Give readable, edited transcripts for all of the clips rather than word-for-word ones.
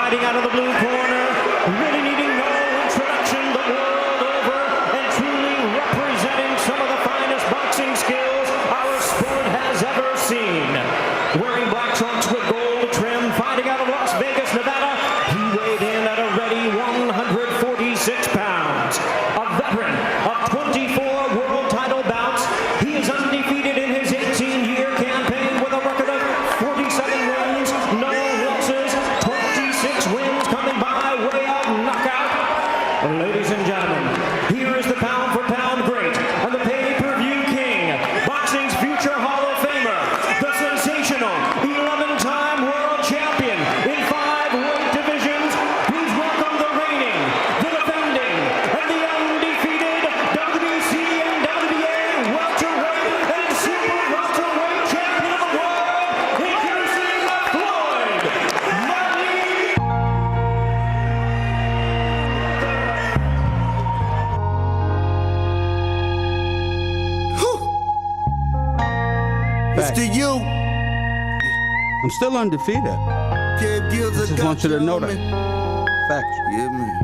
fighting out of the blue corner, really needing no introduction the world over, and truly representing some of the finest boxing skills our sport has ever seen. Wearing black trunks with gold trim, fighting out of Las Vegas, Nevada, he weighed in at a ready 146 pounds. A veteran of 24 world title bouts, he is undefeated in his 18-year campaign with a record of 47 wins, no losses, 26 wins coming by way of knockout. Ladies and gentlemen, here is the pound-for-pound great and the pay-per-view king, boxing's future Hall of Famer, the sensational 11-time world champion in 5 weight divisions. Please welcome the reigning, the defending, and the undefeated WBC and WBA welterweight and super welterweight champion of the world, introducing Floyd Money. It's to you. I'm still undefeated. Just want you to know that. Facts. Yeah, man.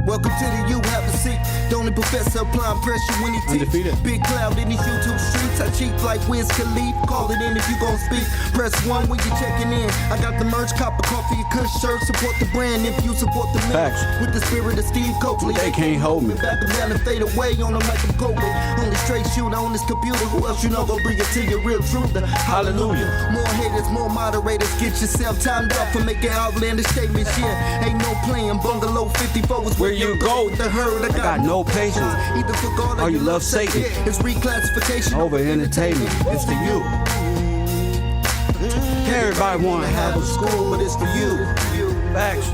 Welcome to the U, have a seat. The only professor applying pressure when he teach. Undefeated. Big cloud in these YouTube streets. I cheat like Wiz Khalif. Call it in if you gon' speak. Press 1 when you checking in. I got the merch, copper coffee, a kush shirt. Support the brand if you support the man. Facts. With the spirit of Steve Coakley. They can't hold me. Back them down and fade away on them like I'm COVID. Only straight shooter on this computer. Who else you know gon' bring it to your real truth? Hallelujah. More haters, more moderators. Get yourself timed up for making outlandish statements. Yeah, ain't no playing. Bungalow 54 was Where you go? with the herd. I got no patience. Either for God or you love Satan. Yeah, it's reclassification Over entertainment. It's to you. Everybody want to have a school, but it's for you. Facts.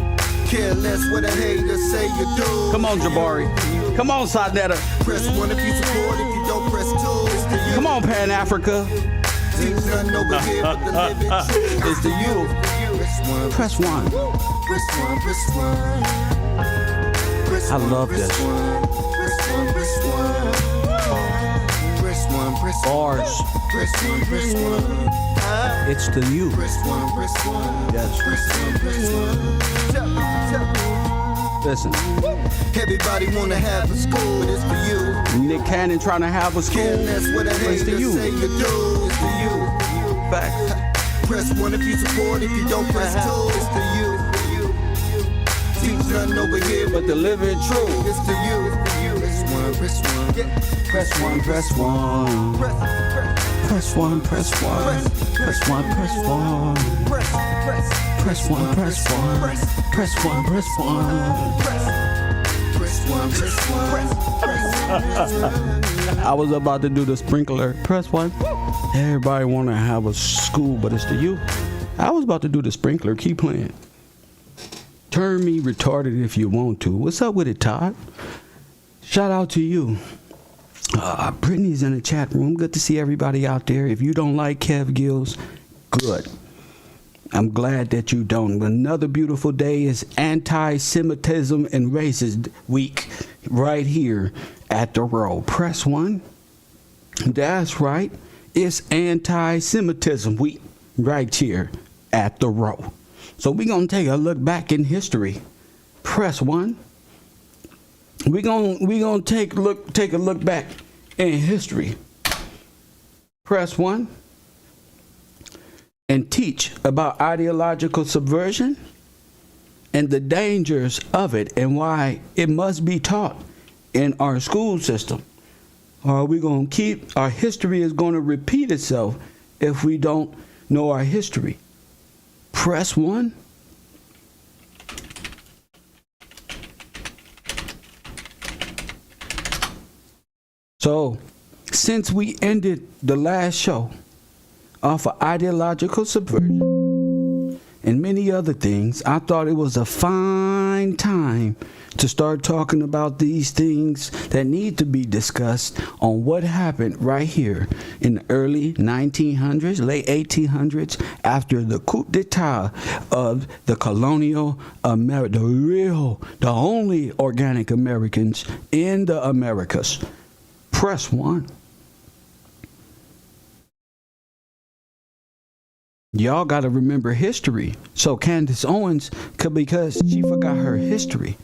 Care less what a hater say you do. Come on, Jabari. Come on, Sadnetta. Press 1 if you support, if you don't press 2. It's to you. Come on, Pan Africa. Teach none over here but the living truth. It's to you. Press 1. Press 1. Press 1. Press 1. I love this. Press 1. Press 1. Press 1. Press 1. Bars. Press 1. Press 1. It's to you. Press 1. Press 1. Yes. Press 1. Press 1. Listen. Everybody wanna have a school, but it's for you. Nick Cannon trying to have a school. Care less what a It's hater to you. say you do. It's to you. Facts. Press 1 if you support, if you don't press 2. It's to you. Teach none over here But the living truth. it's to you. Press 1. Press 1. Yeah. Press 1. Press 1. Press. Press 1. Press 1. Press 1. Press 1. Press. Press. Press 1. Press 1. Press 1. Press 1. Press 1. Press 1. I was about to do the sprinkler. Press 1. Everybody want to have a school, but it's to you. I was about to do the sprinkler. Keep playing. Turn me retarded if you want to. What's up with it, Todd? Shout out to you. Brittany's in the chat room. Good to see everybody out there. If you don't like Kev Gills, good. I'm glad that you don't. Another beautiful day is Anti-Semitism and Racist Week right here at the Row. Press 1. That's right. It's Anti-Semitism Week right here at the Row. So we're going to take a look back in history. Press 1. We're going to take a look back in history. Press 1. And teach about ideological subversion and the dangers of it and why it must be taught in our school system. Or we're going to keep, our history is going to repeat itself if we don't know our history. Press 1. So, since we ended the last show off of ideological subversion and many other things, I thought it was a fine time to start talking about these things that need to be discussed on what happened right here in the early 1900s, late 1800s, after the coup d'etat of the colonial America, the only organic Americans in the Americas. Press 1. Y'all got to remember history. So Candace Owens, because she forgot her history,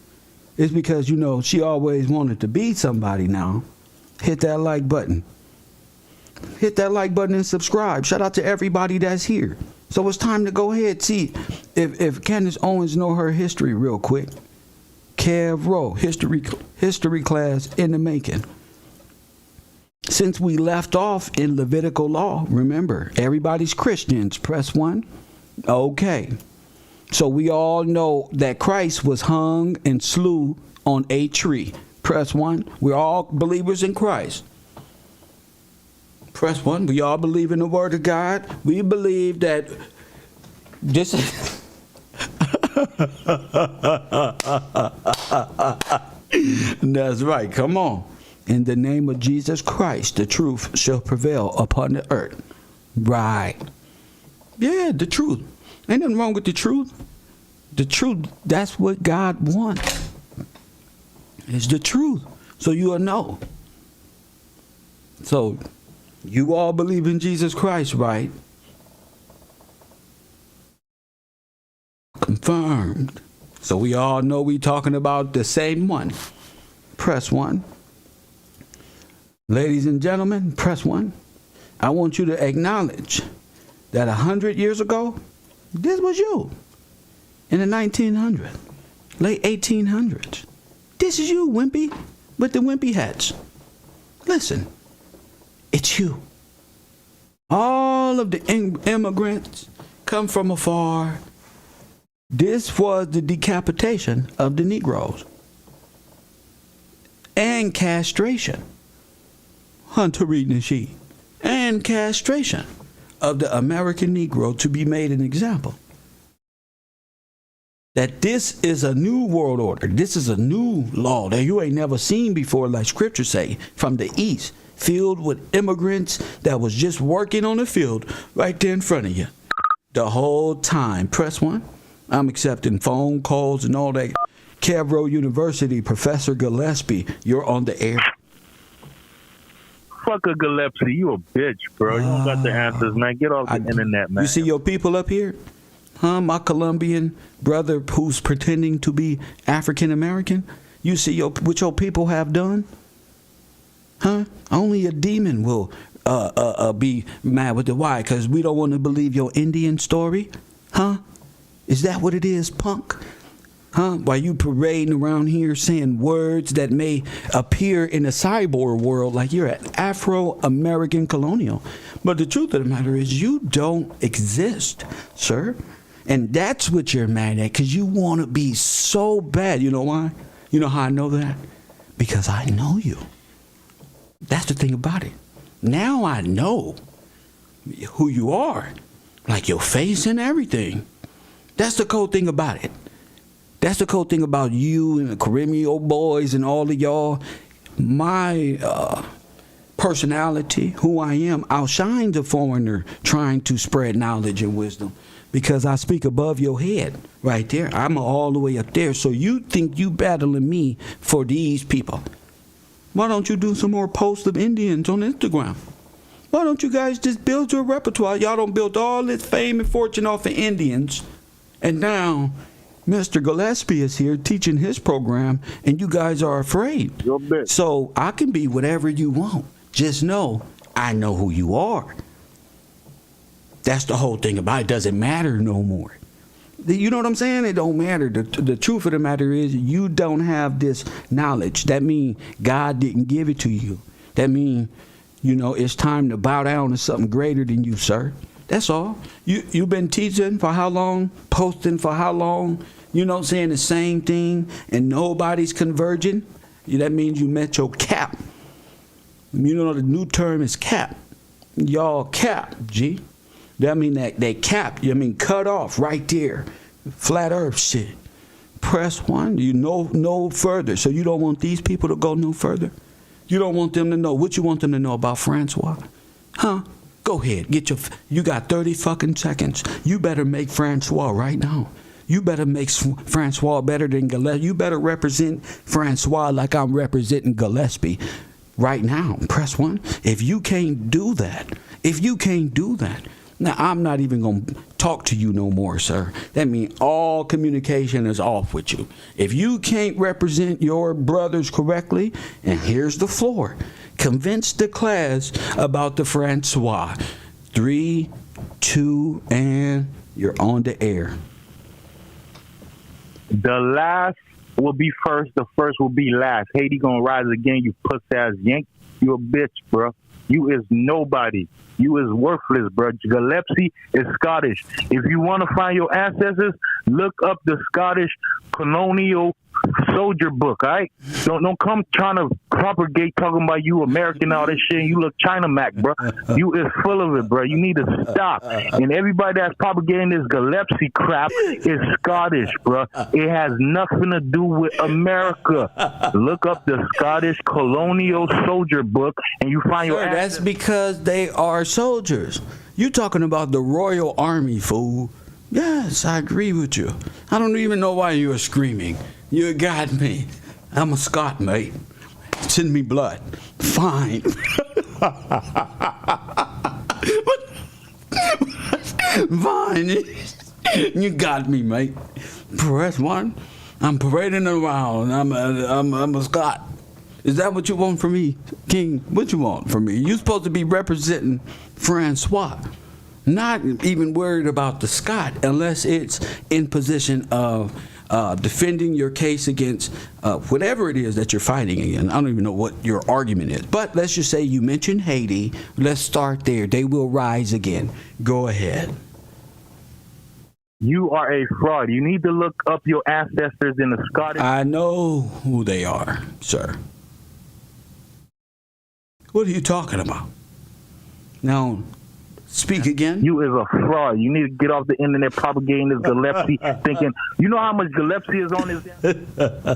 it's because, she always wanted to be somebody now. Hit that like button. Hit that like button and subscribe. Shout out to everybody that's here. So it's time to go ahead. See, if Candace Owens know her history real quick. Kev Rowe, history class in the making. Since we left off in Levitical law, remember, everybody's Christians. Press 1. Okay. So we all know that Christ was hung and slew on a tree. Press 1. We're all believers in Christ. Press 1. We all believe in the word of God. We believe that this That's right. Come on. In the name of Jesus Christ, the truth shall prevail upon the earth. Right. Yeah, the truth. Ain't nothing wrong with the truth. The truth, that's what God wants. It's the truth. So you'll know. So, you all believe in Jesus Christ, right? Confirmed. So we all know we talking about the same one. Press 1. Ladies and gentlemen, press 1. I want you to acknowledge that 100 years ago, this was you. In the 1900s, late 1800s. This is you, wimpy, with the wimpy hats. Listen, it's you. All of the immigrants come from afar. This was the decapitation of the Negroes and castration. Hunter eating the sheep, and castration of the American Negro to be made an example. That this is a new world order. This is a new law that you ain't never seen before, like scripture say, from the east, filled with immigrants that was just working on the field right there in front of you. The whole time. Press 1. I'm accepting phone calls and all that. Cavro University, Professor Gillespie, you're on the air. Fuck a Gillespie, you a bitch, bro. You don't got the answers, man. Get off the internet, man. You see your people up here? Huh? My Colombian brother who's pretending to be African American? You see what your people have done? Huh? Only a demon will be mad with the why, because we don't want to believe your Indian story? Huh? Is that what it is, punk? Huh? While you parading around here saying words that may appear in the cyborg world like you're an Afro-American colonial. But the truth of the matter is you don't exist, sir. And that's what you're mad at, because you want to be so bad. You know why? You know how I know that? Because I know you. That's the thing about it. Now I know who you are, like your face and everything. That's the cool thing about it. That's the cool thing about you and the Caribbean boys and all of y'all. My personality, who I am, outshines a foreigner trying to spread knowledge and wisdom, because I speak above your head right there. I'm all the way up there. So you think you battling me for these people. Why don't you do some more posts of Indians on Instagram? Why don't you guys just build your repertoire? Y'all don't build all this fame and fortune off of Indians. And now Mr. Gillespie is here teaching his program, and you guys are afraid. So I can be whatever you want. Just know I know who you are. That's the whole thing about it. It doesn't matter no more. You know what I'm saying? It don't matter. The truth of the matter is you don't have this knowledge. That means God didn't give it to you. That means, it's time to bow down to something greater than you, sir. That's all. You've been teaching for how long? Posting for how long? Saying the same thing, and nobody's converging? That means you met your cap. The new term is cap. Y'all cap, G. That mean that they capped. Cut off right there. Flat earth shit. Press 1. You know no further. So you don't want these people to go no further? You don't want them to know what you want them to know about Francois? Huh? Go ahead. You got 30 fucking seconds. You better make Francois right now. You better make Francois better than Gillespie. You better represent Francois like I'm representing Gillespie right now. Press 1. If you can't do that, Now, I'm not even going to talk to you no more, sir. That means all communication is off with you. If you can't represent your brothers correctly, and here's the floor, convince the class about the Francois. 3, 2, and you're on the air. The last will be first. The first will be last. Haiti gonna rise again, you puss-ass yank. You a bitch, bro. You is nobody. You is worthless, bro. Gillespie is Scottish. If you want to find your ancestors, look up the Scottish colonial soldier book, all right? Don't come trying to propagate talking about you American and all this shit and you look China Mac, bro. You is full of it, bro. You need to stop. And everybody that's propagating this Gillespie crap is Scottish, bro. It has nothing to do with America. Look up the Scottish colonial soldier book and you find your That's because they are soldiers. You talking about the Royal Army, fool. Yes, I agree with you. I don't even know why you are screaming. You got me. I'm a Scot, mate. Send me blood. Fine. Fine. You got me, mate. Press 1. I'm parading around. I'm a Scot. Is that what you want from me, King? What you want from me? You're supposed to be representing Francois. Not even worried about the Scot unless it's in position of defending your case against whatever it is that you're fighting against. I don't even know what your argument is. But let's just say you mentioned Haiti. Let's start there. They will rise again. Go ahead. You are a fraud. You need to look up your ancestors in the Scottish. I know who they are, sir. What are you talking about? Now, speak again. You is a fraud. You need to get off the internet propagating this Gillespie, thinking, you know how much Gillespie is on this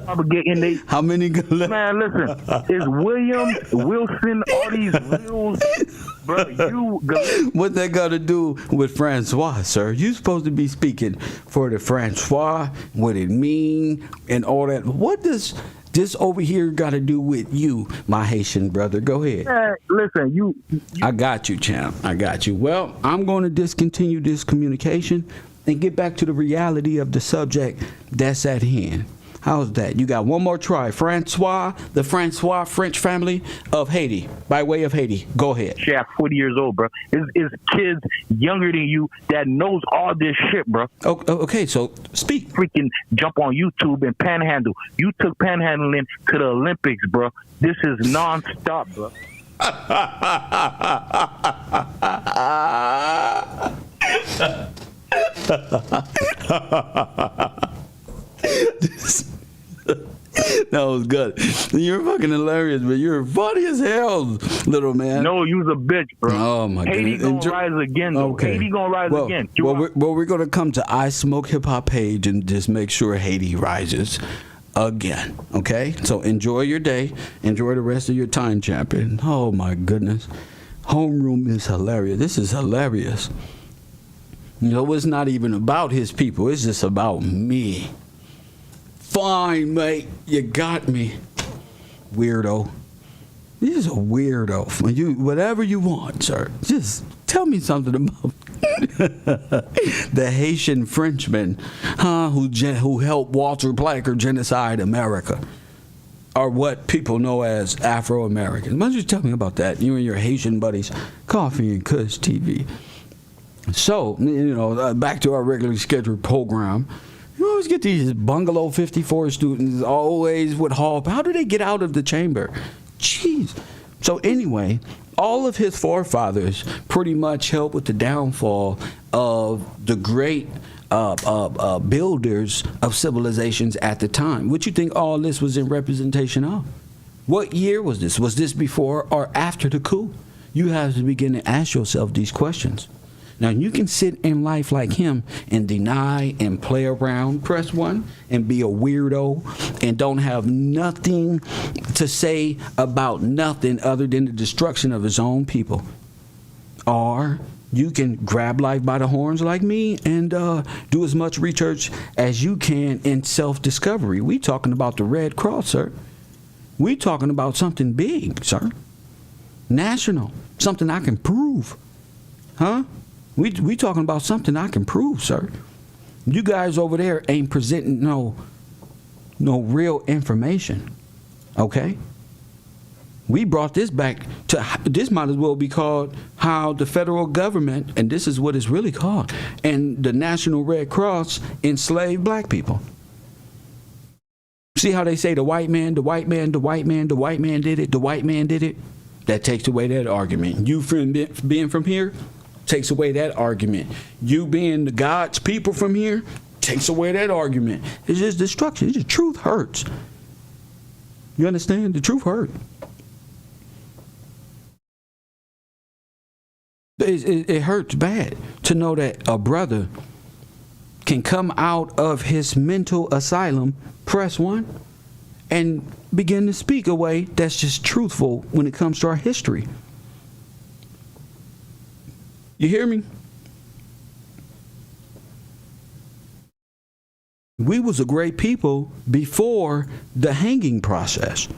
propagating they. How many Gillespie? Man, listen, it's William, Wilson, all these Wills, bro. What that got to do with Francois, sir? You supposed to be speaking for the Francois, what it mean, and all that. What does this over here got to do with you, my Haitian brother? Go ahead. Listen, you. I got you, champ. I got you. Well, I'm going to discontinue this communication and get back to the reality of the subject that's at hand. How's that? You got one more try. Francois, the Francois French family of Haiti, by way of Haiti. Go ahead. Shaft, 40 years old, bro. It's kids younger than you that knows all this shit, bro. Okay, so speak. Freaking jump on YouTube and panhandle. You took panhandling to the Olympics, bro. This is nonstop, bro. That was good. You're fucking hilarious, but you're funny as hell, little man. No, you's a bitch, bro. Oh my god. Haiti gonna rise again, though. Okay. Haiti gonna rise again. We're gonna come to I Smoke Hip Hop page and just make sure Haiti rises again. Okay? So enjoy your day. Enjoy the rest of your time, champion. Oh my goodness. Homeroom is hilarious. This is hilarious. You know, it's not even about his people. It's just about me. Fine, mate. You got me. Weirdo. You're just a weirdo. Whatever you want, sir. Just tell me something about the Haitian Frenchman, who helped Walter Placer genocide America, or what people know as Afro-Americans. Why don't you tell me about that? You and your Haitian buddies, Coffee and Kush TV. So, back to our regularly scheduled program. You always get these Bungalow 54 students always with Hall. How do they get out of the chamber? Jeez. So anyway, all of his forefathers pretty much helped with the downfall of the great builders of civilizations at the time. What you think all this was in representation of? What year was this? Was this before or after the coup? You have to begin to ask yourself these questions. Now, you can sit in life like him and deny and play around, press 1, and be a weirdo and don't have nothing to say about nothing other than the destruction of his own people. Or you can grab life by the horns like me and do as much research as you can in self-discovery. We talking about the Red Cross, sir. We talking about something big, sir. National. Something I can prove. Huh? We talking about something I can prove, sir. You guys over there ain't presenting no real information. Okay? We brought this back to, this might as well be called how the federal government, and this is what it's really called, and the National Red Cross enslaved black people. See how they say the white man did it, the white man did it? That takes away that argument. You being from here takes away that argument. You being the God's people from here takes away that argument. It's just destruction. The truth hurts. You understand? The truth hurts. It hurts bad to know that a brother can come out of his mental asylum, press 1, and begin to speak a way that's just truthful when it comes to our history. You hear me? We was a great people before the hanging process.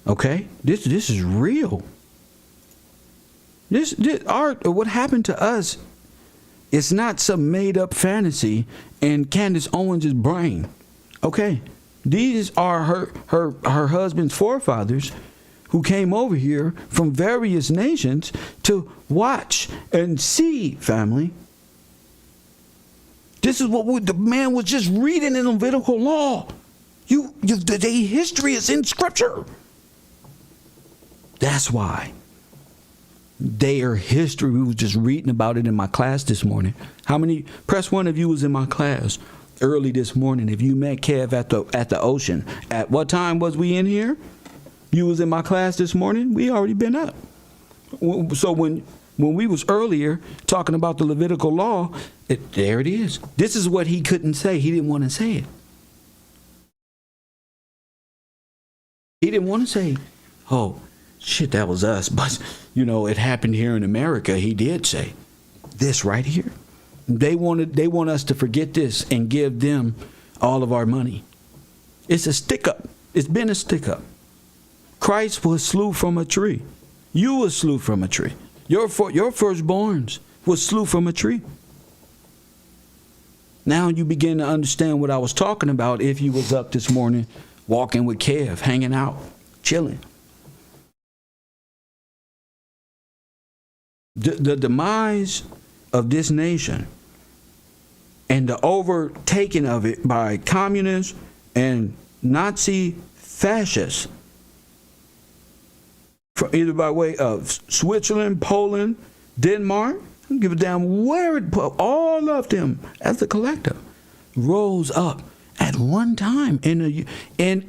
Okay? This is real. This what happened to us is not some made up fantasy in Candace Owens' brain. Okay? These are her husband's forefathers who came over here from various nations to watch and see, family. This is what the man was just reading in Levitical law. The history is in Scripture. That's why. Their history, we was just reading about it in my class this morning. How many, press 1 of you was in my class early this morning. If you met Kev at the ocean, at what time was we in here? You was in my class this morning? We already been up. So when we was earlier talking about the Levitical law, there it is. This is what he couldn't say. He didn't want to say it. He didn't want to say, oh, shit, that was us. But, it happened here in America. He did say this right here. They want us to forget this and give them all of our money. It's a stick up. It's been a stick up. Christ was slew from a tree. You was slew from a tree. Your firstborns was slew from a tree. Now you begin to understand what I was talking about if you was up this morning walking with Kev, hanging out, chilling. The demise of this nation and the overtaking of it by communists and Nazi fascists, either by way of Switzerland, Poland, Denmark, I don't give a damn where it put, all of them as a collective rose up at one time in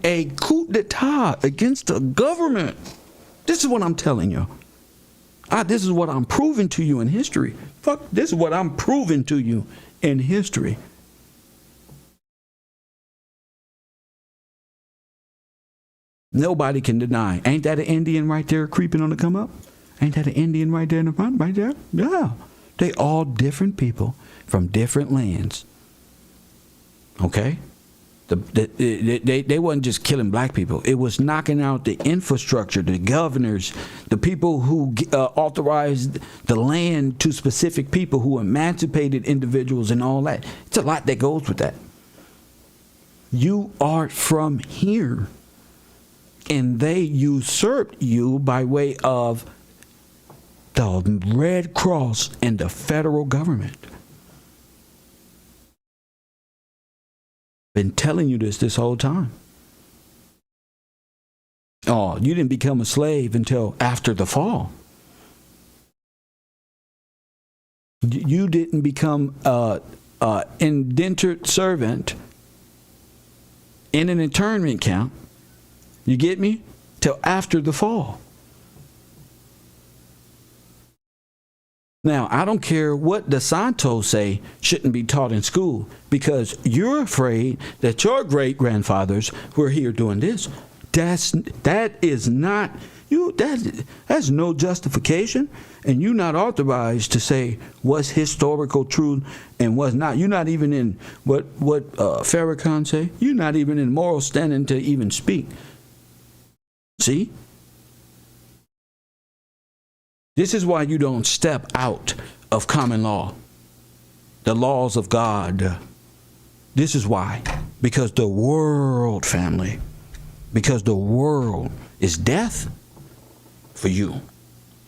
a coup d'etat against the government. This is what I'm telling you. This is what I'm proving to you in history. This is what I'm proving to you in history. Nobody can deny. Ain't that an Indian right there creeping on the come up? Ain't that an Indian right there in the front? Right there? Yeah. They all different people from different lands. Okay? They wasn't just killing black people. It was knocking out the infrastructure, the governors, the people who authorized the land to specific people, who emancipated individuals and all that. It's a lot that goes with that. You are from here. And they usurped you by way of the Red Cross and the federal government. Been telling you this whole time. Oh, you didn't become a slave until after the fall. You didn't become an indentured servant in an internment camp. You get me? Till after the fall. Now, I don't care what the Santos say shouldn't be taught in school, because you're afraid that your great-grandfathers were here doing this. That is not you. That's no justification, and you're not authorized to say what's historical truth and what's not. You're not even in what Farrakhan say. You're not even in moral standing to even speak. See? This is why you don't step out of common law, the laws of God. This is why. Because the world, family, because the world is death for you.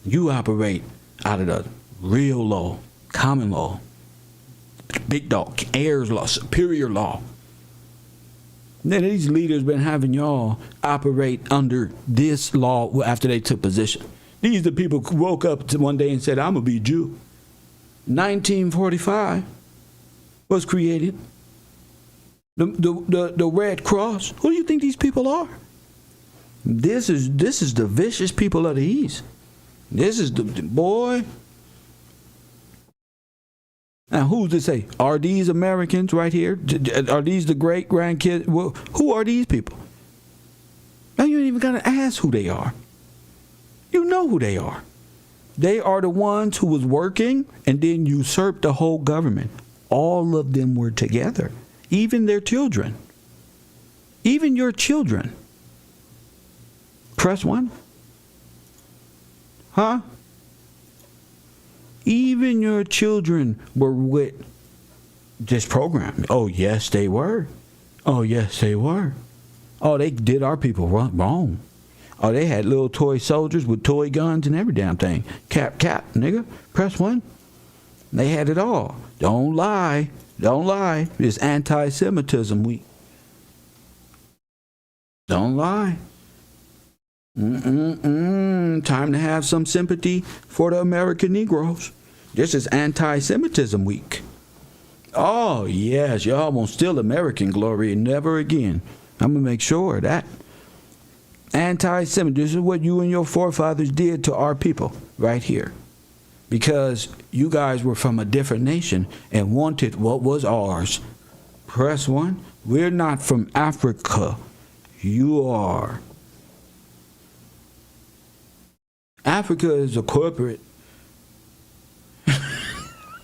You operate out of the real law, common law, big dog, heirs law, superior law. Then these leaders been having y'all operate under this law after they took position. These are the people who woke up one day and said, I'm going to be Jew. 1945 was created. The Red Cross. Who do you think these people are? This is the vicious people of the East. This is the boy. Now, who's to say? Are these Americans right here? Are these the great grandkids? Well, who are these people? Now, you ain't even got to ask who they are. You know who they are. They are the ones who was working and then usurped the whole government. All of them were together. Even their children. Even your children. Press 1. Huh? Even your children were with this program. Oh, yes, they were. Oh, yes, they were. Oh, they did our people wrong. Oh, they had little toy soldiers with toy guns and every damn thing. Cap, nigga. Press 1. They had it all. Don't lie. Don't lie. It's anti-Semitism week. Don't lie. Time to have some sympathy for the American Negroes. This is anti-Semitism week. Oh, yes, y'all won't steal American glory never again. I'm going to make sure of that. Anti-Semitism. This is what you and your forefathers did to our people right here. Because you guys were from a different nation and wanted what was ours. Press 1. We're not from Africa. You are. Africa is a corporate.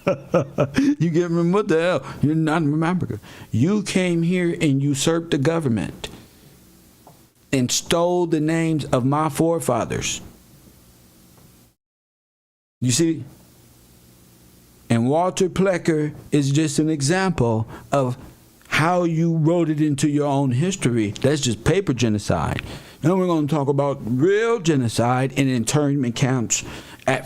You get me? What the hell? You're not from Africa. You came here and usurped the government and stole the names of my forefathers. You see? And Walter Plecker is just an example of how you wrote it into your own history. That's just paper genocide. Then we're going to talk about real genocide in internment camps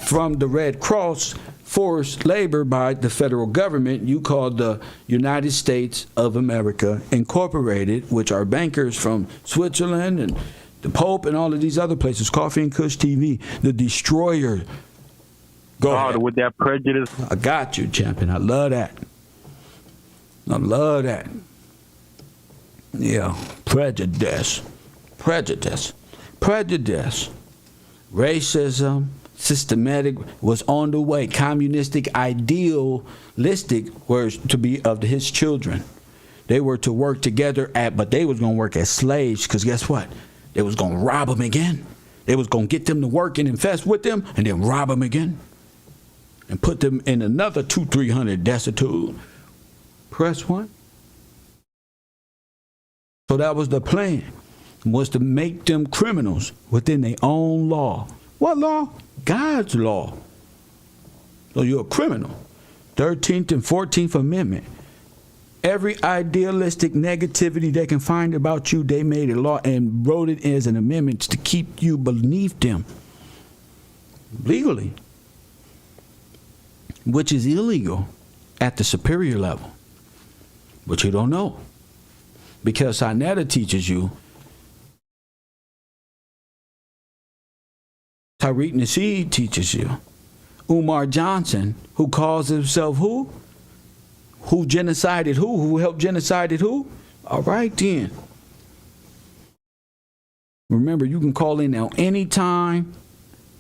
from the Red Cross, forced labor by the federal government, you call the United States of America Incorporated, which are bankers from Switzerland and the Pope and all of these other places, Coffee and Kush TV, the destroyer. Go ahead. With that prejudice. I got you, champion. I love that. I love that. Yeah, prejudice. Racism, systematic was on the way. Communistic, idealistic were to be of his children. They were to work together but they was going to work as slaves, because guess what? They was going to rob them again. They was going to get them to work and infest with them and then rob them again and put them in another 200-300 destitute. Press 1. So that was the plan, was to make them criminals within their own law. What law? God's law. So you're a criminal. 13th and 14th Amendment. Every idealistic negativity they can find about you, they made a law and wrote it as an amendment to keep you beneath them. Legally. Which is illegal at the superior level. But you don't know. Because Sinetta teaches you. Tariq Nasheed teaches you. Umar Johnson, who calls himself who? Who genocided who? Who helped genocided who? All right then. Remember, you can call in now anytime.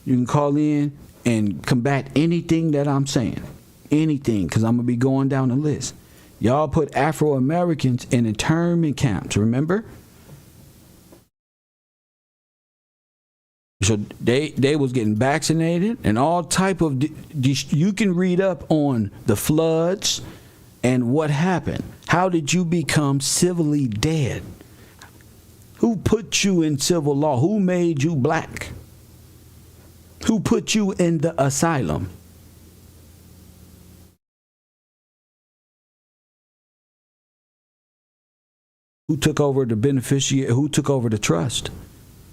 You can call in and combat anything that I'm saying. Anything, because I'm going to be going down the list. Y'all put Afro-Americans in internment camps, remember? So they was getting vaccinated and all type of, you can read up on the floods and what happened. How did you become civilly dead? Who put you in civil law? Who made you black? Who put you in the asylum? Who took over the beneficiary? Who took over the trust?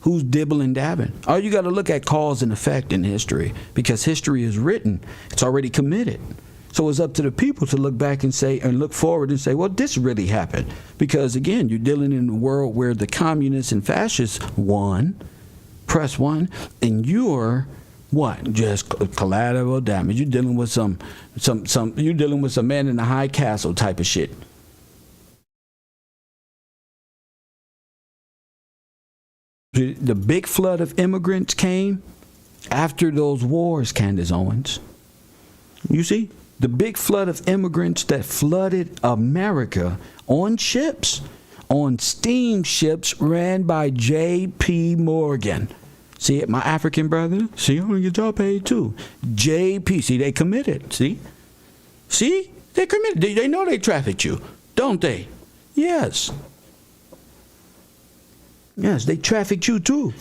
Who's dibbling dabbing? All you got to look at cause and effect in history, because history is written. It's already committed. So it's up to the people to look back and say, and look forward and say, well, this really happened. Because again, you're dealing in a world where the communists and fascists won, press one, and you're what? Just collateral damage. You're dealing with you're dealing with some man in the high castle type of shit. The big flood of immigrants came after those wars, Candace Owens. You see, the big flood of immigrants that flooded America on ships, on steamships ran by J.P. Morgan. See it, my African brother? See, I'm gonna get y'all paid too. J.P. See, they committed. See? They committed. They know they trafficked you, don't they? Yes. Yes, they trafficked you too.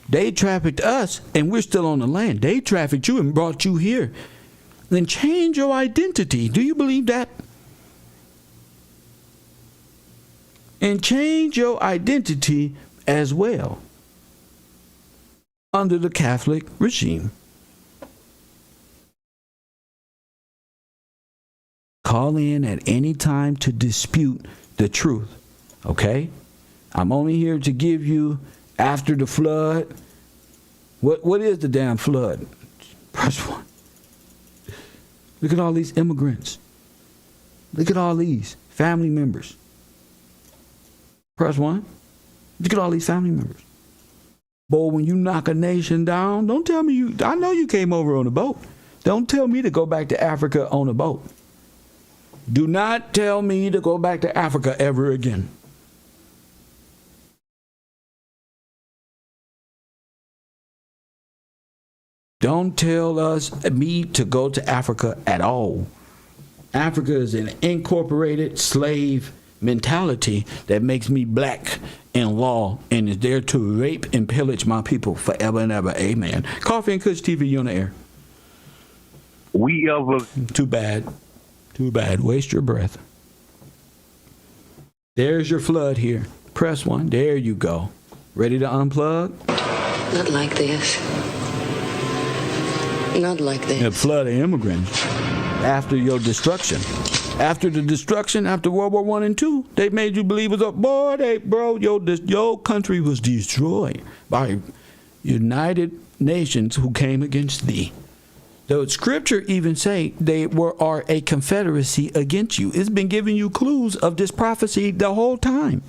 They trafficked us, and we're still on the land. They trafficked you and brought you here. Then change your identity. Do you believe that? And change your identity as well under the Catholic regime. Call in at any time to dispute the truth, okay? I'm only here to give you after the flood. What is the damn flood? Press one. Look at all these immigrants. Look at all these family members. Press one. Look at all these family members. Boy, when you knock a nation down, don't tell me I know you came over on a boat. Don't tell me to go back to Africa on a boat. Do not tell me to go back to Africa ever again. Don't tell me to go to Africa at all. Africa is an incorporated slave mentality that makes me black in law and is there to rape and pillage my people forever and ever. Amen. Coffee and Kush TV, you on the air. Too bad. Waste your breath. There's your flood here. Press one. There you go. Ready to unplug? Not like this. Not like this. A flood of immigrants after your destruction. After the destruction, after World War I and II, they made you believe it was your country was destroyed by United Nations who came against thee. The scripture even say they are a confederacy against you. It's been giving you clues of this prophecy the whole time.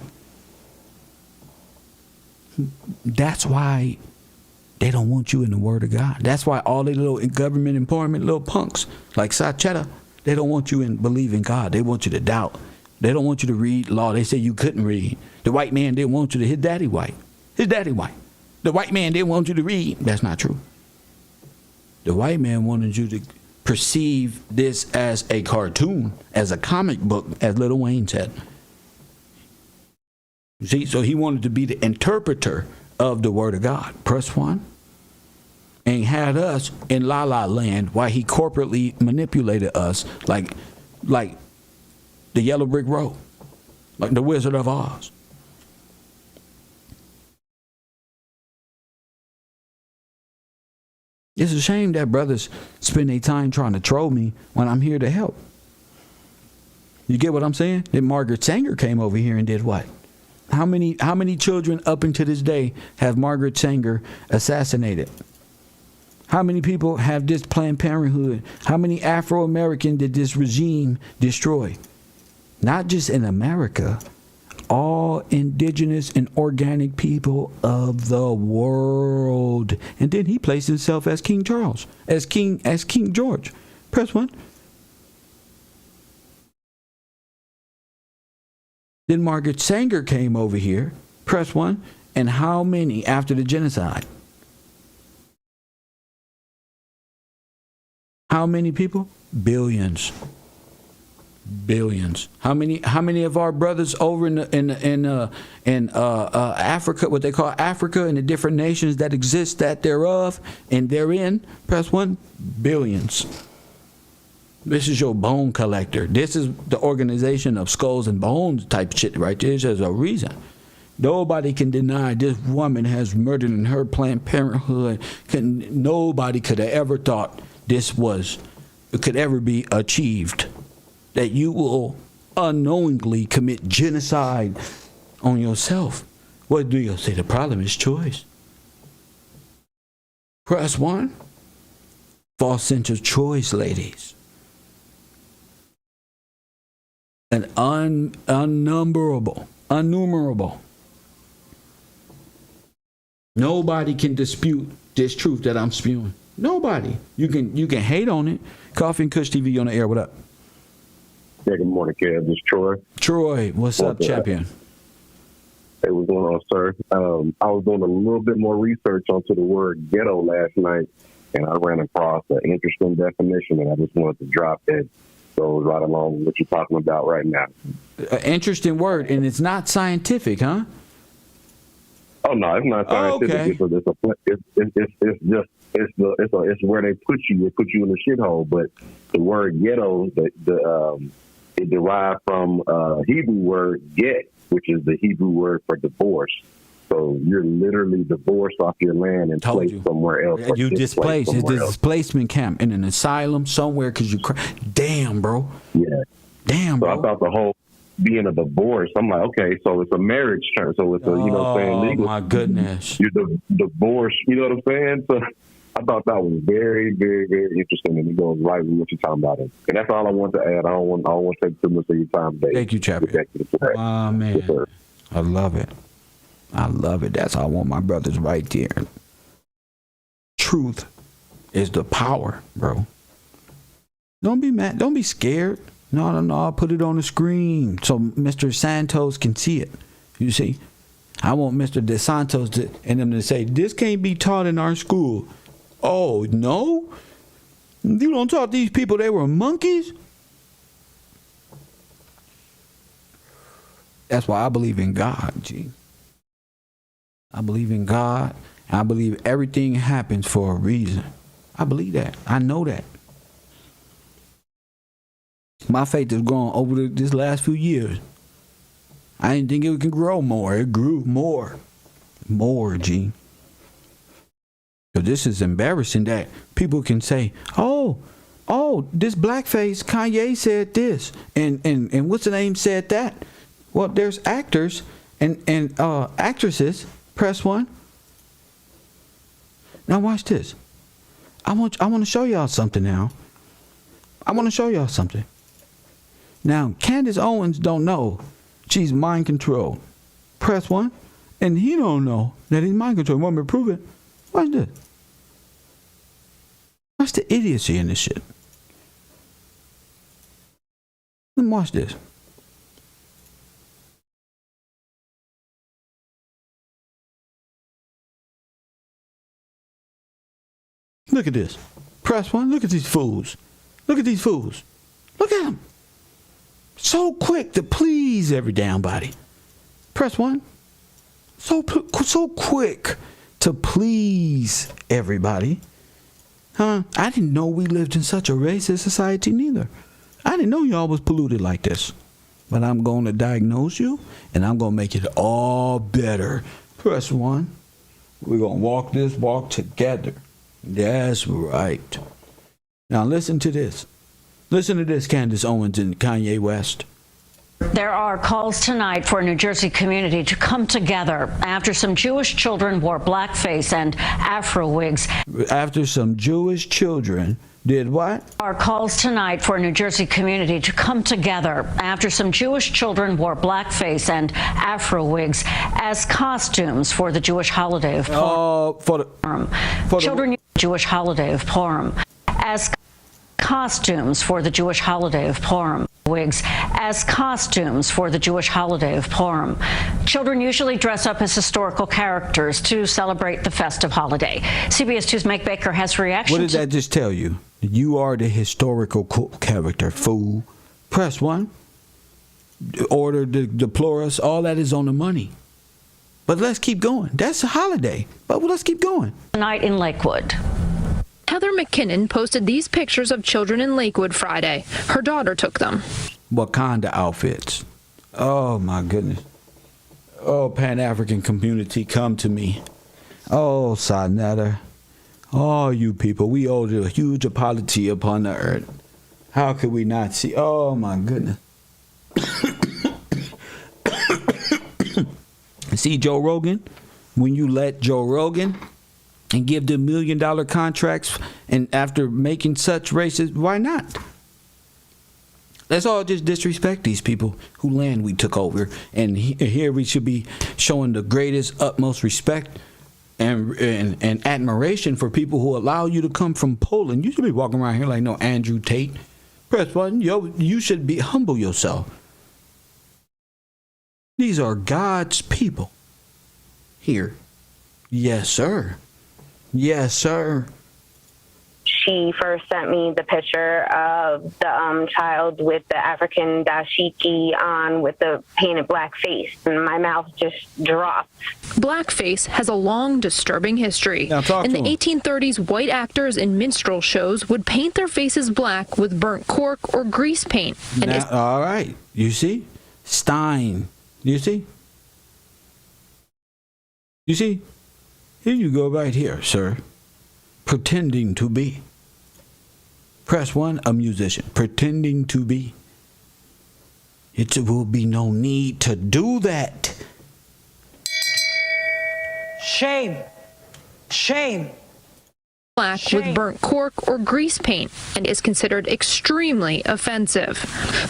That's why they don't want you in the Word of God. That's why all the little government employment little punks like Sachetta, they don't want you in believing God. They want you to doubt. They don't want you to read law. They say you couldn't read. The white man didn't want you to. His daddy white. The white man didn't want you to read. That's not true. The white man wanted you to perceive this as a cartoon, as a comic book, as Lil Wayne said. See, so he wanted to be the interpreter of the Word of God. Press one. And had us in La La Land while he corporately manipulated us like the Yellow Brick Road, like the Wizard of Oz. It's a shame that brothers spend their time trying to troll me when I'm here to help. You get what I'm saying? Then Margaret Sanger came over here and did what? How many children up until this day have Margaret Sanger assassinated? How many people have this Planned Parenthood? How many Afro-Americans did this regime destroy? Not just in America, all indigenous and organic people of the world. And then he placed himself as King Charles, as King George. Press one. Then Margaret Sanger came over here. Press one. And how many after the genocide? How many people? Billions. How many of our brothers over in Africa, what they call Africa, and the different nations that exist that thereof and therein? Press one. Billions. This is your bone collector. This is the organization of skulls and bones type shit right there. There's a reason. Nobody can deny this woman has murdered in her Planned Parenthood. Nobody could have ever thought could ever be achieved. That you will unknowingly commit genocide on yourself. What do you say? The problem is choice. Press 1. False sense of choice, ladies. An unnumerable. Nobody can dispute this truth that I'm spewing. Nobody. You can hate on it. Coffee and Kush TV on the air. What up? Yeah, good morning, Kev. This is Troy. Troy, what's up, champion? Hey, what's going on, sir? I was doing a little bit more research onto the word ghetto last night, and I ran across an interesting definition, and I just wanted to drop that. So right along with what you're talking about right now. An interesting word, and it's not scientific, huh? Oh no, it's not scientific. Oh, okay. It's where they put you. They put you in the shithole. But the word ghetto, it derived from Hebrew word get, which is the Hebrew word for divorce. So you're literally divorced off your land and placed somewhere else. You displaced. It's a displacement camp in an asylum somewhere because you. Damn, bro. Yeah. Damn, bro. So I thought the whole being a divorce, I'm like, okay, so it's a marriage term. So it's a, you know what I'm saying? Legal. Oh, my goodness. You're divorced, you know what I'm saying? So I thought that was very, very, very interesting, and it goes right with what you're talking about. And that's all I want to add. I don't want to take too much of your time today. Thank you, champion. Oh, man. Yes, sir. I love it. I love it. That's how I want my brothers right there. Truth is the power, bro. Don't be mad. Don't be scared. No. I'll put it on the screen so Mr. Santos can see it. You see? I want Mr. DeSantos and them to say, this can't be taught in our school. Oh, no? You don't taught these people they were monkeys? That's why I believe in God, G. I believe in God. I believe everything happens for a reason. I believe that. I know that. My faith has grown over this last few years. I didn't think it could grow more. It grew more. More, G. Because this is embarrassing that people can say, oh, this blackface, Kanye said this. And what's the name said that? Well, there's actors and actresses. Press 1. Now watch this. I want to show y'all something now. I want to show y'all something. Now, Candace Owens don't know she's mind controlled. Press 1. And he don't know that he's mind controlled. Want me to prove it? Watch this. Watch the idiocy in this shit. Let me watch this. Look at this. Press 1. Look at these fools. Look at these fools. Look at them. So quick to please every damn body. Press 1. So quick to please everybody. Huh? I didn't know we lived in such a racist society neither. I didn't know y'all was polluted like this. But I'm going to diagnose you, and I'm going to make it all better. Press 1. We're going to walk this walk together. That's right. Now listen to this. Listen to this, Candace Owens and Kanye West. There are calls tonight for a New Jersey community to come together after some Jewish children wore blackface and Afro wigs. After some Jewish children did what? Our calls tonight for a New Jersey community to come together after some Jewish children wore blackface and Afro wigs as costumes for the Jewish holiday of Purim. Children use the Jewish holiday of Purim as costumes for the Jewish holiday of Purim. Wigs as costumes for the Jewish holiday of Purim. Children usually dress up as historical characters to celebrate the festive holiday. CBS 2's Meg Baker has reaction. What did that just tell you? You are the historical character, fool. Press 1. Order to deplore us. All that is on the money. But let's keep going. That's a holiday. But let's keep going. Tonight in Lakewood. Heather McKinnon posted these pictures of children in Lakewood Friday. Her daughter took them. Wakanda outfits. Oh, my goodness. Oh, Pan-African community, come to me. Oh, Sanetta. Oh, you people, we owe a huge apology upon the earth. How could we not see? Oh, my goodness. See Joe Rogan? When you let Joe Rogan and give them $1 million contracts, and after making such racist, why not? Let's all just disrespect these people whose land we took over. And here we should be showing the greatest, utmost respect and admiration for people who allow you to come from Poland. You should be walking around here like no Andrew Tate. Press button. You should be humble yourself. These are God's people here. Yes, sir. Yes, sir. She first sent me the picture of the child with the African dashiki on with the painted black face, and my mouth just dropped. Blackface has a long, disturbing history. In the 1830s, white actors in minstrel shows would paint their faces black with burnt cork or grease paint. And all right. You see? Stein. You see? You see? Here you go right here, sir. Pretending to be. Press 1, a musician. Pretending to be. It will be no need to do that. Shame. Shame. Black with burnt cork or grease paint, and is considered extremely offensive.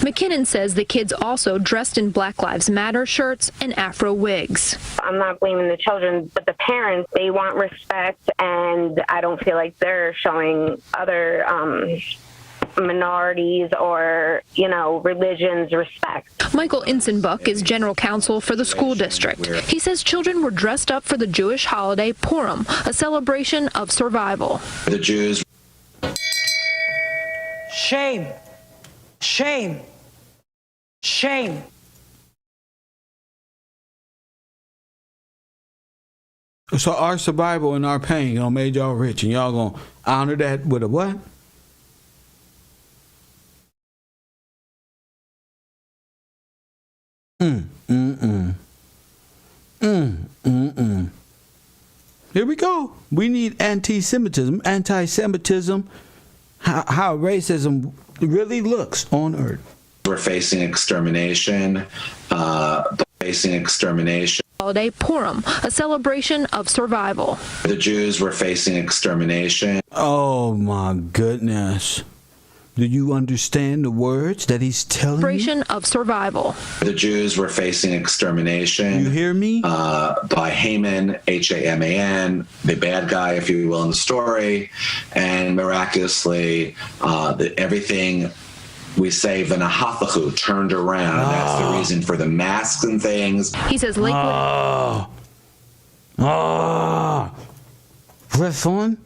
McKinnon says the kids also dressed in Black Lives Matter shirts and Afro wigs. I'm not blaming the children, but the parents, they want respect, and I don't feel like they're showing other minorities or, religions respect. Michael Insenbuck is general counsel for the school district. He says children were dressed up for the Jewish holiday Purim, a celebration of survival. The Jews. Shame. Shame. Shame. So our survival and our pain made y'all rich, and y'all gonna honor that with a what? Here we go. We need anti-Semitism. Anti-Semitism, how racism really looks on earth. We're facing extermination. Holiday Purim, a celebration of survival. The Jews were facing extermination. Oh my goodness. Do you understand the words that he's telling you? Celebration of survival. The Jews were facing extermination. You hear me? By Haman, Haman, the bad guy, if you will, in the story. And miraculously, everything we say, V'nahathachu, turned around. Oh. That's the reason for the masks and things. He says Lakewood. Press on.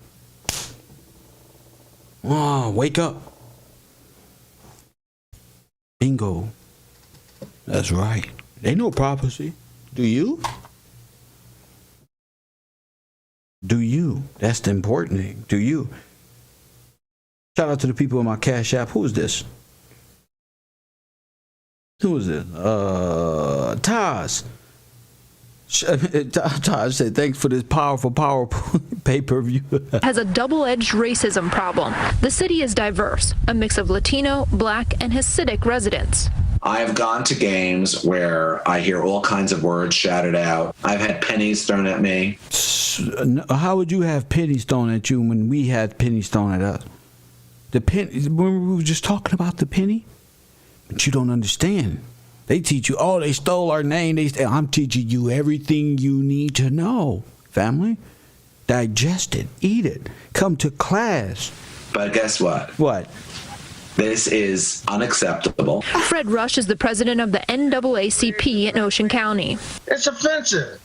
Wake up. Bingo. That's right. They know prophecy. Do you? Do you? That's the important thing. Do you? Shout out to the people in my Cash App. Who is this? Who is this? Taz. Taz said, thanks for this powerful pay-per-view. Has a double-edged racism problem. The city is diverse, a mix of Latino, Black, and Hasidic residents. I have gone to games where I hear all kinds of words shouted out. I've had pennies thrown at me. How would you have pennies thrown at you when we had pennies thrown at us? The penny, when we were just talking about the penny? But you don't understand. They teach you, they stole our name. I'm teaching you everything you need to know, family. Digest it, eat it, come to class. But guess what? What? This is unacceptable. Fred Rush is the president of the NAACP in Ocean County. It's offensive.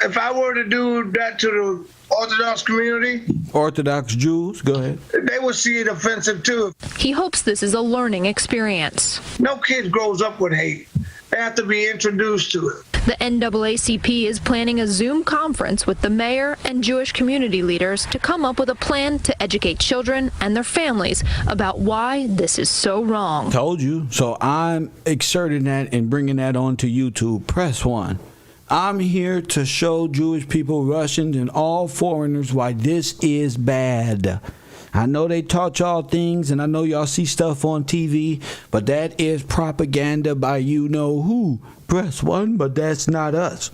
If I were to do that to the Orthodox community, Orthodox Jews, go ahead. They would see it offensive too. He hopes this is a learning experience. No kid grows up with hate. They have to be introduced to it. The NAACP is planning a Zoom conference with the mayor and Jewish community leaders to come up with a plan to educate children and their families about why this is so wrong. Told you. So I'm exerting that and bringing that onto YouTube. Press 1. I'm here to show Jewish people, Russians, and all foreigners why this is bad. I know they taught y'all things, and I know y'all see stuff on TV, but that is propaganda by you know who. Press 1, but that's not us.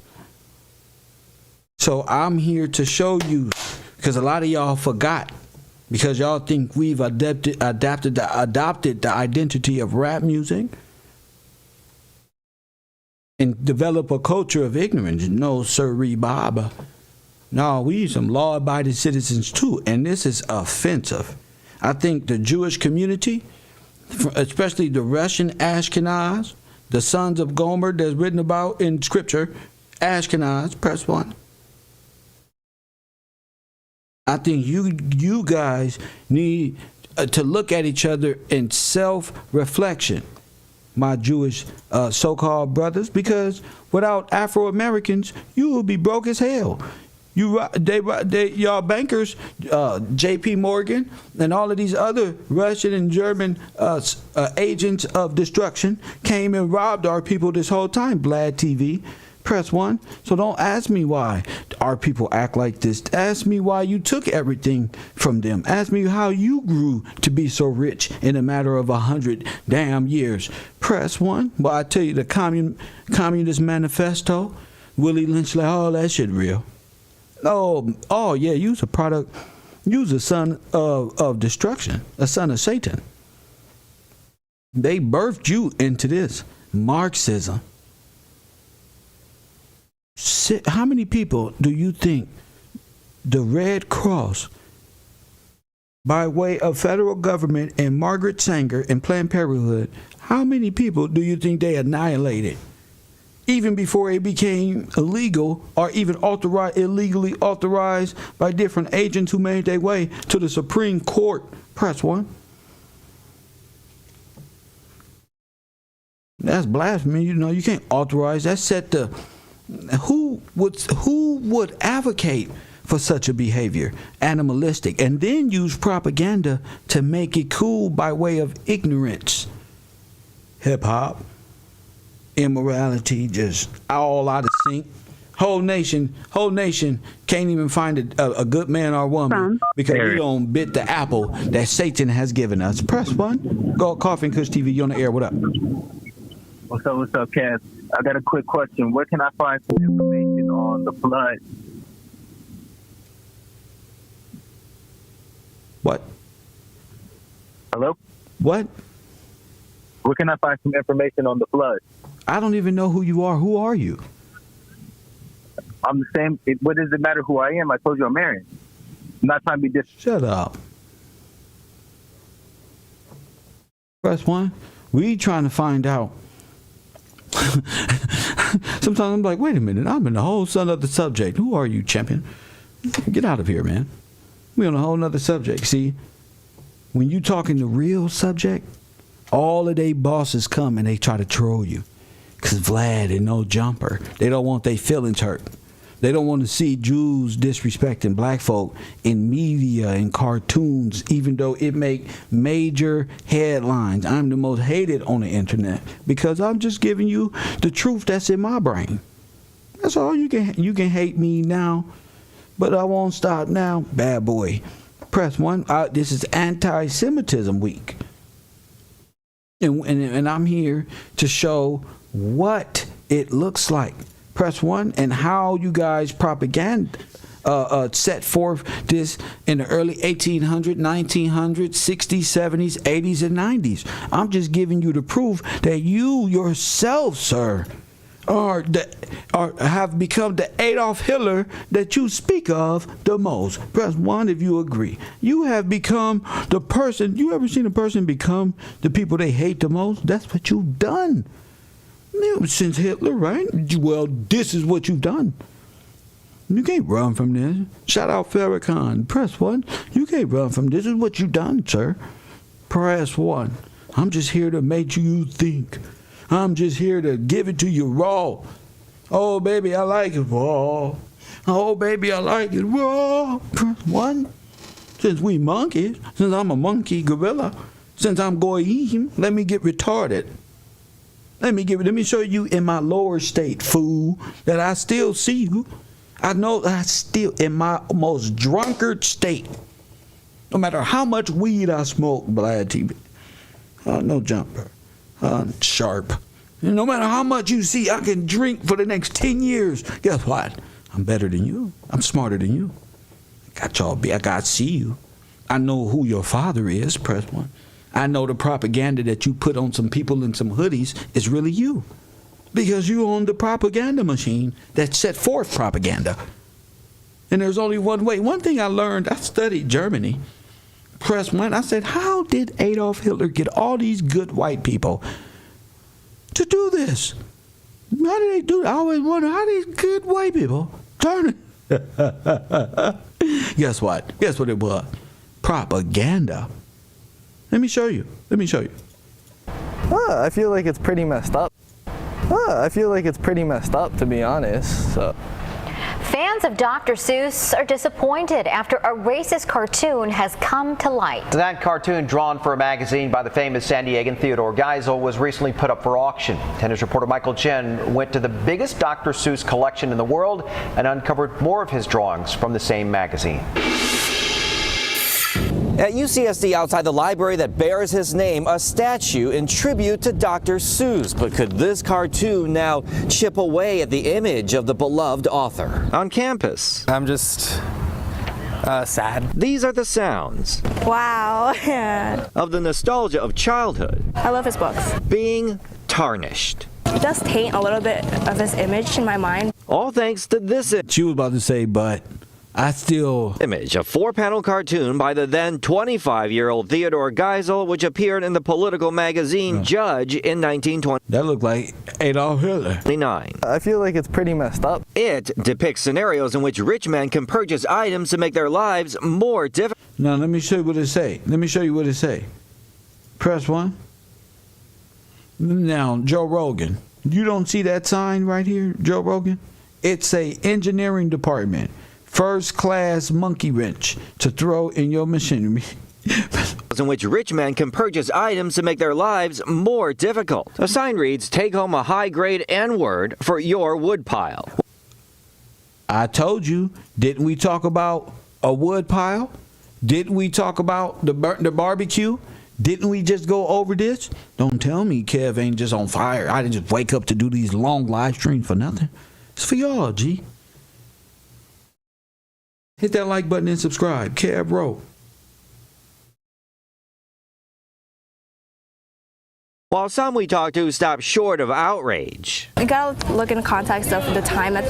So I'm here to show you, because a lot of y'all forgot, because y'all think we've adopted the identity of rap music and develop a culture of ignorance. No, sirree, Baba. No, we some law-abiding citizens too, and this is offensive. I think the Jewish community, especially the Russian Ashkenaz, the sons of Gomer that's written about in Scripture, Ashkenaz, press 1. I think you guys need to look at each other in self-reflection, my Jewish so-called brothers, because without Afro-Americans, you will be broke as hell. Y'all bankers, J.P. Morgan, and all of these other Russian and German agents of destruction came and robbed our people this whole time. Vlad TV, press 1. So don't ask me why our people act like this. Ask me why you took everything from them. Ask me how you grew to be so rich in a matter of 100 damn years. Press 1. Well, I tell you, the Communist Manifesto, Willie Lynch, like, oh, that shit real. Oh yeah, you's a product, you's a son of destruction, a son of Satan. They birthed you into this Marxism. How many people do you think the Red Cross, by way of federal government and Margaret Sanger and Planned Parenthood, how many people do you think they annihilated? Even before it became illegal or even illegally authorized by different agents who made their way to the Supreme Court. Press 1. That's blasphemy. You know, you can't authorize that. Set the who would advocate for such a behavior, animalistic, and then use propaganda to make it cool by way of ignorance. Hip hop. Immorality, just all out of sync. Whole nation can't even find a good man or woman because we don't bit the apple that Satan has given us. Press 1. Go Coffee and Kush TV. You on the air? What up? What's up, Cass? I got a quick question. Where can I find some information on the flood? What? Hello? What? Where can I find some information on the flood? I don't even know who you are. Who are you? I'm the same. What does it matter who I am? I told you I'm married. I'm not trying to be Shut up. Press 1. We trying to find out. Sometimes I'm like, wait a minute. I'm in the whole other subject. Who are you, champion? Get out of here, man. We on a whole nother subject. See, when you talking the real subject, all of they bosses come and they try to troll you. Because Vlad and no jumper. They don't want their feelings hurt. They don't want to see Jews disrespecting black folk in media and cartoons, even though it make major headlines. I'm the most hated on the internet because I'm just giving you the truth that's in my brain. That's all. You can hate me now, but I won't stop now. Bad boy. Press 1. This is anti-Semitism week. And I'm here to show what it looks like. Press 1, and how you guys propaganda set forth this in the early 1800s, 1900s, 60s, 70s, 80s, and 90s. I'm just giving you the proof that you yourself, sir, have become the Adolf Hitler that you speak of the most. Press 1 if you agree. You have become the person. You ever seen a person become the people they hate the most? That's what you've done. Since Hitler, right? Well, this is what you've done. You can't run from this. Shout out Farrakhan. Press 1. You can't run from this. This is what you've done, sir. Press 1. I'm just here to make you think. I'm just here to give it to you raw. Oh, baby, I like it raw. Oh, baby, I like it raw. Press 1. Since we monkeys, since I'm a monkey gorilla, since I'm goyim, let me get retarded. Let me show you in my lower state, fool, that I still see you. I know I still, in my most drunkard state, no matter how much weed I smoke, Vlad TV, no jumper, sharp. And no matter how much you see, I can drink for the next 10 years. Guess what? I'm better than you. I'm smarter than you. I got see you. I know who your father is, press 1. I know the propaganda that you put on some people in some hoodies is really you. Because you own the propaganda machine that set forth propaganda. And there's only one way. One thing I learned, I studied Germany. Press 1, I said, how did Adolf Hitler get all these good white people to do this? How did they do it? I always wonder how these good white people turn it. Guess what? Guess what it was? Propaganda. Let me show you. I feel like it's pretty messed up. To be honest. So. Fans of Dr. Seuss are disappointed after a racist cartoon has come to light. That cartoon, drawn for a magazine by the famous San Diegan Theodore Geisel, was recently put up for auction. 10 News reporter Michael Chen went to the biggest Dr. Seuss collection in the world and uncovered more of his drawings from the same magazine. At UCSD, outside the library that bears his name, a statue in tribute to Dr. Seuss. But could this cartoon now chip away at the image of the beloved author? On campus, I'm just sad. These are the sounds. Wow. Of the nostalgia of childhood. I love his books. Being tarnished. It does taint a little bit of his image in my mind. All thanks to this. She was about to say, but I still... image, a 4-panel cartoon by the then 25-year-old Theodore Geisel, which appeared in the political magazine Judge in 1920. That looked like Adolf Hitler. I feel like it's pretty messed up. It depicts scenarios in which rich men can purchase items to make their lives more difficult. Now, let me show you what it say. Press 1. Now, Joe Rogan. You don't see that sign right here, Joe Rogan? It's a engineering department. First class monkey wrench to throw in your machinery. In which rich men can purchase items to make their lives more difficult. The sign reads, take home a high-grade N-word for your woodpile. I told you, didn't we talk about a woodpile? Didn't we talk about the barbecue? Didn't we just go over this? Don't tell me Kev ain't just on fire. I didn't just wake up to do these long live streams for nothing. It's for y'all, G. Hit that like button and subscribe. Kev Rowe. While some we talked to stopped short of outrage. You gotta look in the context of the time that,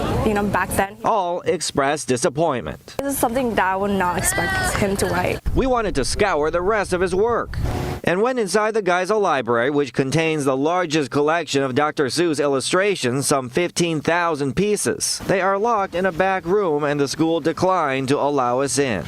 back then. All expressed disappointment. This is something that I would not expect him to write. We wanted to scour the rest of his work and went inside the Geisel Library, which contains the largest collection of Dr. Seuss illustrations, some 15,000 pieces. They are locked in a back room, and the school declined to allow us in.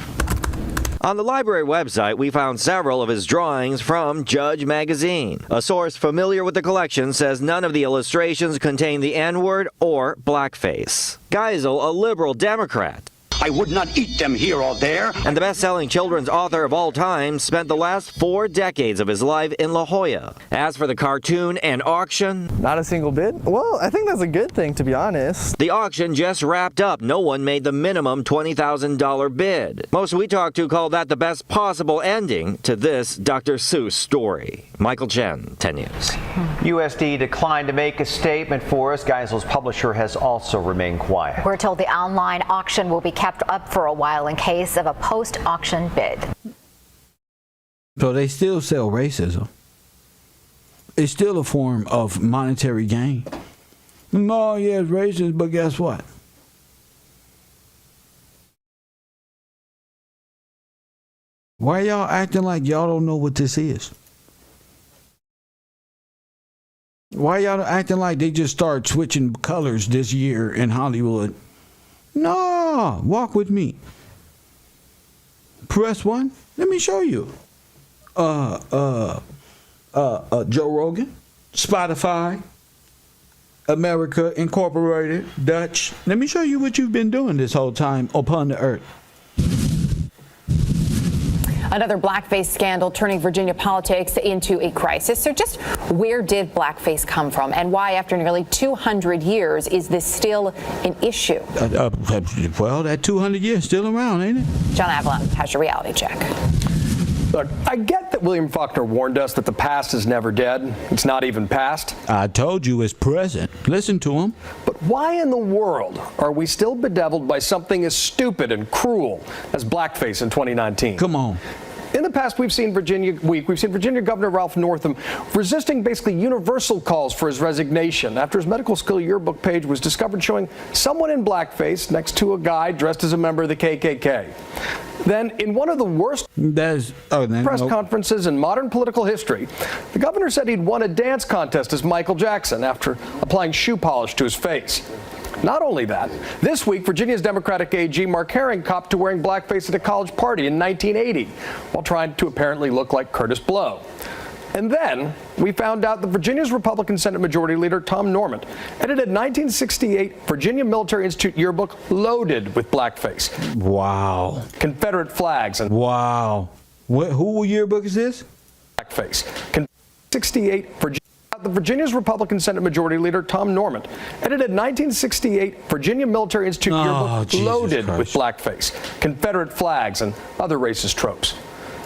On the library website, we found several of his drawings from Judge magazine. A source familiar with the collection says none of the illustrations contain the N-word or blackface. Geisel, a liberal Democrat, I would not eat them here or there. And the best-selling children's author of all time spent the last 4 decades of his life in La Jolla. As for the cartoon and auction, not a single bid? Well, I think that's a good thing, to be honest. The auction just wrapped up. No one made the minimum $20,000 bid. Most we talked to called that the best possible ending to this Dr. Seuss story. Michael Chen, 10 News. USD declined to make a statement for us. Geisel's publisher has also remained quiet. We're told the online auction will be kept up for a while in case of a post-auction bid. So they still sell racism. It's still a form of monetary gain. No, yeah, it's racist, but guess what? Why y'all acting like y'all don't know what this is? Why y'all acting like they just start switching colors this year in Hollywood? No, walk with me. Press 1. Let me show you. Joe Rogan, Spotify, America Incorporated, Dutch. Let me show you what you've been doing this whole time upon the earth. Another blackface scandal turning Virginia politics into a crisis. So just where did blackface come from, and why, after nearly 200 years, is this still an issue? Well, that 200 years still around, ain't it? John Avalon has your reality check. Look, I get that William Faulkner warned us that the past is never dead. It's not even past. I told you it's present. Listen to him. But why in the world are we still bedeviled by something as stupid and cruel as blackface in 2019? Come on. In the past, we've seen Virginia Governor Ralph Northam resisting basically universal calls for his resignation after his medical school yearbook page was discovered showing someone in blackface next to a guy dressed as a member of the KKK. Then, in one of the worst press conferences in modern political history, the governor said he'd won a dance contest as Michael Jackson after applying shoe polish to his face. Not only that, this week, Virginia's Democratic AG Mark Herring copped to wearing blackface at a college party in 1980 while trying to apparently look like Curtis Blow. And then we found out that Virginia's Republican Senate Majority Leader Tom Norment edited 1968 Virginia Military Institute yearbook loaded with blackface. Wow. Confederate flags and... Wow. Who yearbook is this? Blackface. 68 Virginia's Republican Senate Majority Leader Tom Norment edited 1968 Virginia Military Institute yearbook loaded with blackface, Confederate flags, and other racist tropes.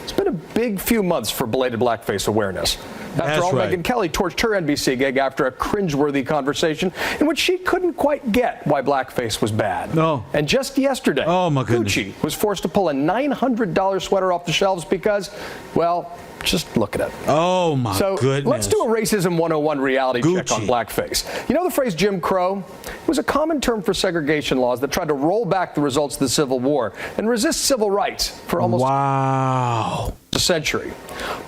It's been a big few months for belated blackface awareness. After all, Megyn Kelly torched her NBC gig after a cringeworthy conversation in which she couldn't quite get why blackface was bad. No. And just yesterday, Gucci was forced to pull a $900 sweater off the shelves because, well, just look at it. Oh, my goodness. Let's do a Racism 101 reality check on blackface. You know the phrase Jim Crow? It was a common term for segregation laws that tried to roll back the results of the Civil War and resist civil rights for almost a century.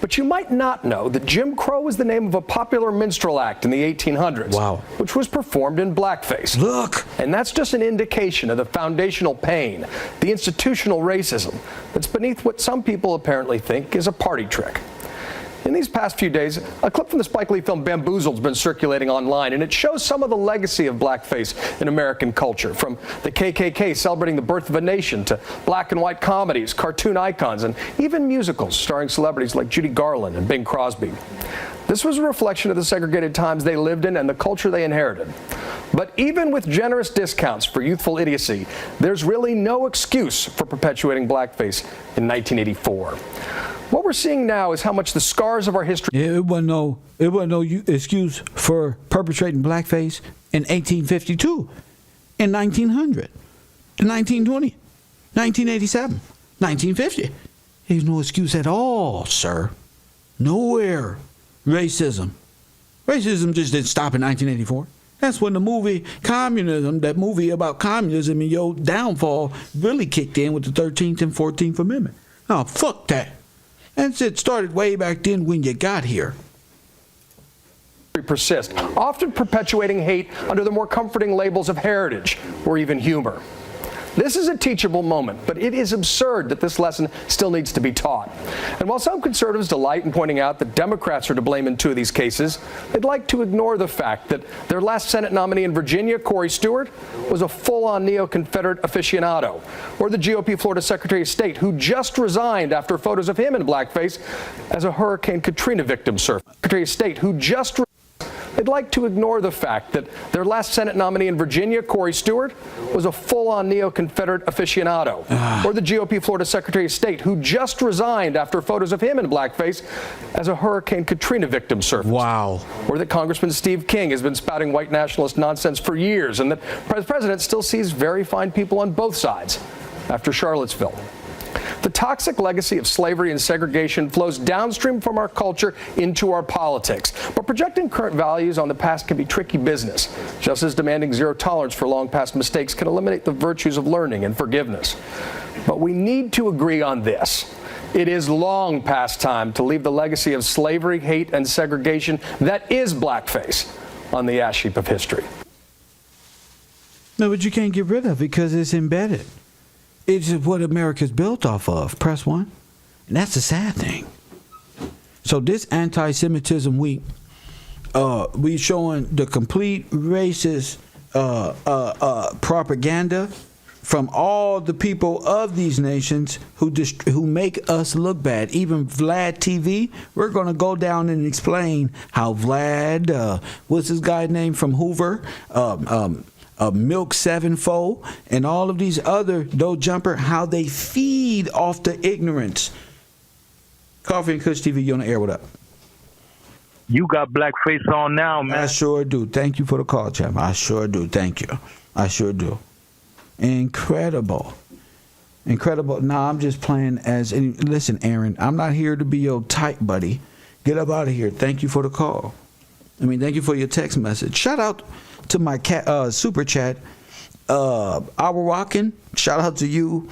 But you might not know that Jim Crow was the name of a popular minstrel act in the 1800s, which was performed in blackface. Look! And that's just an indication of the foundational pain, the institutional racism that's beneath what some people apparently think is a party trick. In these past few days, a clip from the Spike Lee film Bamboozled has been circulating online, and it shows some of the legacy of blackface in American culture, from the KKK celebrating the birth of a nation to black and white comedies, cartoon icons, and even musicals starring celebrities like Judy Garland and Bing Crosby. This was a reflection of the segregated times they lived in and the culture they inherited. But even with generous discounts for youthful idiocy, there's really no excuse for perpetuating blackface in 1984. What we're seeing now is how much the scars of our history... It wasn't no excuse for perpetrating blackface in 1852, in 1900, in 1920, 1987, 1950. There's no excuse at all, sir. Nowhere. Racism. Racism just didn't stop in 1984. That's when the movie Communism, that movie about communism and your downfall, really kicked in with the 13th and 14th Amendment. Oh, fuck that. And it started way back then when you got here. Persist, often perpetuating hate under the more comforting labels of heritage or even humor. This is a teachable moment, but it is absurd that this lesson still needs to be taught. And while some conservatives delight in pointing out that Democrats are to blame in two of these cases, they'd like to ignore the fact that their last Senate nominee in Virginia, Corey Stewart, was a full-on neo-Confederate aficionado, or the GOP Florida Secretary of State, who just resigned after photos of him in blackface as a Hurricane Katrina victim surfaced. Secretary of State, who just They'd like to ignore the fact that their last Senate nominee in Virginia, Corey Stewart, was a full-on neo-Confederate aficionado, or the GOP Florida Secretary of State, who just resigned after photos of him in blackface as a Hurricane Katrina victim surfaced. Wow. Or that Congressman Steve King has been spouting white nationalist nonsense for years, and that the president still sees very fine people on both sides after Charlottesville. The toxic legacy of slavery and segregation flows downstream from our culture into our politics. But projecting current values on the past can be tricky business, just as demanding zero tolerance for long past mistakes can eliminate the virtues of learning and forgiveness. But we need to agree on this. It is long past time to leave the legacy of slavery, hate, and segregation that is blackface on the ash heap of history. No, but you can't get rid of it because it's embedded. It's what America's built off of. Press 1. And that's the sad thing. So this anti-Semitism week, We showing the complete racist propaganda from all the people of these nations who make us look bad. Even Vlad TV, we're going to go down and explain how Vlad, what's this guy's name from Hoover, Milk Sevenfold, and all of these other dough jumper, how they feed off the ignorance. Coffee and Kush TV, you on the air? What up? You got blackface on now, man. I sure do. Thank you for the call, champ. I sure do. Thank you. I sure do. Incredible. Nah, I'm just playing as. Listen, Aaron, I'm not here to be your tight buddy. Get up out of here. Thank you for the call. Thank you for your text message. Shout out to my super chat. Our Rockin', shout out to you.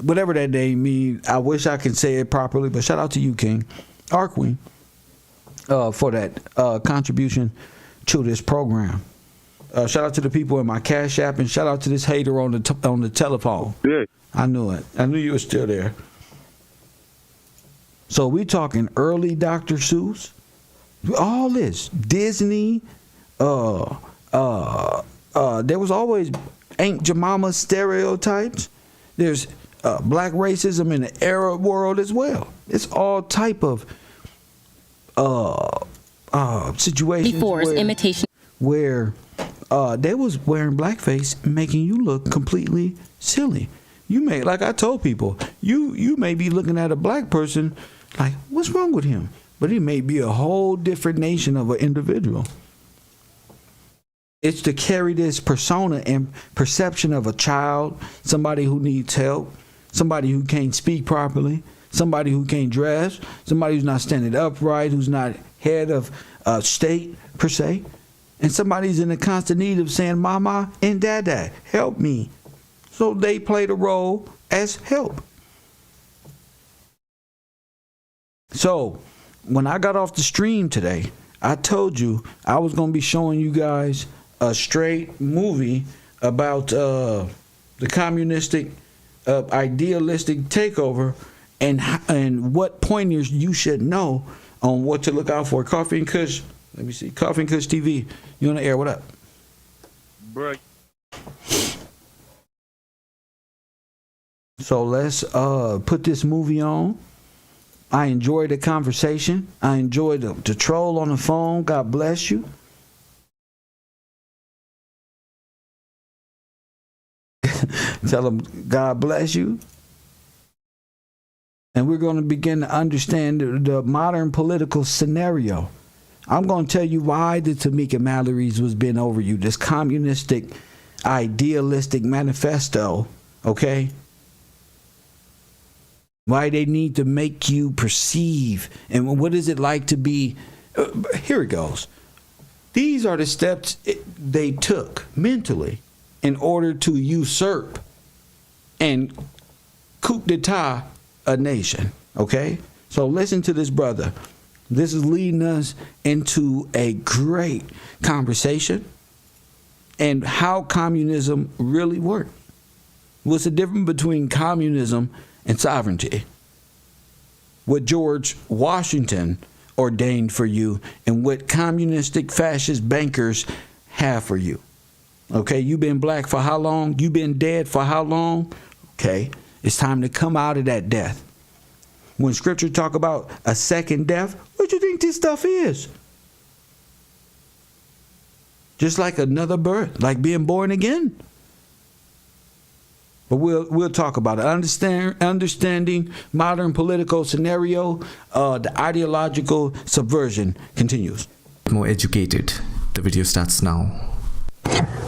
Whatever that name means, I wish I could say it properly, but shout out to you, King. Our Queen, for that contribution to this program. Shout out to the people in my Cash App, and shout out to this hater on the telephone. Good. I knew it. I knew you were still there. So we talking early Dr. Seuss, all this Disney. There was always Aunt Jemima stereotypes. There's black racism in the Arab world as well. It's all type of situations. Imitation. Where they was wearing blackface, making you look completely silly. You may, like I told people, you may be looking at a black person like, what's wrong with him? But he may be a whole different nation of an individual. It's to carry this persona and perception of a child, somebody who needs help, somebody who can't speak properly, somebody who can't dress, somebody who's not standing upright, who's not head of state per se. And somebody's in a constant need of saying, Mama and Dada, help me. So they play the role as help. So when I got off the stream today, I told you I was going to be showing you guys a straight movie about the communistic, idealistic takeover and what pointers you should know on what to look out for. Coffee and Kush. Let me see. Coffee and Kush TV. You on the air? What up? Bro. So let's put this movie on. I enjoyed the conversation. I enjoyed the troll on the phone. God bless you. Tell them God bless you. And we're going to begin to understand the modern political scenario. I'm going to tell you why the Tamika Mallory's was bent over you. This communistic, idealistic manifesto, okay? Why they need to make you perceive. And what is it like to be... here it goes. These are the steps they took mentally in order to usurp and coup d'etat a nation, okay? So listen to this brother. This is leading us into a great conversation and how communism really worked. What's the difference between communism and sovereignty? What George Washington ordained for you and what communistic fascist bankers have for you. Okay, you've been black for how long? You've been dead for how long? Okay, it's time to come out of that death. When scripture talk about a second death, what do you think this stuff is? Just like another birth, like being born again. But we'll talk about it. Understanding modern political scenario, the ideological subversion continues. More educated. The video starts now.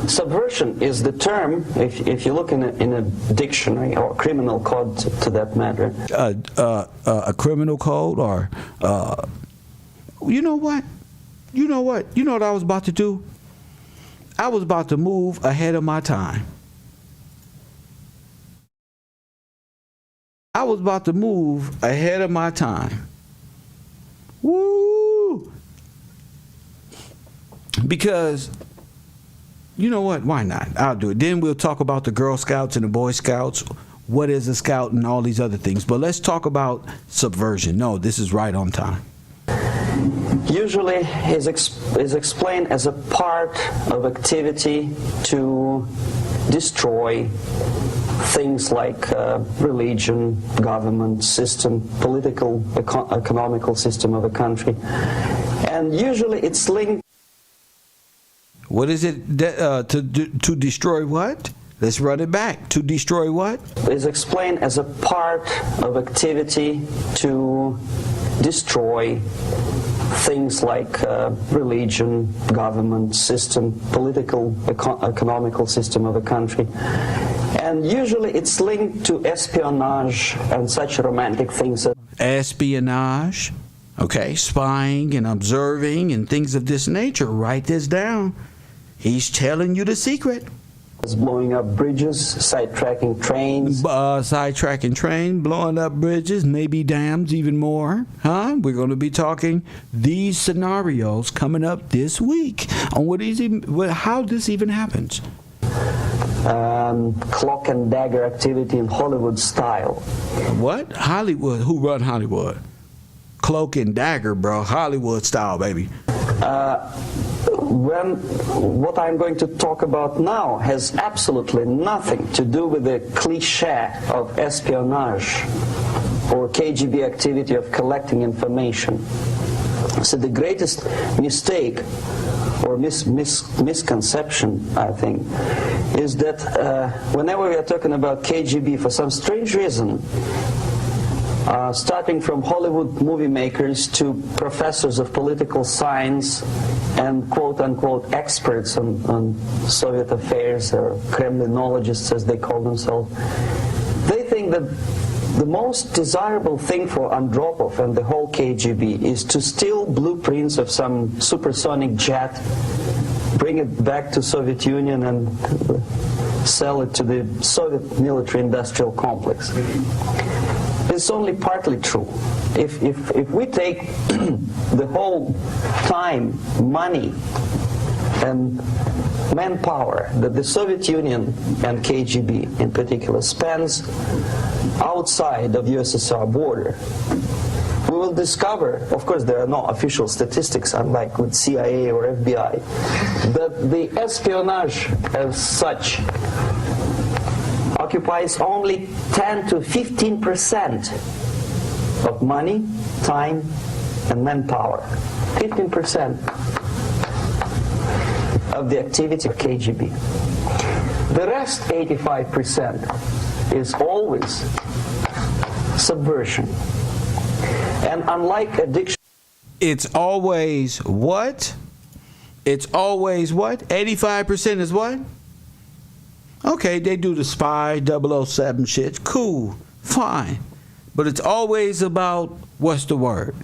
Subversion is the term, if you look in a dictionary or criminal code to that matter. A criminal code or, you know what? You know what I was about to do? I was about to move ahead of my time. I was about to move ahead of my time. Woo! Because... you know what? Why not? I'll do it. Then we'll talk about the Girl Scouts and the Boy Scouts, what is a scout and all these other things. But let's talk about subversion. No, this is right on time. usually is explained as a part of activity to destroy things like religion, government system, political, economical system of a country. And usually it's linked. What is it to destroy what? Let's run it back. To destroy what? Is explained as a part of activity to destroy things like religion, government system, political, economical system of a country. And usually it's linked to espionage and such romantic things. Espionage, okay, spying and observing and things of this nature. Write this down. He's telling you the secret. Blowing up bridges, sidetracking trains. Sidetracking train, blowing up bridges, maybe dams even more. Huh? We're going to be talking these scenarios coming up this week on how this even happens. Cloak and dagger activity in Hollywood style. What? Hollywood? Who run Hollywood? Cloak and dagger, bro. Hollywood style, baby. What I'm going to talk about now has absolutely nothing to do with the cliche of espionage or KGB activity of collecting information. So the greatest mistake or misconception, I think, is that whenever we are talking about KGB, for some strange reason, starting from Hollywood movie makers to professors of political science and quote-unquote experts on Soviet affairs, or Kremlinologists as they call themselves, they think that the most desirable thing for Andropov and the whole KGB is to steal blueprints of some supersonic jet, bring it back to Soviet Union and sell it to the Soviet military-industrial complex. It's only partly true. If we take the whole time, money, and manpower that the Soviet Union and KGB in particular spends outside of USSR border, we will discover, of course there are no official statistics unlike with CIA or FBI, that the espionage as such occupies only 10 to 15% of money, time, and manpower. 15% of the activity of KGB. The rest, 85%, is always subversion. And unlike addiction... It's always what? It's always what? 85% is what? Okay, they do the spy 007 shit. Cool, fine. But it's always about, what's the word?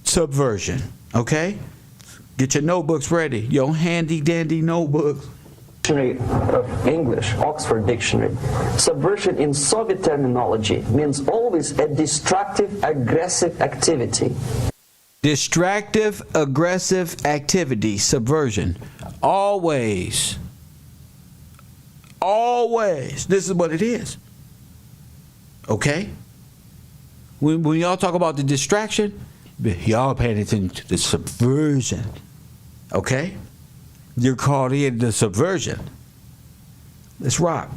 Subversion, okay? Get your notebooks ready. Your handy dandy notebooks. Dictionary of English, Oxford Dictionary. Subversion in Soviet terminology means always a destructive, aggressive activity. Distractive, aggressive activity, subversion. Always. Always. This is what it is. Okay? When y'all talk about the distraction, y'all paying attention to the subversion. Okay? You're called in the subversion. Let's rock.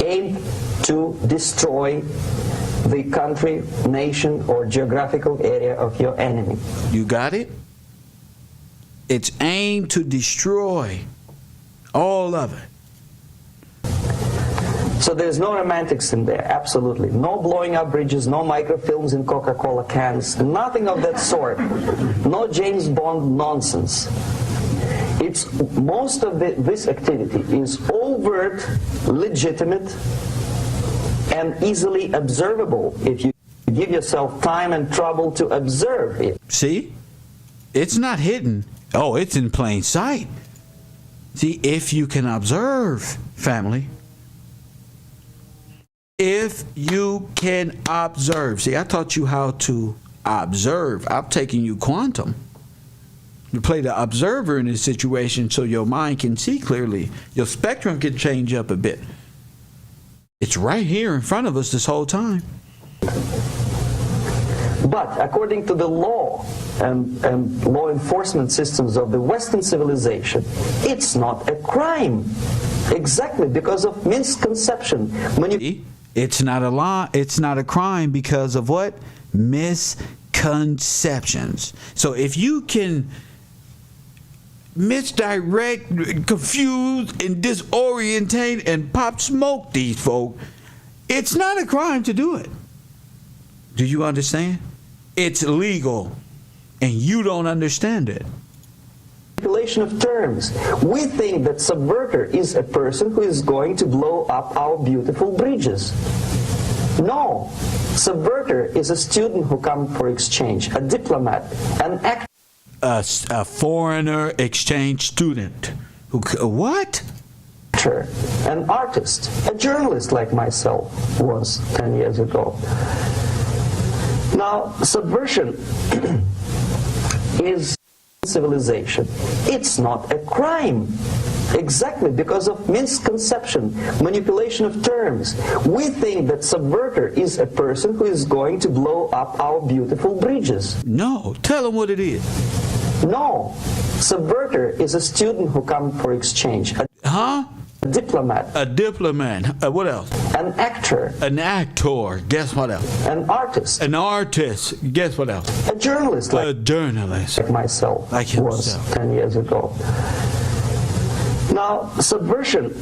Aim to destroy the country, nation, or geographical area of your enemy. You got it? It's aimed to destroy all of it. So there's no romantics in there, absolutely. No blowing up bridges, no microfilms in Coca-Cola cans, nothing of that sort. No James Bond nonsense. It's most of this activity is overt, legitimate, and easily observable if you give yourself time and trouble to observe it. See? It's not hidden. Oh, it's in plain sight. See, if you can observe, family. If you can observe. See, I taught you how to observe. I'm taking you quantum. You play the observer in this situation so your mind can see clearly. Your spectrum can change up a bit. It's right here in front of us this whole time. But according to the law and law enforcement systems of the Western civilization, it's not a crime. Exactly because of misconception. It's not a lie. It's not a crime because of what? Misconceptions. So if you can misdirect, confuse, and disorientate and pop smoke these folk, it's not a crime to do it. Do you understand? It's legal, and you don't understand it. Manipulation of terms. We think that subverter is a person who is going to blow up our beautiful bridges. No. Subverter is a student who comes for exchange, a diplomat, an actor. A foreigner exchange student. What? An artist, a journalist like myself was 10 years ago. Now, subversion is civilization. It's not a crime. Exactly because of misconception, manipulation of terms. We think that subverter is a person who is going to blow up our beautiful bridges. No, tell them what it is. No, subverter is a student who comes for exchange. A diplomat. A diplomat. What else? An actor. An actor. Guess what else? An artist. An artist. Guess what else? A journalist. A journalist. Like myself. Like himself. Was 10 years ago. Now, subversion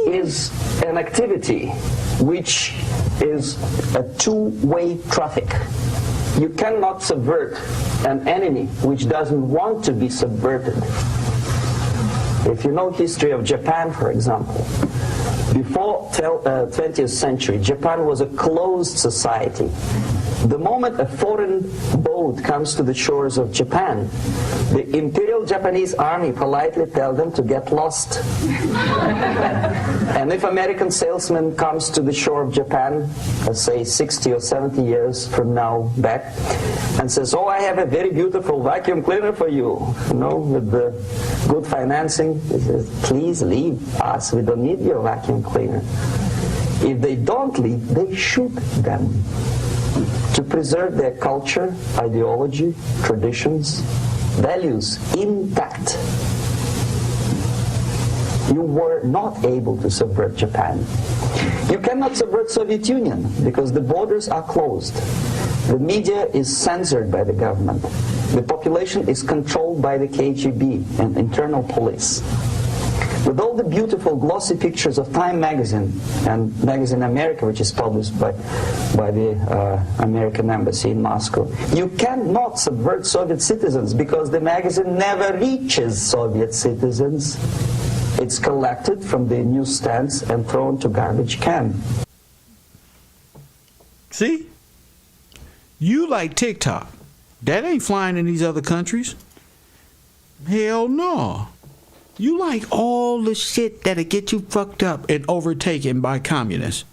is an activity which is a two-way traffic. You cannot subvert an enemy which doesn't want to be subverted. If you know history of Japan, for example, before 20th century, Japan was a closed society. The moment a foreign boat comes to the shores of Japan, the Imperial Japanese Army politely tells them to get lost. And if American salesman comes to the shore of Japan, let's say 60 or 70 years from now back, and says, oh, I have a very beautiful vacuum cleaner for you, with the good financing, he says, please leave us, we don't need your vacuum cleaner. If they don't leave, they shoot them. To preserve their culture, ideology, traditions, values intact. You were not able to subvert Japan. You cannot subvert Soviet Union because the borders are closed. The media is censored by the government. The population is controlled by the KGB and internal police. With all the beautiful glossy pictures of Time magazine and Magazine America, which is published by the American Embassy in Moscow, you cannot subvert Soviet citizens because the magazine never reaches Soviet citizens. It's collected from the newsstands and thrown to garbage can. See? You like TikTok. That ain't flying in these other countries. Hell no. You like all the shit that'll get you fucked up and overtaken by communists,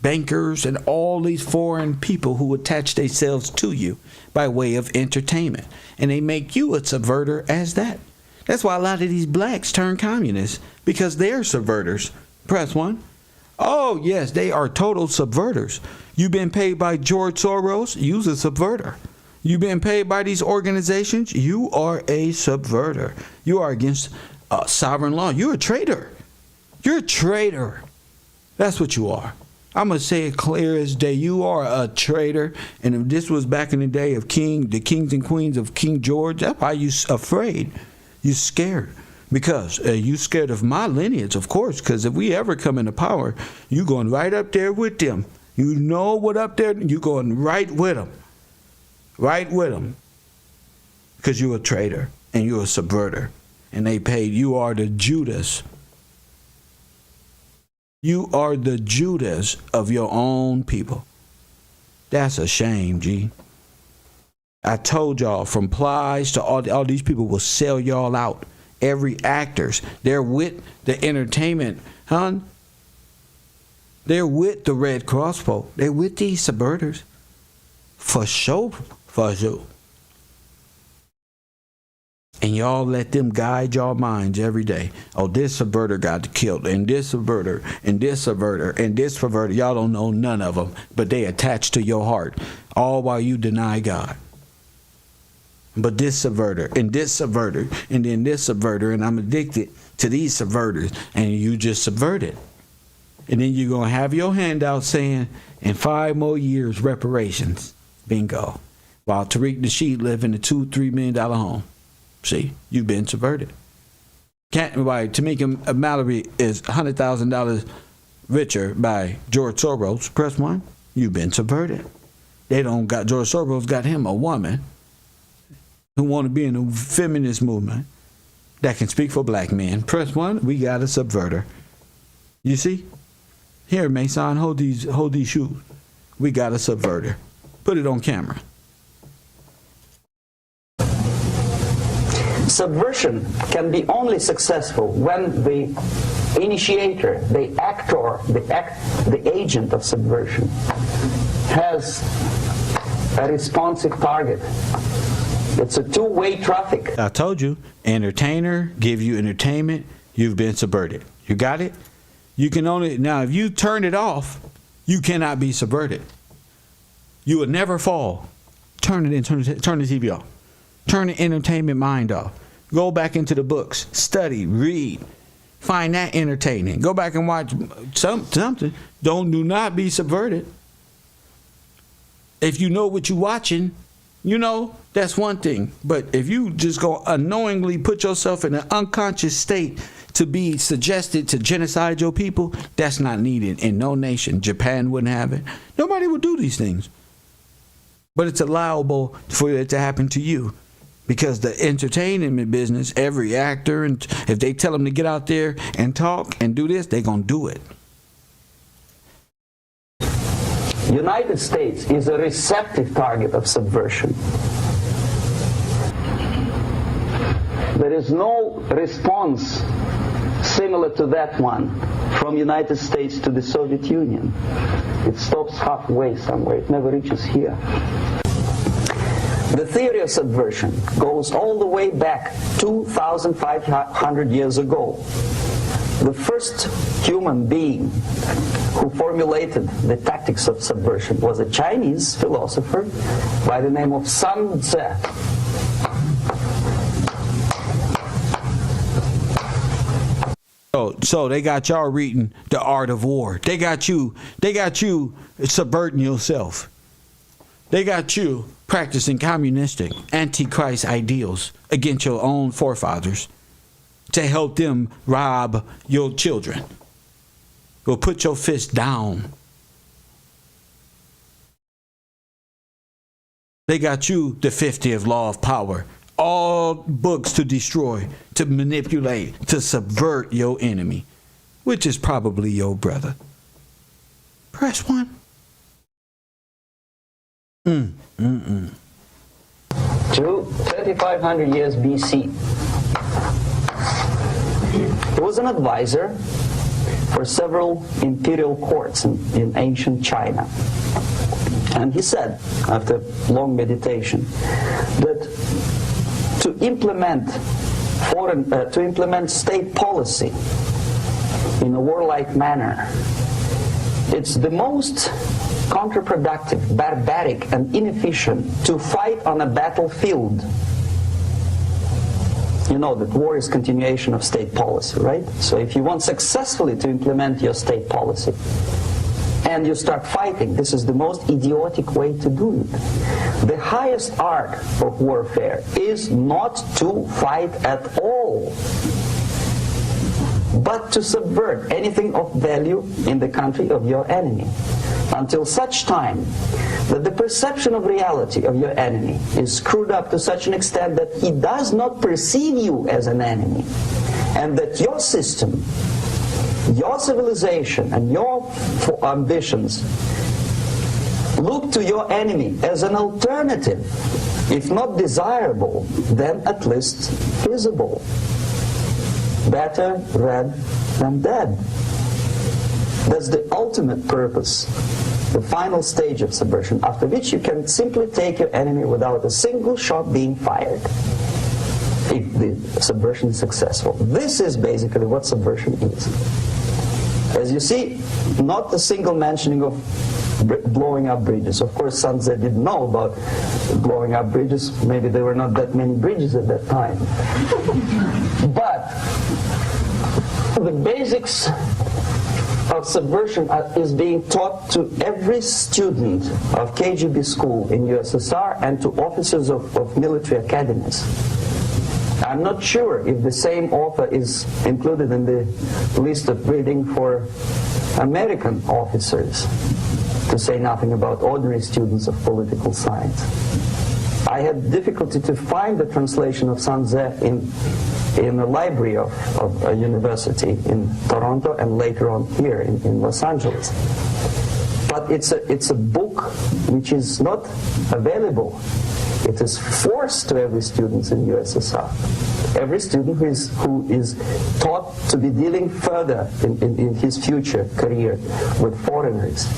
bankers, and all these foreign people who attach themselves to you by way of entertainment. And they make you a subverter as that. That's why a lot of these blacks turn communists, because they're subverters. Press 1. Oh, yes, they are total subverters. You've been paid by George Soros, you're a subverter. You've been paid by these organizations, you are a subverter. You are against sovereign law. You're a traitor. You're a traitor. That's what you are. I'm going to say it clear as day. You are a traitor. And if this was back in the day of the kings and queens of King George, that's why you afraid. You scared. Because you scared of my lineage, of course. Because if we ever come into power, you going right up there with them. You know what up there? You going right with them. Right with them. Because you're a traitor. And you're a subverter. And they paid. You are the Judas. You are the Judas of your own people. That's a shame, G. I told y'all, from Plies to all these people will sell y'all out. Every actors. They're with the entertainment, huh? They're with the Red Cross folk. They're with these subverters. For sure. For sure. And y'all let them guide y'all minds every day. Oh, this subverter got killed, and this subverter, and this subverter, and this perverter. Y'all don't know none of them, but they attach to your heart, all while you deny God. but this subverter, and this subverter, and then this subverter, and I'm addicted to these subverters, and you just subvert it. And then you're going to have your handout saying, in 5 more years, reparations. Bingo. While Tariq Nasheed live in a $2-3 million home. See, you've been subverted. Tamika Mallory is $100,000 richer by George Soros. Press 1. You've been subverted. George Soros got him a woman who want to be in the feminist movement that can speak for black men. Press 1. We got a subverter. You see? Here, Mason, hold these shoes. We got a subverter. Put it on camera. Subversion can be only successful when the initiator, the actor, the agent of subversion has a responsive target. It's a two-way traffic. I told you, entertainer, give you entertainment, you've been subverted. You got it? You can only, now if you turn it off, you cannot be subverted. You will never fall. Turn the TV off. Turn the entertainment mind off. Go back into the books. Study, read. Find that entertaining. Go back and watch something. Do not be subverted. If you know what you're watching, you know, that's one thing. But if you just go unknowingly put yourself in an unconscious state to be suggested to genocide your people, that's not needed in no nation. Japan wouldn't have it. Nobody would do these things. But it's allowable for it to happen to you. Because the entertainment business, every actor, and if they tell them to get out there and talk and do this, they're going to do it. United States is a receptive target of subversion. There is no response similar to that one from United States to the Soviet Union. It stops halfway somewhere. It never reaches here. The theory of subversion goes all the way back 2,500 years ago. The first human being who formulated the tactics of subversion was a Chinese philosopher by the name of Sun Tzu. So they got y'all reading The Art of War. They got you subverting yourself. They got you practicing communistic, antichrist ideals against your own forefathers to help them rob your children. Go put your fist down. They got you the 50th law of power. All books to destroy, to manipulate, to subvert your enemy, which is probably your brother. Press 1. 2,500 years BC. He was an advisor for several imperial courts in ancient China. And he said, after long meditation, that to implement state policy in a warlike manner, it's the most counterproductive, barbaric, and inefficient to fight on a battlefield. You know that war is continuation of state policy, right? So if you want successfully to implement your state policy and you start fighting, this is the most idiotic way to do it. The highest art of warfare is not to fight at all, but to subvert anything of value in the country of your enemy, until such time that the perception of reality of your enemy is screwed up to such an extent that he does not perceive you as an enemy, and that your system, your civilization, and your ambitions look to your enemy as an alternative, if not desirable, then at least feasible. Better red than dead. That's the ultimate purpose, the final stage of subversion, after which you can simply take your enemy without a single shot being fired, if the subversion is successful. This is basically what subversion is. As you see, not a single mentioning of blowing up bridges. Of course, Sun Tzu didn't know about blowing up bridges. Maybe there were not that many bridges at that time. But the basics of subversion is being taught to every student of KGB school in USSR and to officers of military academies. I'm not sure if the same author is included in the list of reading for American officers, to say nothing about ordinary students of political science. I had difficulty to find the translation of Sun Tzu in the library of a university in Toronto and later on here in Los Angeles. But it's a book which is not available. It is forced to every student in USSR. Every student who is taught to be dealing further in his future career with foreigners.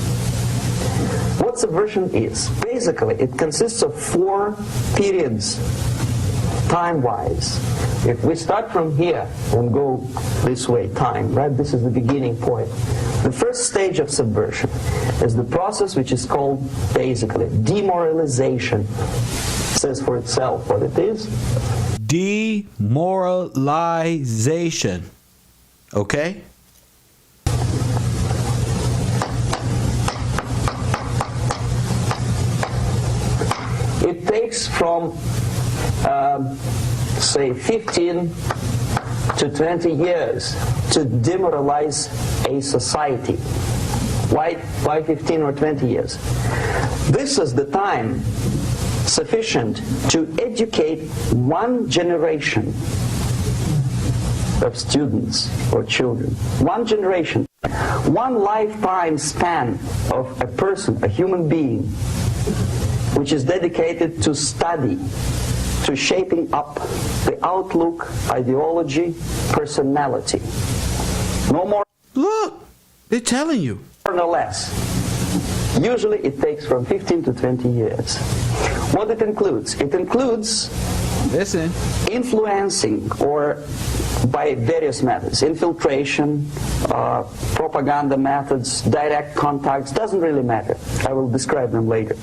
What subversion is? Basically, it consists of 4 periods, time-wise. If we start from here and go this way, time, right? This is the beginning point. The first stage of subversion is the process which is called, basically, demoralization. It says for itself what it is. Demoralization. Okay? It takes from, say, 15 to 20 years to demoralize a society. Why 15 or 20 years? This is the time sufficient to educate one generation of students or children. One generation. One lifetime span of a person, a human being, which is dedicated to study, to shaping up the outlook, ideology, personality. No more. Look, they're telling you. No less. Usually it takes from 15 to 20 years. What it includes? It includes influencing, or by various methods, infiltration, propaganda methods, direct contacts, doesn't really matter. I will describe them later.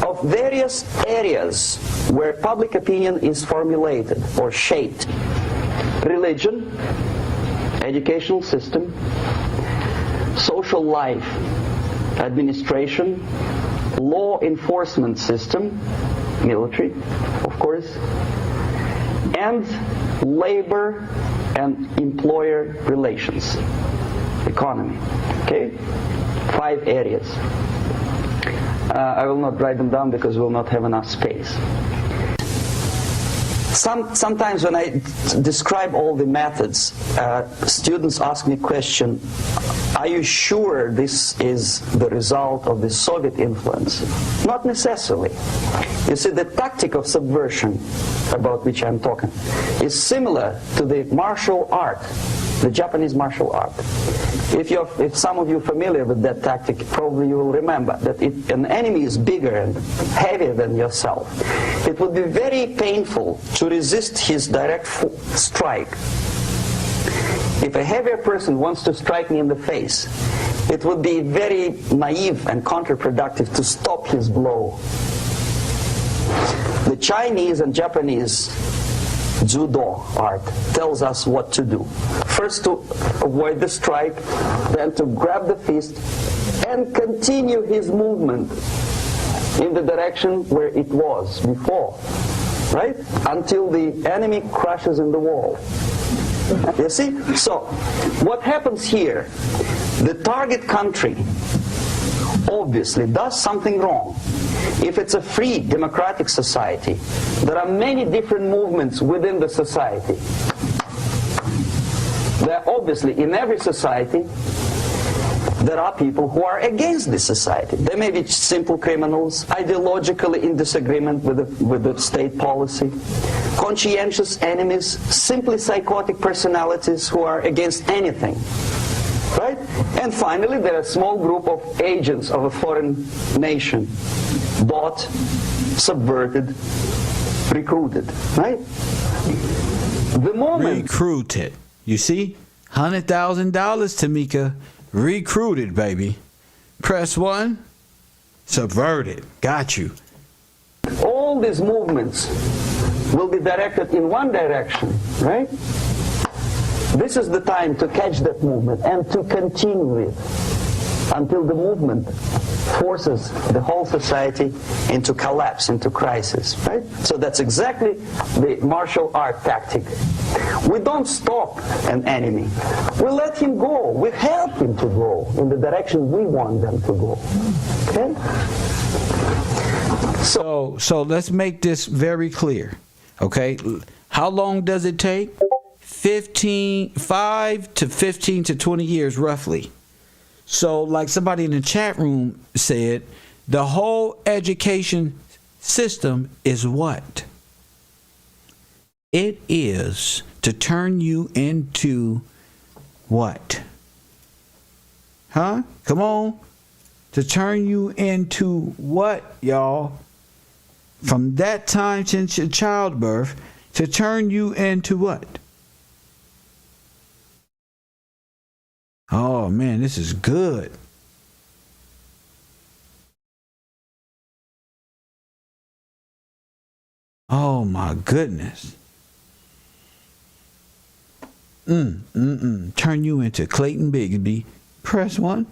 Of various areas where public opinion is formulated or shaped. Religion, educational system, social life, administration, law enforcement system, military, of course, and labor and employer relations, economy. Okay? 5 areas. I will not write them down because we will not have enough space. Sometimes when I describe all the methods, students ask me question, are you sure this is the result of the Soviet influence? Not necessarily. You see, the tactic of subversion, about which I'm talking, is similar to the martial art, the Japanese martial art. If some of you are familiar with that tactic, probably you will remember that if an enemy is bigger and heavier than yourself, it would be very painful to resist his direct strike. If a heavier person wants to strike me in the face, it would be very naive and counterproductive to stop his blow. The Chinese and Japanese judo art tells us what to do. First to avoid the strike, then to grab the fist and continue his movement in the direction where it was before, right? Until the enemy crashes in the wall. You see? So, what happens here? The target country obviously does something wrong. If it's a free democratic society, there are many different movements within the society. There are obviously, in every society, there are people who are against this society. They may be simple criminals, ideologically in disagreement with the state policy, conscientious enemies, simply psychotic personalities who are against anything. Right? And finally, there are a small group of agents of a foreign nation, bought, subverted, recruited. Right? The moment... Recruited. You see? $100,000, Tamika. Recruited, baby. Press 1. Subverted. Got you. All these movements will be directed in one direction, right? This is the time to catch that movement and to continue it until the movement forces the whole society into collapse, into crisis, right? So that's exactly the martial art tactic. We don't stop an enemy. We let him go. We help him to go in the direction we want them to go. Okay? So let's make this very clear. Okay? How long does it take? 5 to 15 to 20 years roughly. So like somebody in the chat room said, the whole education system is what? It is to turn you into what? Huh? Come on. To turn you into what, y'all? From that time since your childbirth, to turn you into what? Oh man, this is good. Oh my goodness. Turn you into Clayton Bigsby. Press 1.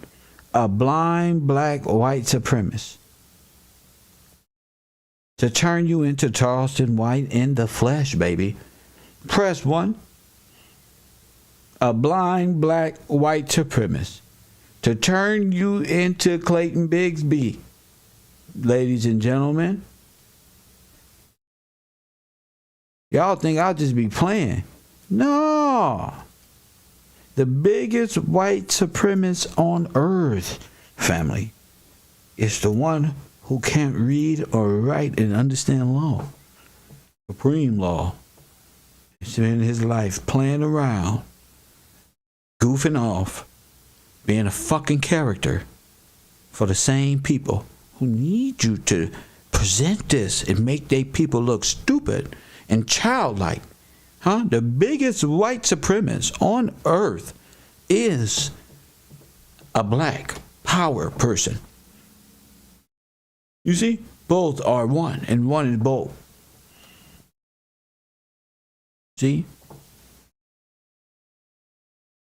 A blind black white supremacist. To turn you into Charleston White in the flesh, baby. Press 1. A blind black white supremacist. To turn you into Clayton Bigsby. Ladies and gentlemen. Y'all think I'll just be playing. No. The biggest white supremacist on earth, family, is the one who can't read or write and understand law. Supreme law. He's spending his life playing around, goofing off, being a fucking character for the same people who need you to present this and make their people look stupid and childlike. Huh? The biggest white supremacist on earth is a black power person. You see? Both are one, and one is both. See?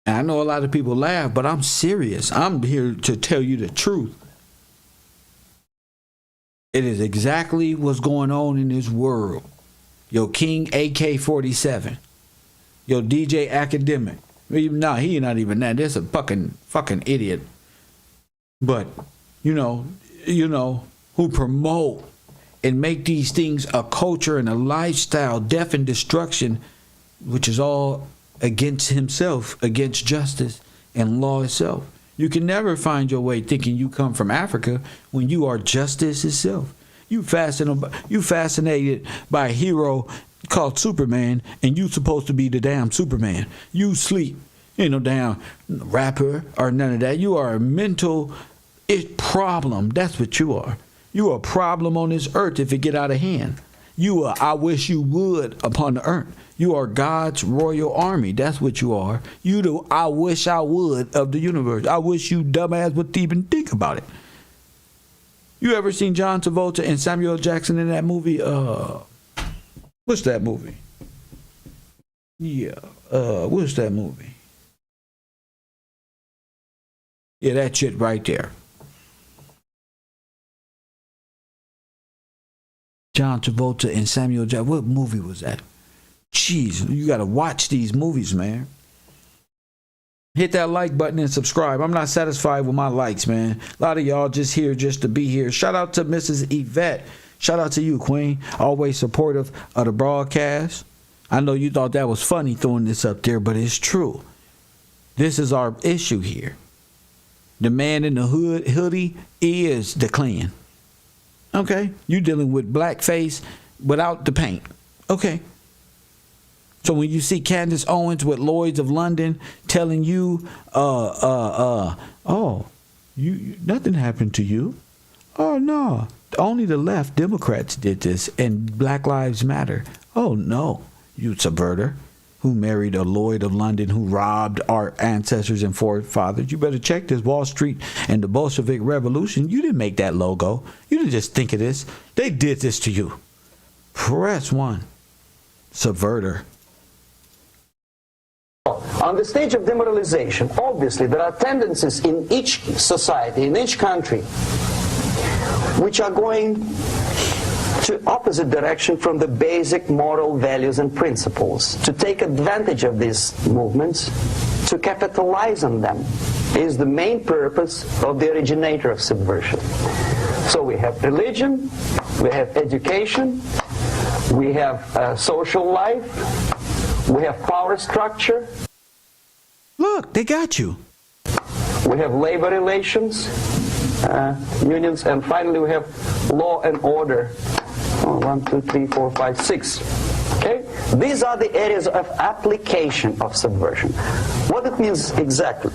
And I know a lot of people laugh, but I'm serious. I'm here to tell you the truth. It is exactly what's going on in this world. Yo, King AK-47. Yo, DJ Academic. No, he not even that. That's a fucking idiot. But, you know, who promote and make these things a culture and a lifestyle, death and destruction, which is all against himself, against justice and law itself. You can never find your way thinking you come from Africa when you are justice itself. You fascinated by a hero called Superman, and you supposed to be the damn Superman. You sleep, damn rapper or none of that. You are a mental problem. That's what you are. You are a problem on this earth if it get out of hand. You are I wish you would upon the earth. You are God's royal army. That's what you are. You the I wish I would of the universe. I wish you dumbass would even think about it. You ever seen John Travolta and Samuel Jackson in that movie? What's that movie? Yeah. What's that movie? Yeah, that shit right there. John Travolta and Samuel Jackson. What movie was that? Jeez, you gotta watch these movies, man. Hit that like button and subscribe. I'm not satisfied with my likes, man. A lot of y'all just here just to be here. Shout out to Mrs. Yvette. Shout out to you, Queen. Always supportive of the broadcast. I know you thought that was funny throwing this up there, but it's true. This is our issue here. The man in the hoodie is the Klan. Okay? You dealing with blackface without the paint. Okay. So when you see Candace Owens with Lloyds of London telling you, nothing happened to you. Oh, no. Only the left Democrats did this and Black Lives Matter. Oh, no, you subverter. who married a Lloyd of London, who robbed our ancestors and forefathers. You better check this. Wall Street and the Bolshevik Revolution. You didn't make that logo. You didn't just think of this. They did this to you. Press 1. Subverter. On the stage of demoralization, obviously there are tendencies in each society, in each country, which are going to opposite direction from the basic moral values and principles. To take advantage of these movements, to capitalize on them, is the main purpose of the originator of subversion. So we have religion, we have education, we have social life, we have power structure. Look, they got you. We have labor relations, unions, and finally we have law and order. 1, 2, 3, 4, 5, 6. Okay? These are the areas of application of subversion. What it means exactly?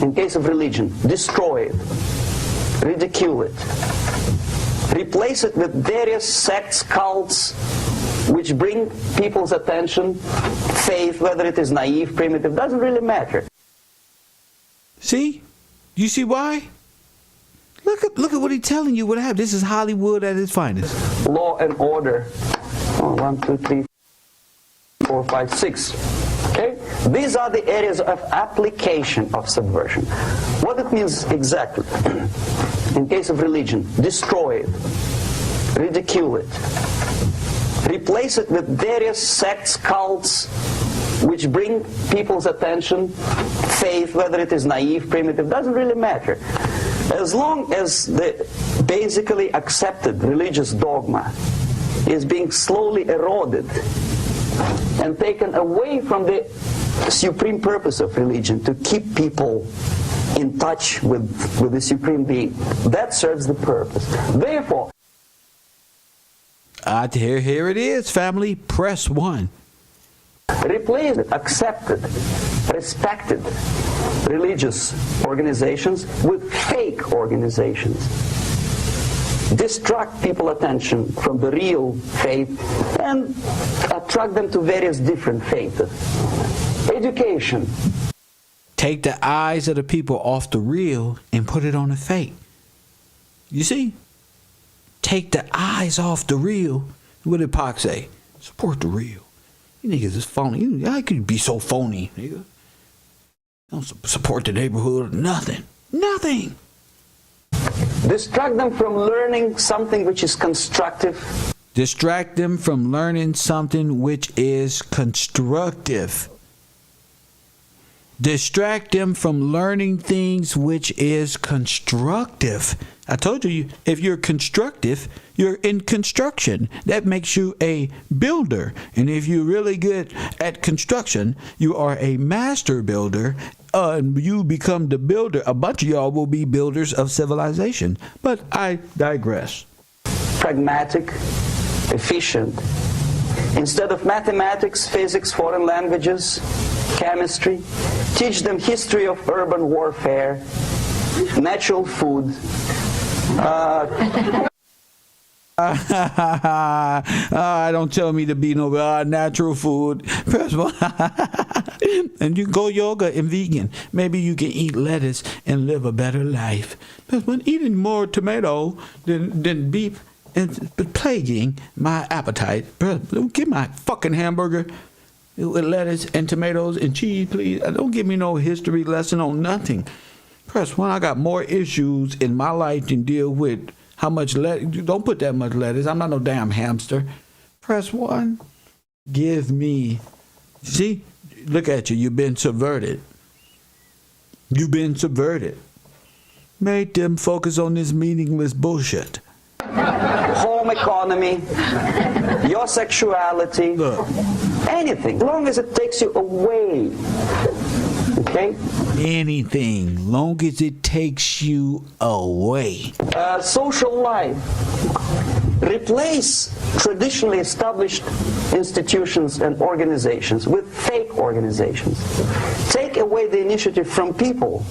In case of religion, destroy it, ridicule it, replace it with various sects, cults, which bring people's attention, faith, whether it is naive, primitive, doesn't really matter. See? You see why? Look at what he's telling you. What happened? This is Hollywood at its finest. Law and order. 1, 2, 3, 4, 5, 6. Okay? These are the areas of application of subversion. What it means exactly? In case of religion, destroy it, ridicule it, replace it with various sects, cults, which bring people's attention, faith, whether it is naive, primitive, doesn't really matter. As long as the basically accepted religious dogma is being slowly eroded and taken away from the supreme purpose of religion, to keep people in touch with the supreme being, that serves the purpose. Therefore, here it is, family. Press 1. Replace accepted, respected religious organizations with fake organizations. Distract people's attention from the real faith and attract them to various different faiths. Education. Take the eyes of the people off the real and put it on the fake. You see? Take the eyes off the real. What did Pac say? Support the real. You niggas is phony. How could you be so phony, nigga? Don't support the neighborhood. Nothing. Nothing. Distract them from learning something which is constructive. Distract them from learning something which is constructive. Distract them from learning things which is constructive. I told you, if you're constructive, you're in construction. That makes you a builder. And if you're really good at construction, you are a master builder. And you become the builder. A bunch of y'all will be builders of civilization. But I digress. Pragmatic, efficient. Instead of mathematics, physics, foreign languages, chemistry, teach them history of urban warfare, natural food. Don't tell me to be no natural food. Press 1. And you go yoga and vegan. Maybe you can eat lettuce and live a better life. Press 1. Eating more tomato than beef is plaguing my appetite. Don't give my fucking hamburger with lettuce and tomatoes and cheese, please. Don't give me no history lesson on nothing. Press 1. I got more issues in my life than deal with how much lettuce. Don't put that much lettuce. I'm not no damn hamster. Press 1. Give me. See? Look at you. You've been subverted. You've been subverted. Make them focus on this meaningless bullshit. Home economy, your sexuality, anything, as long as it takes you away. Okay? Anything, long as it takes you away. Social life. Replace traditionally established institutions and organizations with fake organizations. Take away the initiative from people.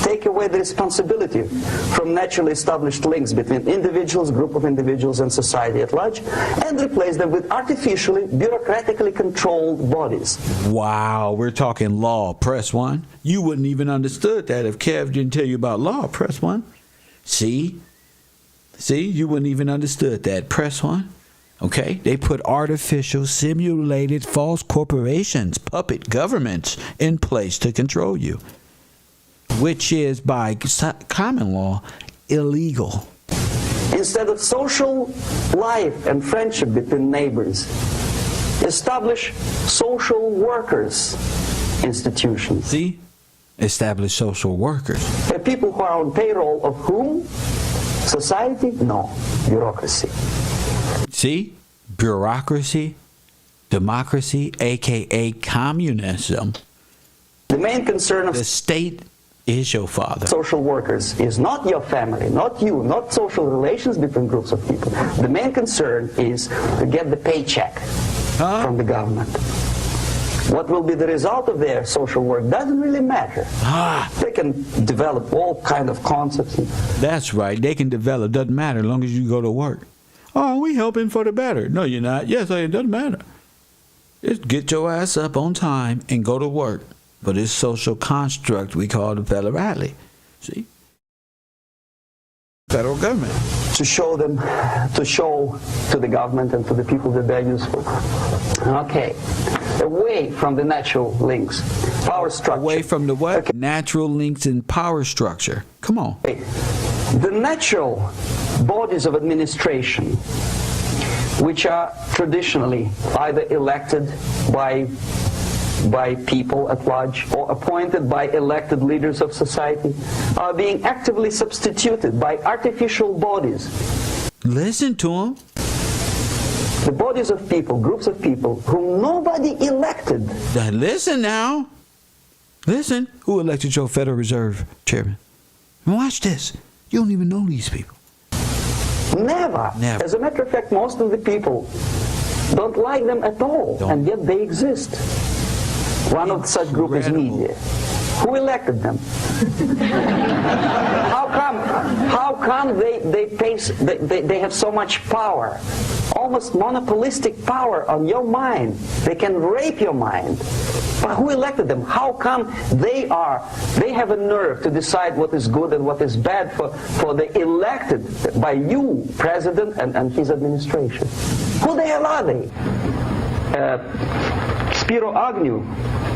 take away the responsibility from naturally established links between individuals, group of individuals, and society at large, and replace them with artificially, bureaucratically controlled bodies. Wow, we're talking law. Press 1. You wouldn't even understood that if Kev didn't tell you about law. Press 1. See, you wouldn't even understood that. Press 1. Okay, they put artificial, simulated, false corporations, puppet governments in place to control you, which is by common law illegal. Instead of social life and friendship between neighbors, establish social workers institutions. See? Establish social workers. The people who are on payroll of whom? Society? No. Bureaucracy. See? Bureaucracy, democracy, aka communism. The main concern of the state is your father. Social workers is not your family, not you, not social relations between groups of people. The main concern is to get the paycheck from the government. What will be the result of their social work doesn't really matter. They can develop all kind of concepts. That's right. They can develop. Doesn't matter as long as you go to work. Oh, we helping for the better. No, you're not. Yes, it doesn't matter. Just get your ass up on time and go to work. But this social construct we call the federality. See? Federal government. To show to the government and to the people that they're useful. Okay. Away from the natural links, power structure. Away from the what? Okay. Natural links and power structure. Come on. Okay. The natural bodies of administration, which are traditionally either elected by people at large or appointed by elected leaders of society, are being actively substituted by artificial bodies. Listen to them. The bodies of people, groups of people whom nobody elected. Now listen now. Listen. Who elected your Federal Reserve chairman? Watch this. You don't even know these people. Never. As a matter of fact, most of the people don't like them at all, and yet they exist. One of such group is media. Who elected them? How come they have so much power? Almost monopolistic power on your mind. They can rape your mind. But who elected them? How come they have a nerve to decide what is good and what is bad for the elected by you, president, and his administration? Who the hell are they? Spiro Agnew,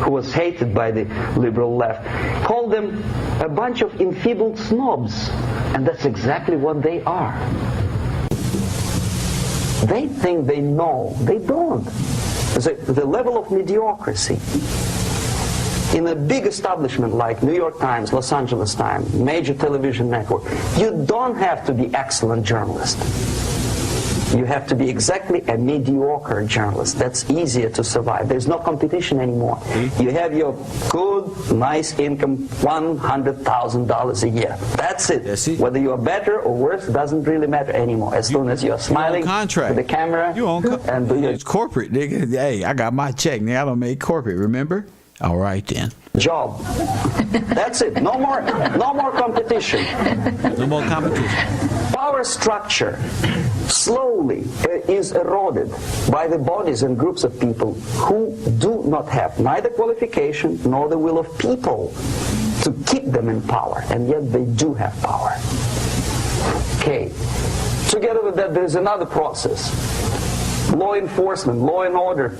who was hated by the liberal left, called them a bunch of enfeebled snobs. And that's exactly what they are. They think they know. They don't. The level of mediocrity in a big establishment like New York Times, Los Angeles Times, major television network, you don't have to be excellent journalist. You have to be exactly a mediocre journalist. That's easier to survive. There's no competition anymore. You have your good, nice income, $100,000 a year. That's it. Whether you are better or worse doesn't really matter anymore. As soon as you're smiling to the camera. It's corporate, nigga. Hey, I got my check, nigga. I don't make corporate, remember? All right then. Job. That's it. No more competition. No more competition. Power structure slowly is eroded by the bodies and groups of people who do not have neither qualification nor the will of people to keep them in power, and yet they do have power. Okay. Together with that, there's another process. Law enforcement, law and order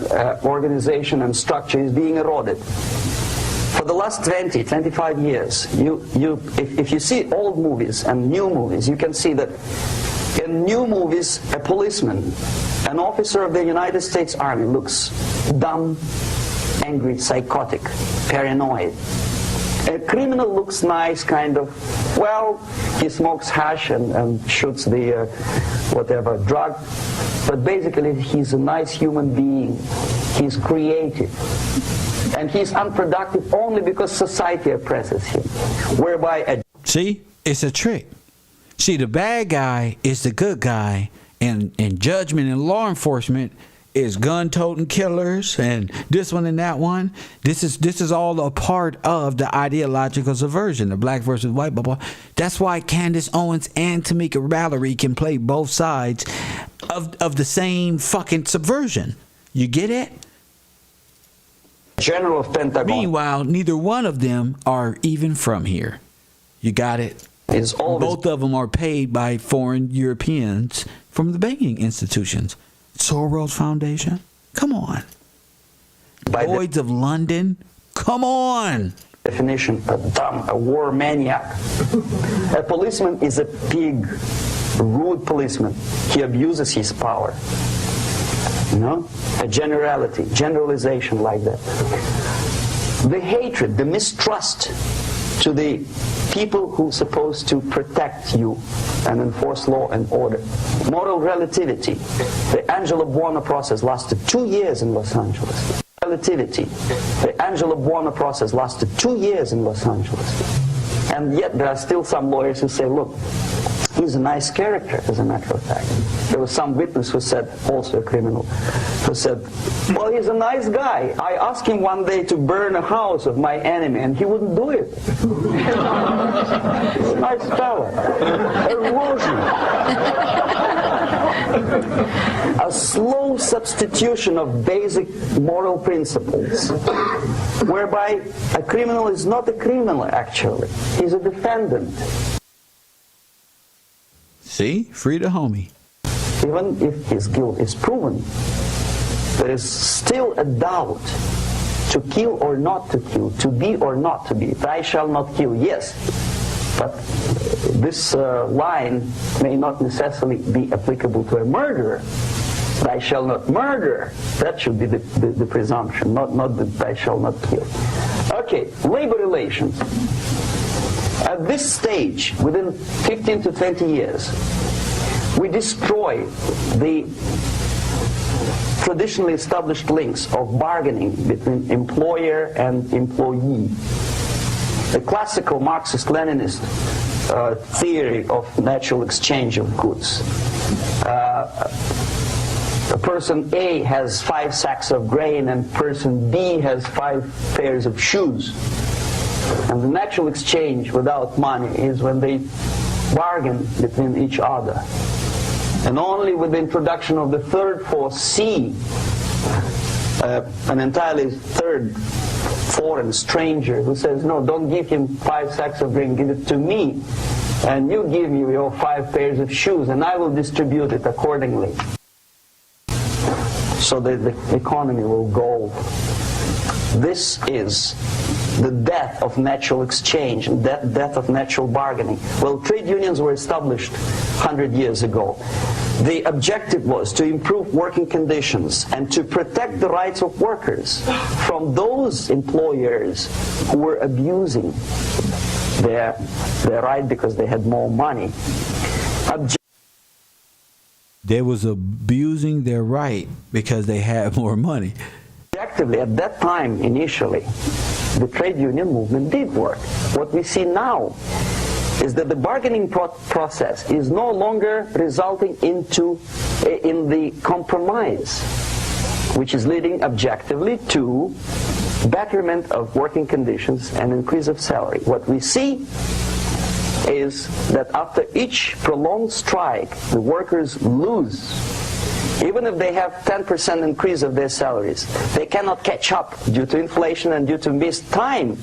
organization and structure is being eroded. For the last 20, 25 years, if you see old movies and new movies, you can see that in new movies, a policeman, an officer of the United States Army looks dumb, angry, psychotic, paranoid. A criminal looks nice, kind of, well, he smokes hash and shoots the whatever drug, but basically he's a nice human being. He's creative. And he's unproductive only because society oppresses him. Whereby See, it's a trick. See, the bad guy is the good guy, and judgment and law enforcement is gun-toting killers and this one and that one. This is all a part of the ideological subversion, the black versus white. Blah, blah. That's why Candace Owens and Tamika Mallory can play both sides of the same fucking subversion. You get it? General of Pentagon. Meanwhile, neither one of them are even from here. You got it? Both of them are paid by foreign Europeans from the banking institutions. Soros Foundation? Come on. Lloyds of London? Come on. Definition, a dumb, a war maniac. A policeman is a pig, a rude policeman. He abuses his power. You know? A generalization like that. The hatred, the mistrust to the people who are supposed to protect you and enforce law and order. Moral relativity. The Angelo Buono process lasted 2 years in Los Angeles. Relativity. The Angelo Buono process lasted 2 years in Los Angeles. And yet there are still some lawyers who say, look, he's a nice character, as a matter of fact. There was some witness who said, also a criminal, who said, well, he's a nice guy. I asked him one day to burn a house of my enemy, and he wouldn't do it. He's a nice fella. Erosion. A slow substitution of basic moral principles, whereby a criminal is not a criminal, actually. He's a defendant. See? Free the homie. Even if his guilt is proven, there is still a doubt to kill or not to kill, to be or not to be. Thou shalt not kill, yes. But this line may not necessarily be applicable to a murderer. Thou shalt not murder. That should be the presumption, not that thou shalt not kill. Okay, labor relations. At this stage, within 15 to 20 years, we destroy the traditionally established links of bargaining between employer and employee. The classical Marxist-Leninist theory of natural exchange of goods. Person A has 5 sacks of grain and person B has 5 pairs of shoes. And the natural exchange without money is when they bargain between each other. And only with the introduction of the third force, C, an entirely third foreign stranger who says, no, don't give him 5 sacks of grain, give it to me. And you give me your 5 pairs of shoes and I will distribute it accordingly. So the economy will go. This is the death of natural exchange, death of natural bargaining. Well, trade unions were established 100 years ago. The objective was to improve working conditions and to protect the rights of workers from those employers who were abusing their right because they had more money. They was abusing their right because they had more money. Objectively, at that time, initially, the trade union movement did work. What we see now is that the bargaining process is no longer resulting in the compromise, which is leading objectively to betterment of working conditions and increase of salary. What we see is that after each prolonged strike, the workers lose. Even if they have 10% increase of their salaries, they cannot catch up due to inflation and due to missed time.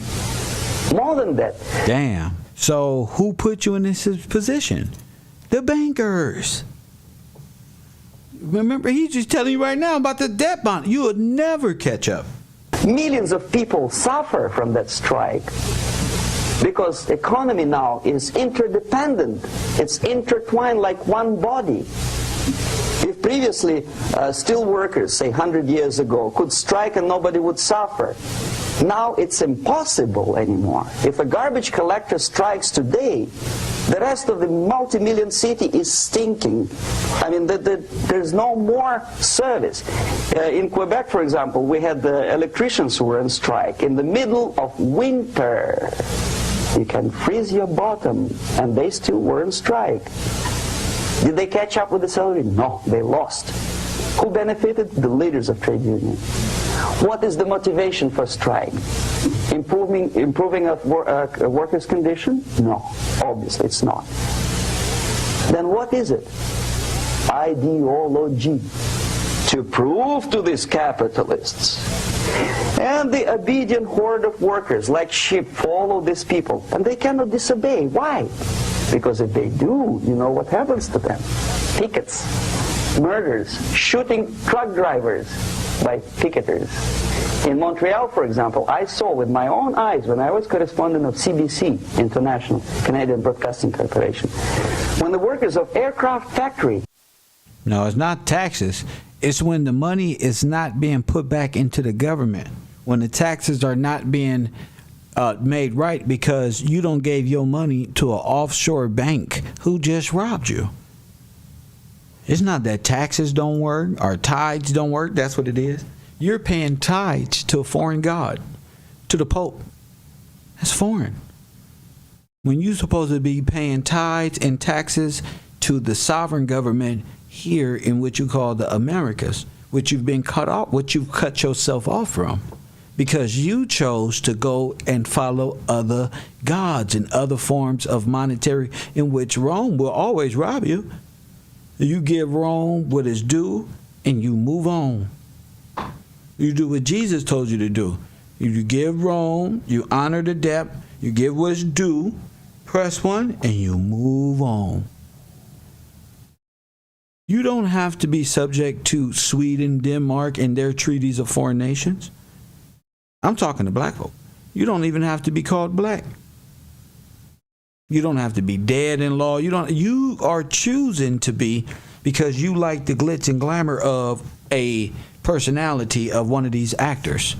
More than that. Damn. So who put you in this position? The bankers. Remember, he's just telling you right now about the debt bond. You would never catch up. Millions of people suffer from that strike because the economy now is interdependent. It's intertwined like one body. If previously steel workers, say 100 years ago, could strike and nobody would suffer, now it's impossible anymore. If a garbage collector strikes today, the rest of the multi-million city is stinking. I mean, there's no more service. In Quebec, for example, we had the electricians who were on strike in the middle of winter. You can freeze your bottom, and they still were on strike. Did they catch up with the salary? No, they lost. Who benefited? The leaders of trade unions. What is the motivation for strike? Improving of workers' condition? No, obviously it's not. Then what is it? Ideology. To prove to these capitalists and the obedient horde of workers like sheep follow these people, and they cannot disobey. Why? Because if they do, you know what happens to them. Pickets, murders, shooting truck drivers by picketers. In Montreal, for example, I saw with my own eyes when I was correspondent of CBC International, Canadian Broadcasting Corporation, when the workers of aircraft factory. No, it's not taxes. It's when the money is not being put back into the government. When the taxes are not being made right because you don't gave your money to an offshore bank who just robbed you. It's not that taxes don't work or tithes don't work. That's what it is. You're paying tithes to a foreign god, to the Pope. That's foreign. When you're supposed to be paying tithes and taxes to the sovereign government here in what you call the Americas, which you've been cut off, what you've cut yourself off from, because you chose to go and follow other gods and other forms of monetary in which Rome will always rob you. You give Rome what is due and you move on. You do what Jesus told you to do. You give Rome, you honor the debt, you give what is due, press one, and you move on. You don't have to be subject to Sweden, Denmark, and their treaties of foreign nations. I'm talking to black folk. You don't even have to be called black. You don't have to be dead in law. You are choosing to be because you like the glitz and glamour of a personality of one of these actors.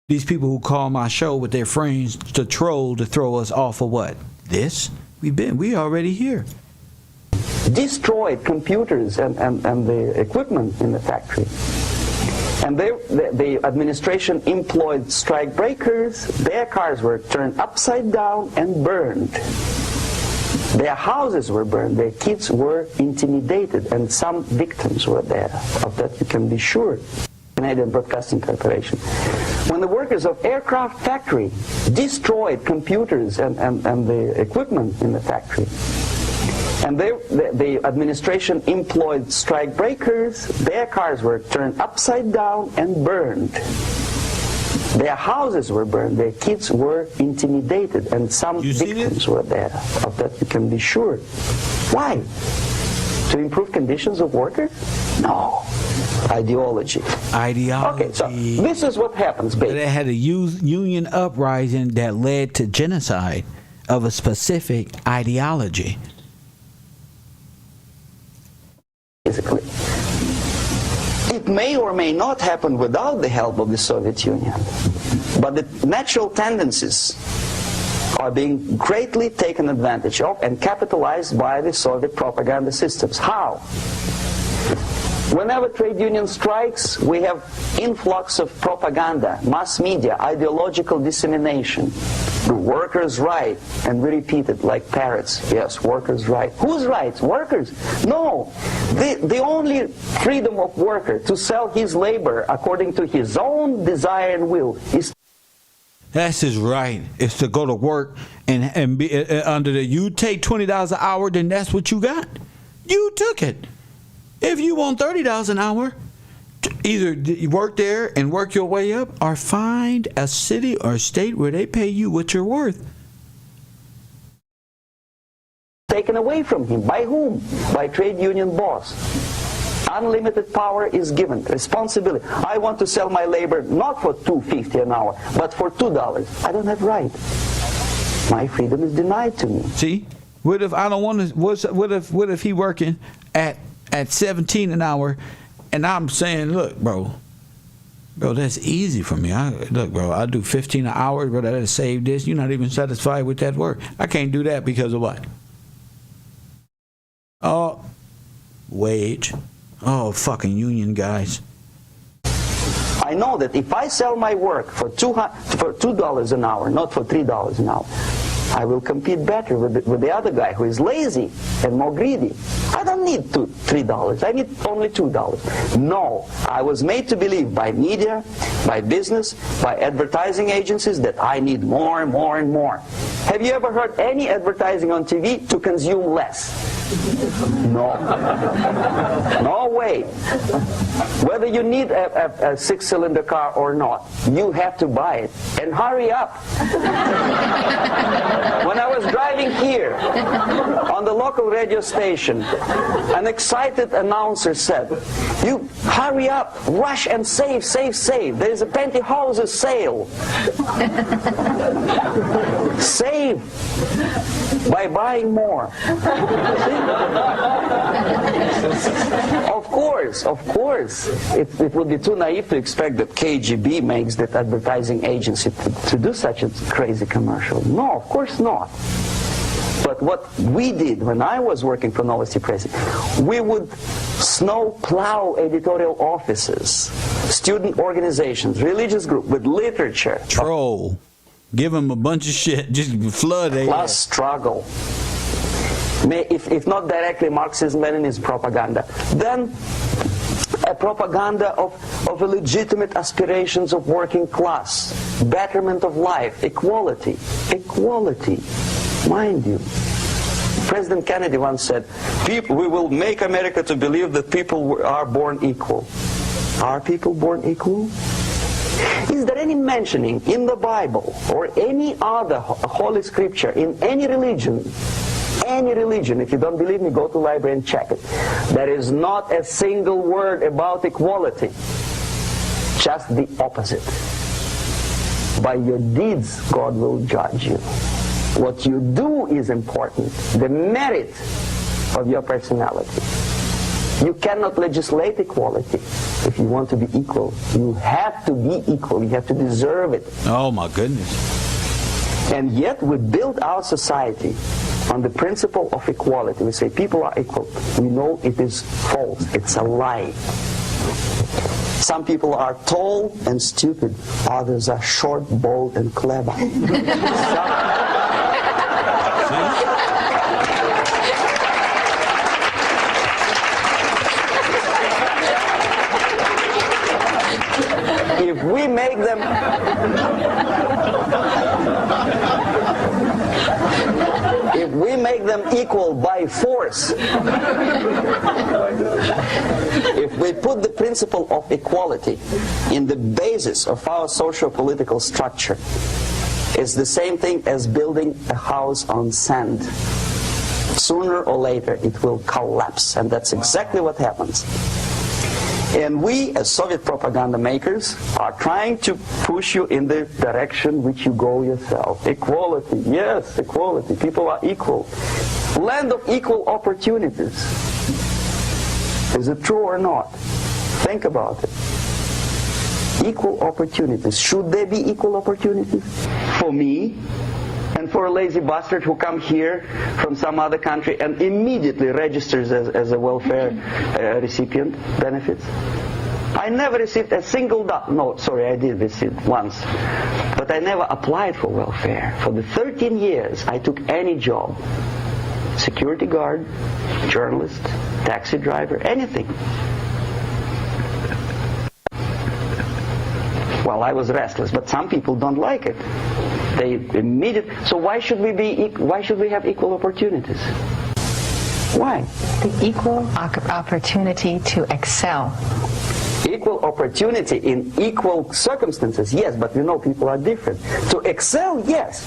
These people who call my show with their friends to troll to throw us off of what? This? We already here. Destroyed computers and the equipment in the factory. And the administration employed strike breakers. Their cars were turned upside down and burned. Their houses were burned. Their kids were intimidated, and some victims were there. Of that you can be sure. Canadian Broadcasting Corporation. When the workers of aircraft factory destroyed computers and the equipment in the factory, and the administration employed strike breakers, their cars were turned upside down and burned. Their houses were burned. Their kids were intimidated, and some victims were there. Of that you can be sure. Why? To improve conditions of workers? No. Ideology. Okay, so this is what happens, baby. They had a union uprising that led to genocide of a specific ideology. Basically. It may or may not happen without the help of the Soviet Union. But the natural tendencies are being greatly taken advantage of and capitalized by the Soviet propaganda systems. How? Whenever trade union strikes, we have influx of propaganda, mass media, ideological dissemination. The workers' right, and we repeat it like parrots. Yes, workers' right. Whose rights? Workers? No. The only freedom of worker to sell his labor according to his own desire and will is. That's his right. It's to go to work and be under the. You take $20 an hour, then that's what you got. You took it. If you want $30 an hour, either you work there and work your way up, or find a city or state where they pay you what you're worth. Taken away from him. By whom? By trade union boss. Unlimited power is given. Responsibility. I want to sell my labor not for $2.50 an hour, but for $2. I don't have right. My freedom is denied to me. See? What if I don't want to? What if he working at 17 an hour, and I'm saying, look, bro, that's easy for me. Look, bro, I do 15 an hour, bro, that'll save this. You're not even satisfied with that work. I can't do that because of what? Oh, wage. Oh, fucking union guys. I know that if I sell my work for $2 an hour, not for $3 an hour, I will compete better with the other guy who is lazy and more greedy. I don't need $3. I need only $2. No, I was made to believe by media, by business, by advertising agencies that I need more and more and more. Have you ever heard any advertising on TV to consume less? No. No way. Whether you need a six-cylinder car or not, you have to buy it. And hurry up. When I was driving here on the local radio station, an excited announcer said, "You hurry up, rush and save, save, save. There is a pantyhose sale." Save by buying more. Of course. It would be too naive to expect that KGB makes that advertising agency to do such a crazy commercial. No, of course not. But what we did when I was working for Novosti Press, we would snow plow editorial offices, student organizations, religious groups with literature. Troll. Give them a bunch of shit. Just flood it. Class struggle. If not directly Marxism-Leninism propaganda, then a propaganda of legitimate aspirations of working class, betterment of life, equality. Equality, mind you. President Kennedy once said, we will make America to believe that people are born equal. Are people born equal? Is there any mentioning in the Bible or any other holy scripture in any religion, if you don't believe me, go to the library and check it, there is not a single word about equality, just the opposite. By your deeds, God will judge you. What you do is important, the merit of your personality. You cannot legislate equality if you want to be equal. You have to be equal. You have to deserve it. Oh, my goodness. And yet we build our society on the principle of equality. We say people are equal. We know it is false. It's a lie. Some people are tall and stupid. Others are short, bold, and clever. If we make them equal by force, if we put the principle of equality in the basis of our socio-political structure, it's the same thing as building a house on sand. Sooner or later it will collapse, and that's exactly what happens. And we, as Soviet propaganda makers, are trying to push you in the direction which you go yourself. Equality, yes, equality. People are equal. Land of equal opportunities. Is it true or not? Think about it. Equal opportunities. Should there be equal opportunities? For me, and for a lazy bastard who come here from some other country and immediately registers as a welfare recipient benefits. I never received a single dollar. No, sorry, I did receive once. But I never applied for welfare. For the 13 years I took any job. Security guard, journalist, taxi driver, anything. Well, I was restless, but some people don't like it. They immediately. So why should we have equal opportunities? Why? The equal opportunity to excel. Equal opportunity in equal circumstances, yes, but we know people are different. To excel, yes,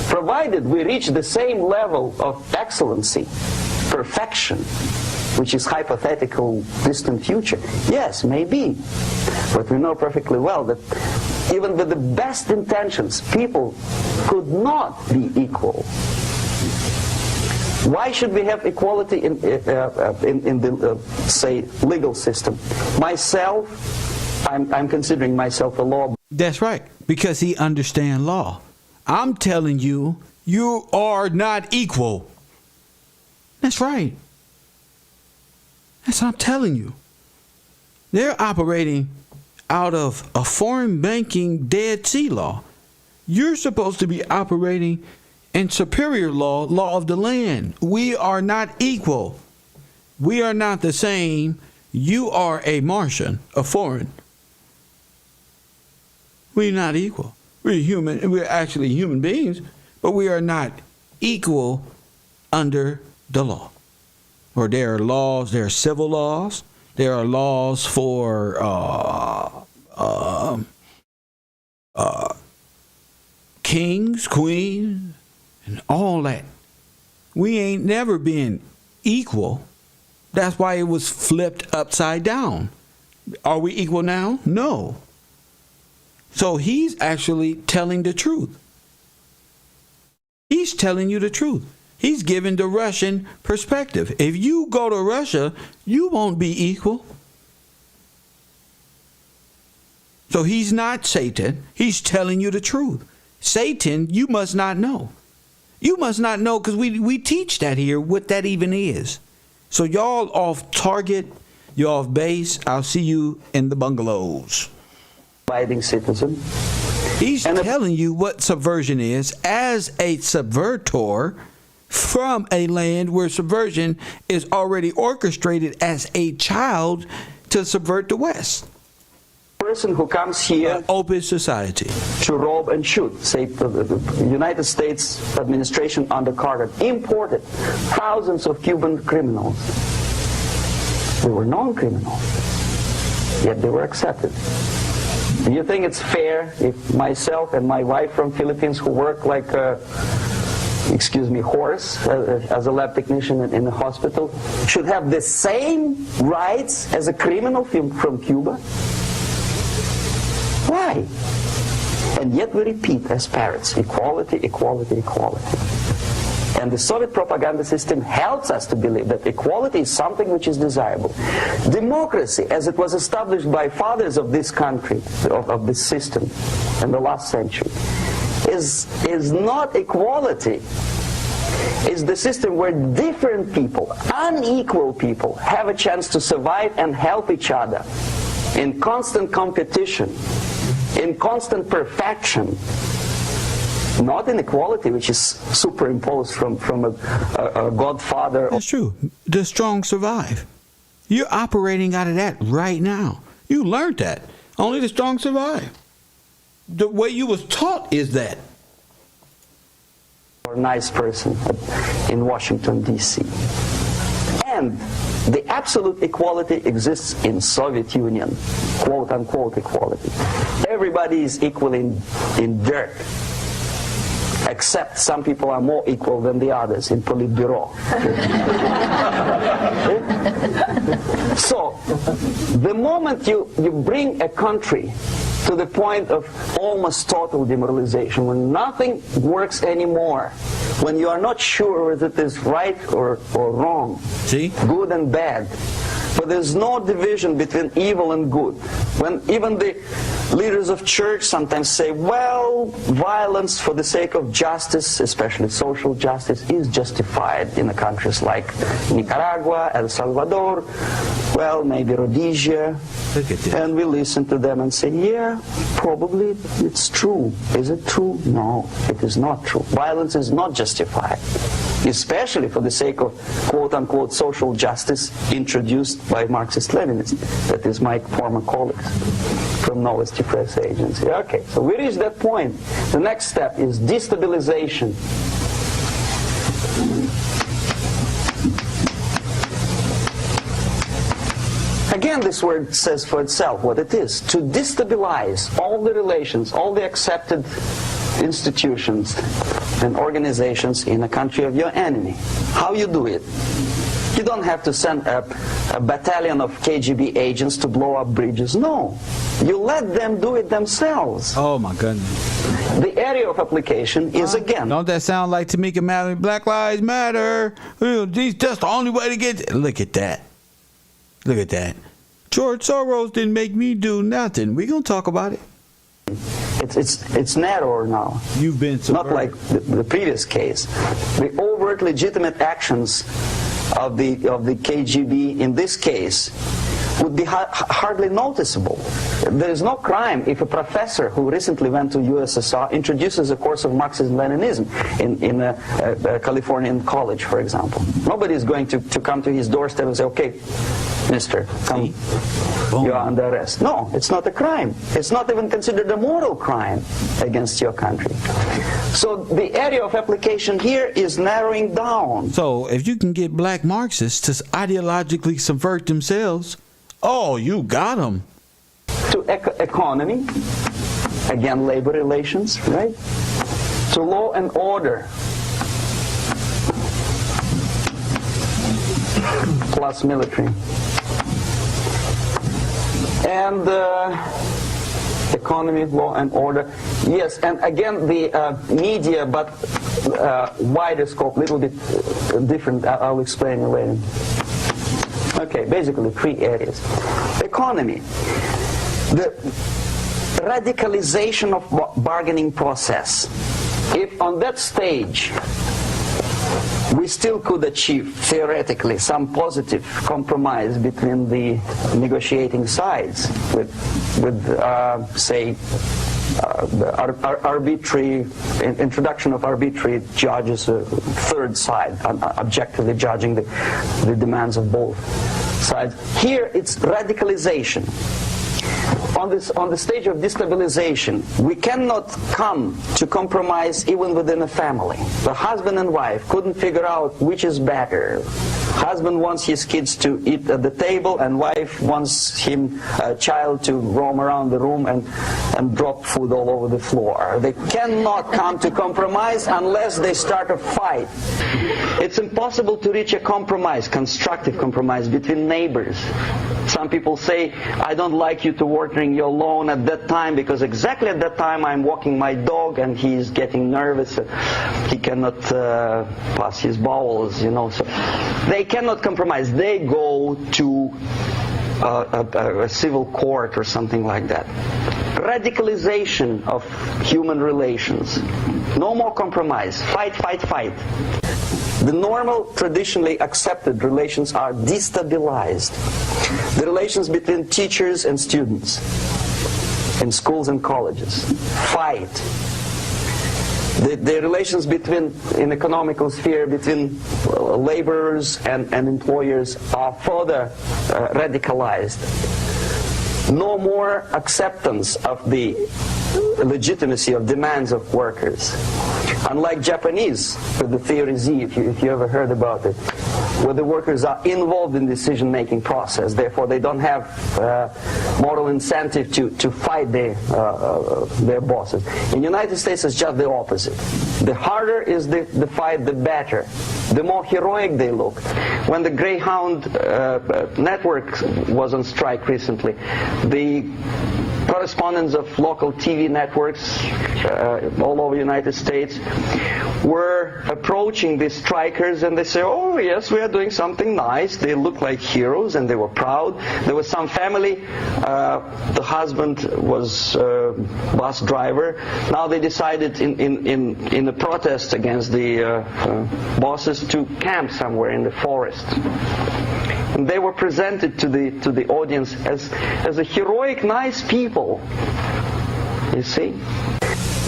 provided we reach the same level of excellency, perfection, which is hypothetical, distant future. Yes, maybe. But we know perfectly well that even with the best intentions, people could not be equal. Why should we have equality in the, say, legal system? Myself, I'm considering myself a law. That's right, because he understands law. I'm telling you, you are not equal. That's right. That's what I'm telling you. They're operating out of a foreign banking Dead Sea law. You're supposed to be operating and superior law, law of the land. We are not equal. We are not the same. You are a Martian, a foreign. We're not equal. We're human. We're actually human beings, but we are not equal under the law. Or there are laws, there are civil laws, there are laws for kings, queens, and all that. We ain't never been equal. That's why it was flipped upside down. Are we equal now? No. So he's actually telling the truth. He's telling you the truth. He's giving the Russian perspective. If you go to Russia, you won't be equal. So he's not Satan. He's telling you the truth. Satan, you must not know. You must not know, because we teach that here, what that even is. So y'all off target, y'all off base. I'll see you in the bungalows. Abiding citizen. He's telling you what subversion is as a subvertor from a land where subversion is already orchestrated as a child to subvert the West. Person who comes here, open society, to rob and shoot. Say the United States administration under Carter imported thousands of Cuban criminals. They were non-criminals, yet they were accepted. Do you think it's fair if myself and my wife from Philippines, who work like a horse as a lab technician in the hospital, should have the same rights as a criminal from Cuba? Why? And yet we repeat as parrots, equality, equality, equality. And the Soviet propaganda system helps us to believe that equality is something which is desirable. Democracy, as it was established by fathers of this country, of this system in the last century, is not equality. It's the system where different people, unequal people, have a chance to survive and help each other in constant competition, in constant perfection, not inequality, which is superimposed from a godfather. That's true. The strong survive. You're operating out of that right now. You learned that. Only the strong survive. The way you was taught is that. Or a nice person in Washington, D.C. And the absolute equality exists in Soviet Union, quote-unquote equality. Everybody is equal in dirt, except some people are more equal than the others in Politburo. So, the moment you bring a country to the point of almost total demoralization, when nothing works anymore, when you are not sure whether it is right or wrong, good and bad, but there's no division between evil and good. When even the leaders of church sometimes say, well, violence for the sake of justice, especially social justice, is justified in the countries like Nicaragua, El Salvador, well, maybe Rhodesia. And we listen to them and say, yeah, probably it's true. Is it true? No, it is not true. Violence is not justified, especially for the sake of quote-unquote social justice introduced by Marxist-Leninists. That is my former colleagues from Novosti Press Agency. Okay, so we reached that point. The next step is destabilization. Again, this word says for itself what it is. To destabilize all the relations, all the accepted institutions and organizations in a country of your enemy. How you do it? You don't have to send a battalion of KGB agents to blow up bridges. No. You let them do it themselves. Oh, my goodness. The area of application is, again... Don't that sound like Tamika Mallory? Black Lives Matter. That's the only way to get... Look at that. Look at that. George Soros didn't make me do nothing. We're going to talk about it. It's narrower now. You've been subverted. Not like the previous case. The overt legitimate actions of the KGB in this case would be hardly noticeable. There is no crime if a professor who recently went to USSR introduces a course of Marxism-Leninism in a Californian college, for example. Nobody is going to come to his doorstep and say, okay, mister, come, you are under arrest. No, it's not a crime. It's not even considered a moral crime against your country. So the area of application here is narrowing down. So if you can get black Marxists to ideologically subvert themselves, oh, you got them. To economy, again, labor relations, right? To law and order, plus military. And economy, law and order. Yes, and again, the media, but wider scope, little bit different. I'll explain it later. Okay, basically 3 areas. Economy. The radicalization of bargaining process. If on that stage we still could achieve, theoretically, some positive compromise between the negotiating sides with say, arbitrary introduction of arbitrary judges, a third side, objectively judging the demands of both sides. Here it's radicalization. On the stage of destabilization, we cannot come to compromise even within a family. The husband and wife couldn't figure out which is better. Husband wants his kids to eat at the table, and wife wants him, child, to roam around the room and drop food all over the floor. They cannot come to compromise unless they start a fight. It's impossible to reach a compromise, constructive compromise, between neighbors. Some people say, I don't like you to watering your lawn at that time because exactly at that time I'm walking my dog and he's getting nervous. He cannot pass his bowels, you know. So they cannot compromise. They go to a civil court or something like that. Radicalization of human relations. No more compromise. Fight, fight, fight. The normal, traditionally accepted relations are destabilized. The relations between teachers and students in schools and colleges. Fight. The relations in economical sphere between laborers and employers are further radicalized. No more acceptance of the legitimacy of demands of workers. Unlike Japanese, with the theory Z, if you ever heard about it, where the workers are involved in the decision-making process, therefore they don't have moral incentive to fight their bosses. In the United States, it's just the opposite. The harder is the fight, the better. The more heroic they look. When the Greyhound network was on strike recently, the correspondents of local TV networks all over the United States were approaching these strikers, and they say, oh yes, we are doing something nice. They look like heroes and they were proud. There was some family, the husband was a bus driver. Now they decided in a protest against the bosses to camp somewhere in the forest. And they were presented to the audience as a heroic, nice people. You see?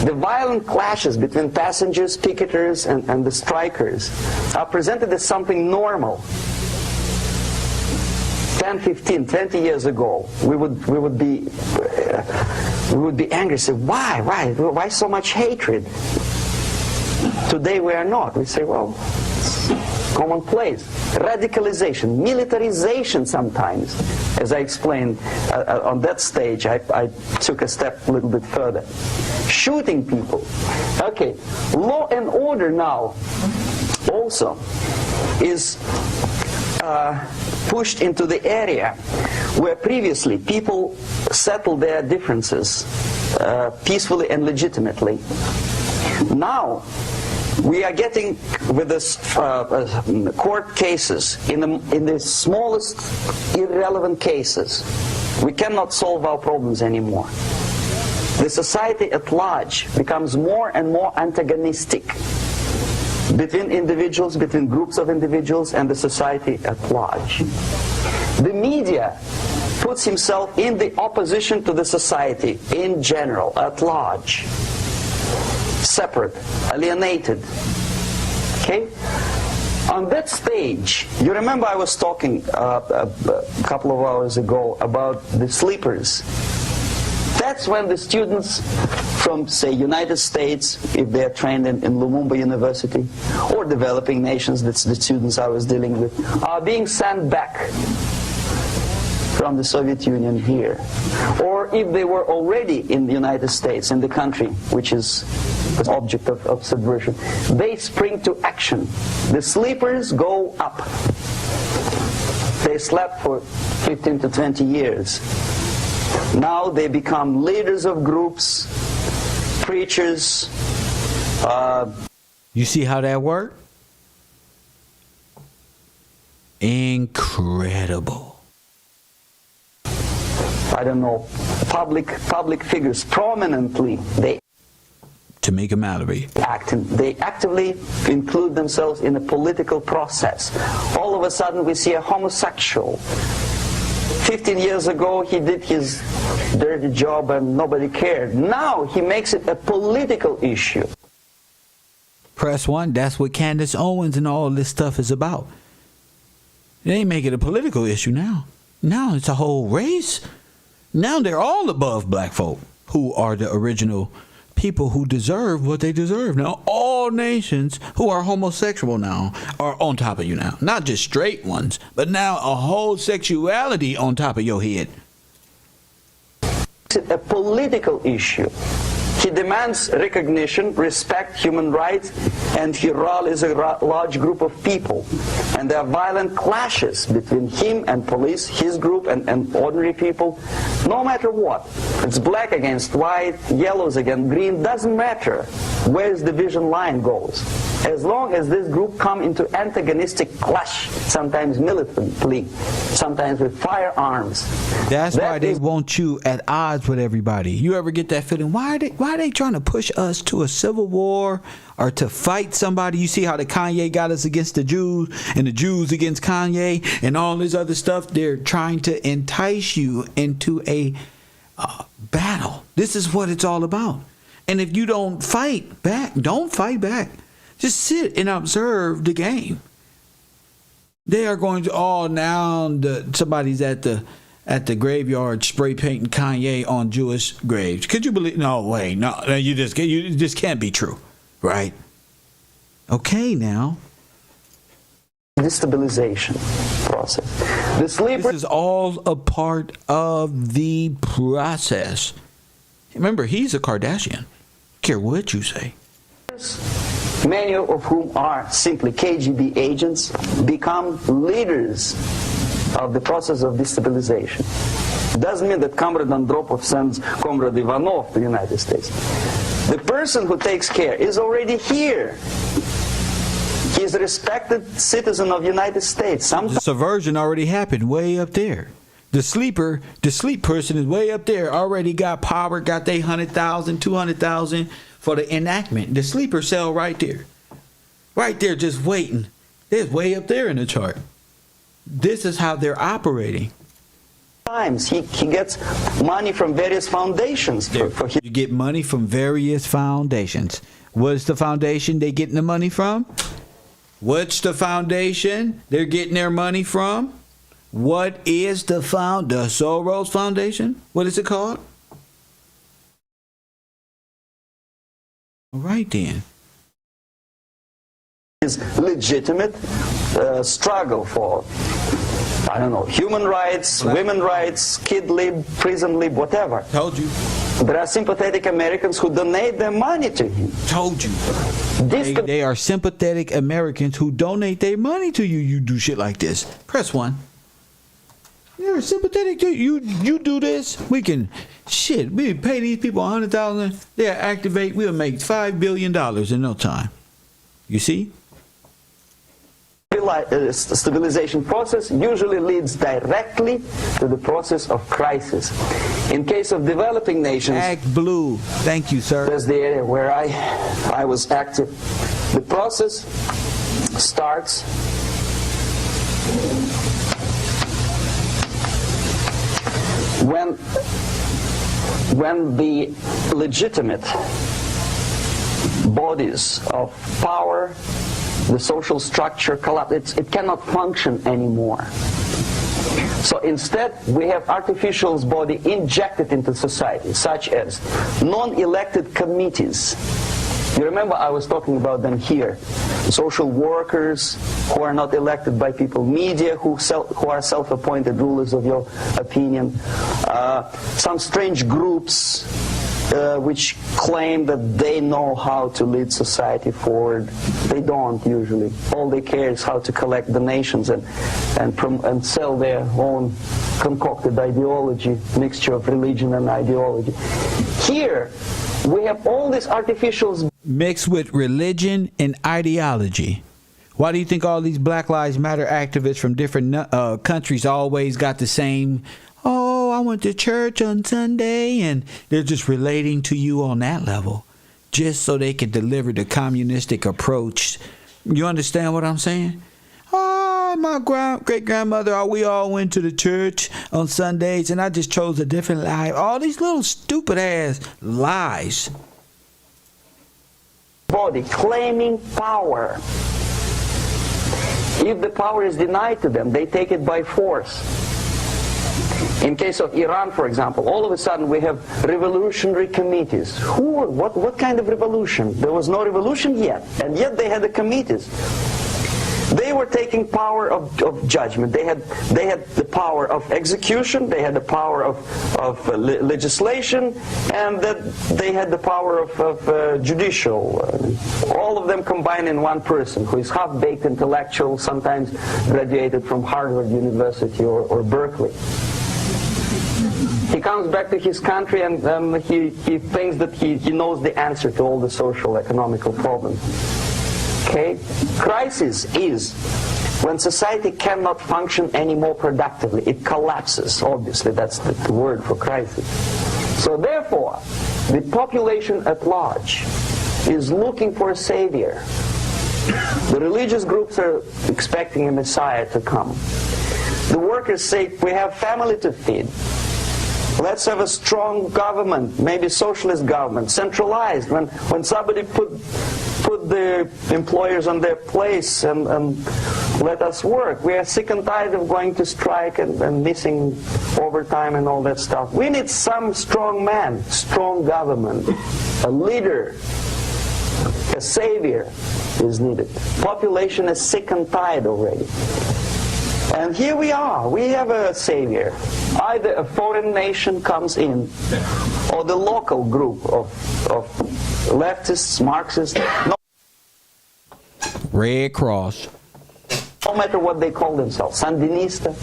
The violent clashes between passengers, picketers, and the strikers are presented as something normal. 10, 15, 20 years ago, we would be angry, say, why so much hatred? Today we are not. We say, well, it's commonplace. Radicalization, militarization sometimes. As I explained on that stage, I took a step a little bit further. Shooting people. Okay, law and order now also is pushed into the area where previously people settled their differences peacefully and legitimately. Now we are getting, with this court cases, in the smallest irrelevant cases, we cannot solve our problems anymore. The society at large becomes more and more antagonistic between individuals, between groups of individuals, and the society at large. The media puts himself in the opposition to the society in general, at large, separate, alienated. Okay? On that stage, you remember I was talking a couple of hours ago about the sleepers. That's when the students from, say, United States, if they're trained in Lumumba University, or developing nations, that's the students I was dealing with, are being sent back from the Soviet Union here. Or if they were already in the United States, in the country, which is the object of subversion, they spring to action. The sleepers go up. They slept for 15 to 20 years. Now they become leaders of groups, preachers. You see how that worked? Incredible. I don't know, public figures prominently, to make a malady. They actively include themselves in a political process. All of a sudden we see a homosexual. 15 years ago he did his dirty job and nobody cared. Now he makes it a political issue. Press 1, that's what Candace Owens and all this stuff is about. They ain't make it a political issue now. Now it's a whole race. Now they're all above black folk, who are the original people who deserve what they deserve. Now all nations who are homosexual now are on top of you now. Not just straight ones, but now a whole sexuality on top of your head. It's a political issue. He demands recognition, respect, human rights, and he rallies a large group of people. And there are violent clashes between him and police, his group and ordinary people, no matter what. It's black against white, yellows against green, doesn't matter where the division line goes. As long as this group come into antagonistic clash, sometimes militantly, sometimes with firearms. That's why they want you at odds with everybody. You ever get that feeling? Why are they trying to push us to a civil war or to fight somebody? You see how the Kanye got us against the Jews and the Jews against Kanye and all this other stuff? They're trying to entice you into a battle. This is what it's all about. And if you don't fight back, don't fight back. Just sit and observe the game. They are going to, now somebody's at the graveyard spray painting Kanye on Jewish graves. Could you believe? No way. No, you just can't be true, right? Okay, now. Destabilization process. This is all a part of the process. Remember, he's a Kardashian. Care what you say. Many of whom are simply KGB agents, become leaders of the process of destabilization. Doesn't mean that Comrade Andropov sends Comrade Ivanov to the United States. The person who takes care is already here. He is a respected citizen of the United States. The subversion already happened way up there. The sleep person is way up there, already got power, got they 100,000, 200,000 for the enactment. The sleeper cell right there. Right there just waiting. They're way up there in the chart. This is how they're operating. Times he gets money from various foundations. You get money from various foundations. What's the foundation they getting the money from? What's the foundation they're getting their money from? What is the Soros Foundation? What is it called? All right then. Is legitimate struggle for, I don't know, human rights, women's rights, kid lib, prison lib, whatever. Told you. There are sympathetic Americans who donate their money to him. Told you. They are sympathetic Americans who donate their money to you. You do shit like this. Press 1. You're sympathetic to you. You do this. We can we pay these people $100,000. They'll activate. We'll make $5 billion in no time. You see? Stabilization process usually leads directly to the process of crisis. In case of developing nations, Act Blue. Thank you, sir. That's the area where I was active. The process starts when the legitimate bodies of power, the social structure collapse, it cannot function anymore. So instead, we have artificial body injected into society, such as non-elected committees. You remember I was talking about them here. Social workers who are not elected by people, media who are self-appointed rulers of your opinion, some strange groups which claim that they know how to lead society forward. They don't usually. All they care is how to collect donations and sell their own concocted ideology, mixture of religion and ideology. Here, we have all these artificials mixed with religion and ideology. Why do you think all these Black Lives Matter activists from different countries always got the same, oh, I went to church on Sunday, and they're just relating to you on that level just so they can deliver the communistic approach? You understand what I'm saying? Oh, my great-grandmother, we all went to the church on Sundays, and I just chose a different life. All these little stupid-ass lies. Body claiming power. If the power is denied to them, they take it by force. In case of Iran, for example, all of a sudden we have revolutionary committees. What kind of revolution? There was no revolution yet, and yet they had the committees. They were taking power of judgment. They had the power of execution. They had the power of legislation, and that they had the power of judicial. All of them combined in one person, who is half-baked intellectual, sometimes graduated from Harvard University or Berkeley. He comes back to his country and he thinks that he knows the answer to all the social, economical problems. Okay? Crisis is when society cannot function anymore productively. It collapses, obviously. That's the word for crisis. So therefore, the population at large is looking for a savior. The religious groups are expecting a Messiah to come. The workers say, we have family to feed. Let's have a strong government, maybe socialist government, centralized. When somebody put the employers on their place and let us work. We are sick and tired of going to strike and missing overtime and all that stuff. We need some strong man, strong government, a leader, a savior is needed. Population is sick and tired already. And here we are. We have a savior. Either a foreign nation comes in, or the local group of leftists, Marxists. Red Cross. No matter what they call themselves, Sandinista,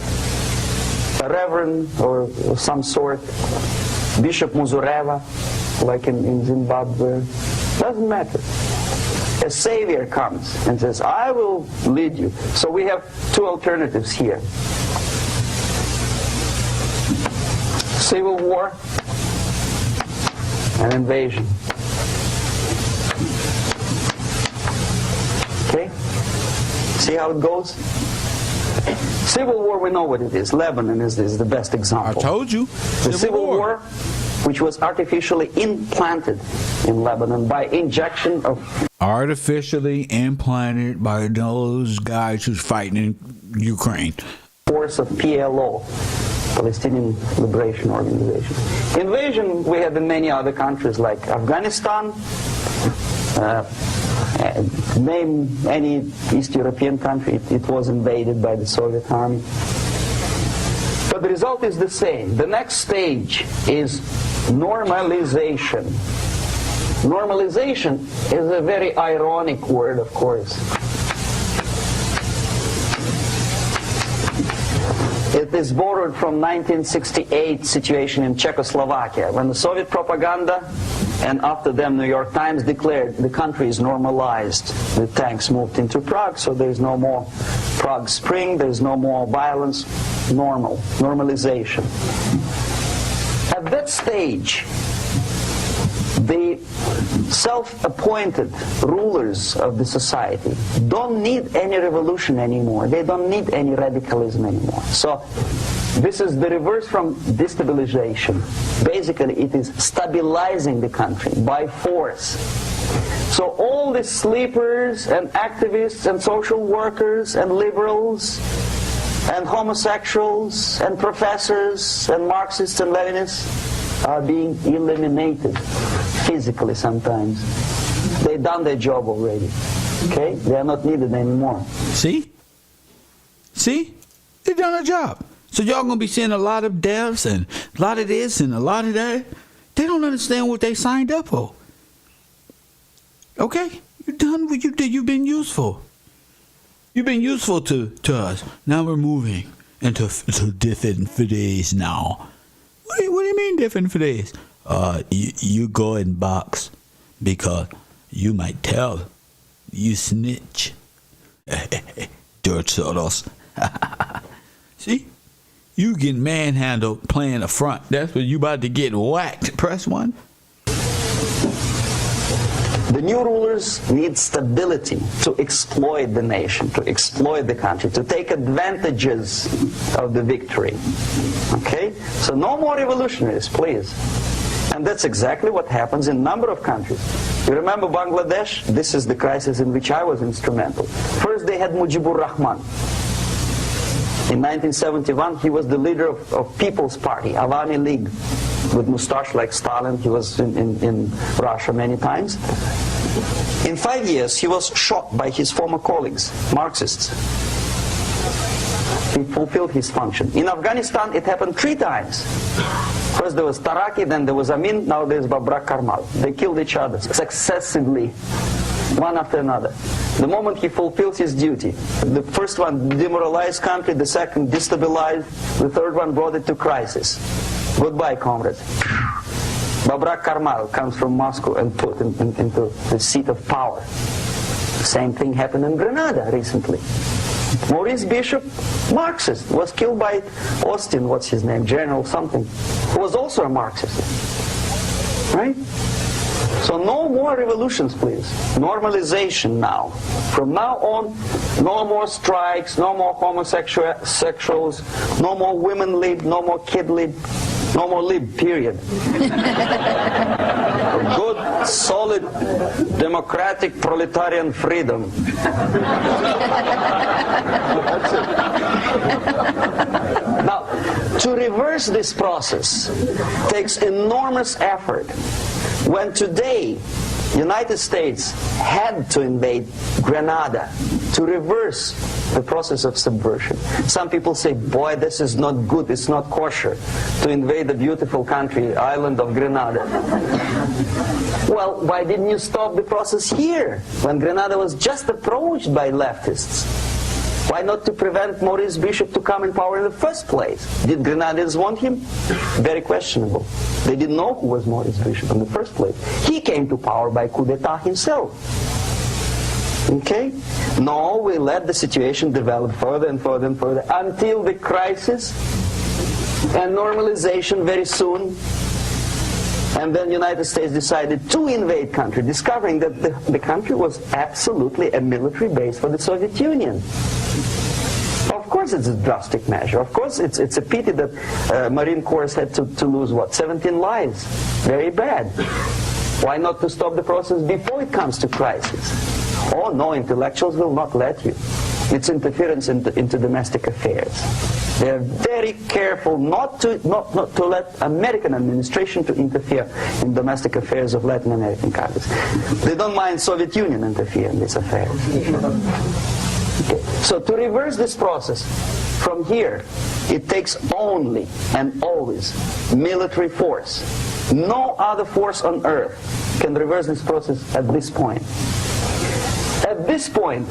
a reverend or some sort, Bishop Muzureva, like in Zimbabwe. Doesn't matter. A savior comes and says, I will lead you. So we have two alternatives here. Civil war and invasion. Okay? See how it goes? Civil war, we know what it is. Lebanon is the best example. I told you. The Civil War, which was artificially implanted in Lebanon by injection of... Artificially implanted by those guys who's fighting in Ukraine. Force of PLO, Palestinian Liberation Organization. Invasion we have in many other countries like Afghanistan. Name any East European country, it was invaded by the Soviet army. But the result is the same. The next stage is normalization. Normalization is a very ironic word, of course. It is borrowed from 1968 situation in Czechoslovakia, when the Soviet propaganda and after them New York Times declared the country is normalized. The tanks moved into Prague, so there's no more Prague Spring, there's no more violence. Normalization. At that stage, the self-appointed rulers of the society don't need any revolution anymore. They don't need any radicalism anymore. So This is the reverse from destabilization. Basically, it is stabilizing the country by force. So all the sleepers and activists and social workers and liberals and homosexuals and professors and Marxists and Leninists are being eliminated physically sometimes. They've done their job already. Okay? They are not needed anymore. See? See? They done their job. So y'all gonna be seeing a lot of deaths and a lot of this and a lot of that. They don't understand what they signed up for. Okay? You're done what you did. You've been useful. You've been useful to us. Now we're moving into different days now. What do you mean different days? You go and box because you might tell. You snitch. Dirt sodos. See? You get manhandled playing a front. That's when you about to get whacked. Press 1. The new rulers need stability to exploit the nation, to exploit the country, to take advantages of the victory. Okay? So no more revolutionaries, please. And that's exactly what happens in a number of countries. You remember Bangladesh? This is the crisis in which I was instrumental. First they had Mujibur Rahman. In 1971, he was the leader of People's Party, Awami League, with mustache like Stalin. He was in Russia many times. In 5 years, he was shot by his former colleagues, Marxists. He fulfilled his function. In Afghanistan, it happened 3 times. First there was Taraki, then there was Amin, now there's Babrak Karmal. They killed each other successively, one after another. The moment he fulfills his duty, the first one demoralized country, the second destabilized, the third one brought it to crisis. Goodbye, comrades. Babrak Karmal comes from Moscow and put into the seat of power. Same thing happened in Grenada recently. Maurice Bishop, Marxist, was killed by Austin, what's his name, General something, who was also a Marxist. Right? So no more revolutions, please. Normalization now. From now on, no more strikes, no more homosexuals, no more women lib, no more kid lib, no more lib, period. Good, solid, democratic, proletarian freedom. That's it. Now, to reverse this process takes enormous effort. When today United States had to invade Grenada to reverse the process of subversion. Some people say, boy, this is not good, it's not kosher to invade the beautiful country, island of Grenada. Well, why didn't you stop the process here, when Grenada was just approached by leftists? Why not to prevent Maurice Bishop to come in power in the first place? Did Grenadians want him? Very questionable. They didn't know who was Maurice Bishop in the first place. He came to power by coup d'etat himself. Okay? No, we let the situation develop further and further and further until the crisis and normalization very soon. And then the United States decided to invade country, discovering that the country was absolutely a military base for the Soviet Union. Of course it's a drastic measure. Of course it's a pity that Marine Corps had to lose, 17 lives. Very bad. Why not to stop the process before it comes to crisis? Oh no, intellectuals will not let you. It's interference into domestic affairs. They're very careful not to let American administration to interfere in domestic affairs of Latin American countries. They don't mind Soviet Union interfere in these affairs. Okay. So to reverse this process from here, it takes only and always military force. No other force on earth can reverse this process at this point. At this point,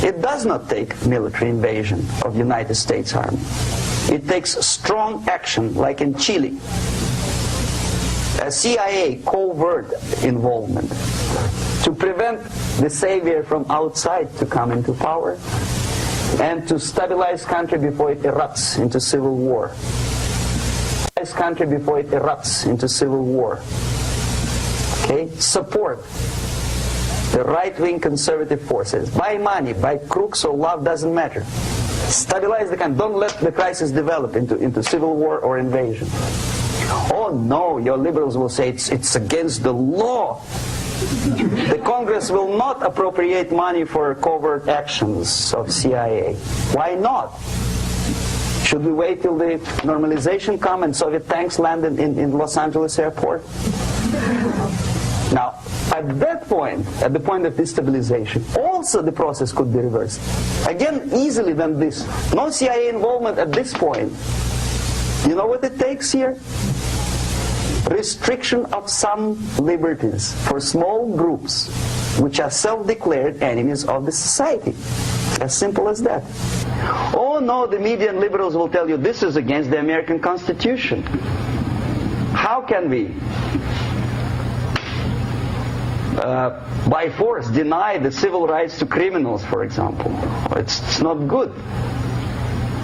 it does not take military invasion of the United States Army. It takes strong action, like in Chile. A CIA covert involvement to prevent the savior from outside to come into power and to stabilize country before it erupts into civil war. Country before it erupts into civil war. Okay? Support the right-wing conservative forces. By money, by crooks or love, doesn't matter. Stabilize the country. Don't let the crisis develop into civil war or invasion. Oh no, your liberals will say it's against the law. The Congress will not appropriate money for covert actions of CIA. Why not? Should we wait till the normalization come and Soviet tanks land in Los Angeles airport? Now, at that point, at the point of destabilization, also the process could be reversed. Again, easily than this. No CIA involvement at this point. You know what it takes here? Restriction of some liberties for small groups which are self-declared enemies of the society. As simple as that. Oh no, the media and liberals will tell you this is against the American Constitution. How can we, by force, deny the civil rights to criminals, for example? It's not good.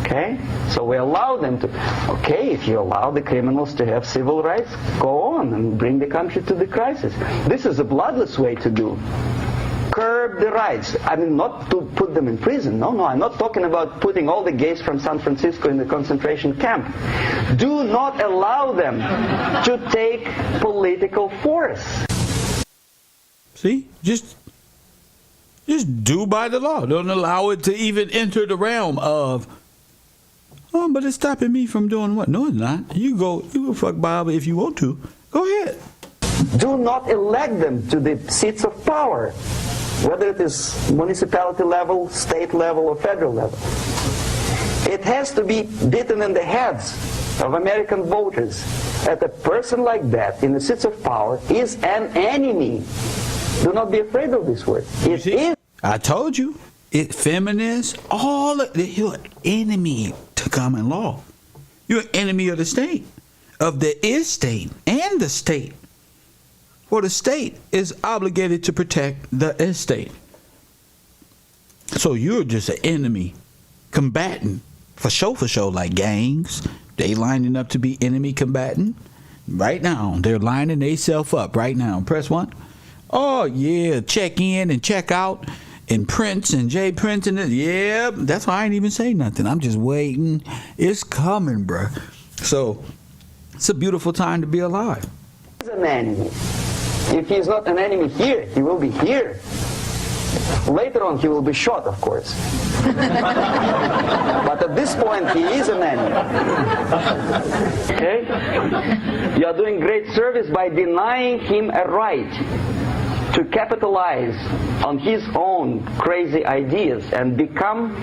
Okay? So we allow them to, okay, if you allow the criminals to have civil rights, go on and bring the country to the crisis. This is a bloodless way to do. Curb the rights. I mean, not to put them in prison. No, I'm not talking about putting all the gays from San Francisco in the concentration camp. Do not allow them to take political force. See? Just do by the law. Don't allow it to even enter the realm of, oh, but it's stopping me from doing what? No, it's not. You go fuck Bob if you want to. Go ahead. Do not elect them to the seats of power, whether it is municipality level, state level, or federal level. It has to be beaten in the heads of American voters that a person like that in the seats of power is an enemy. Do not be afraid of this word. It is. I told you. It feminists, you're an enemy to common law. You're an enemy of the state, of the estate and the state. Well, the state is obligated to protect the estate. So you're just an enemy, combatant, for sure, like gangs. They lining up to be enemy combatant. Right now, they're lining themselves up right now. Press 1. Oh, yeah, check in and check out. And Prince and Jay Prince and yeah, that's why I ain't even say nothing. I'm just waiting. It's coming, bruh. So it's a beautiful time to be alive. He's an enemy. If he's not an enemy here, he will be here. Later on, he will be shot, of course. But at this point, he is an enemy. Okay? You are doing great service by denying him a right to capitalize on his own crazy ideas and become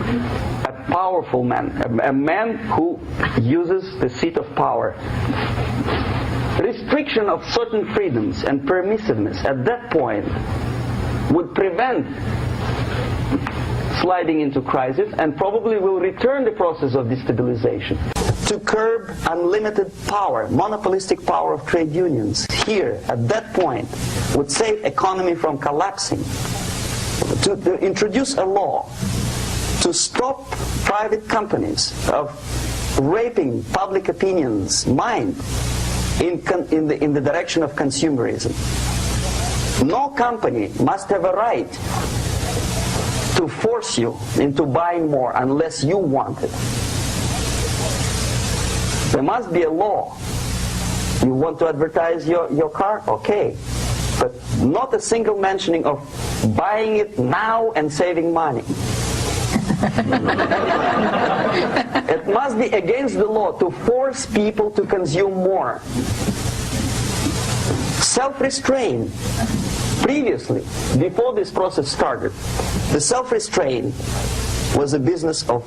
a powerful man, a man who uses the seat of power. Restriction of certain freedoms and permissiveness at that point would prevent sliding into crisis and probably will return the process of destabilization. To curb unlimited power, monopolistic power of trade unions here at that point would save economy from collapsing. To introduce a law to stop private companies of raping public opinion's mind in the direction of consumerism. No company must have a right to force you into buying more unless you want it. There must be a law. You want to advertise your car? Okay. But not a single mentioning of buying it now and saving money. It must be against the law to force people to consume more. Self-restraint. Previously, before this process started, the self-restraint was a business of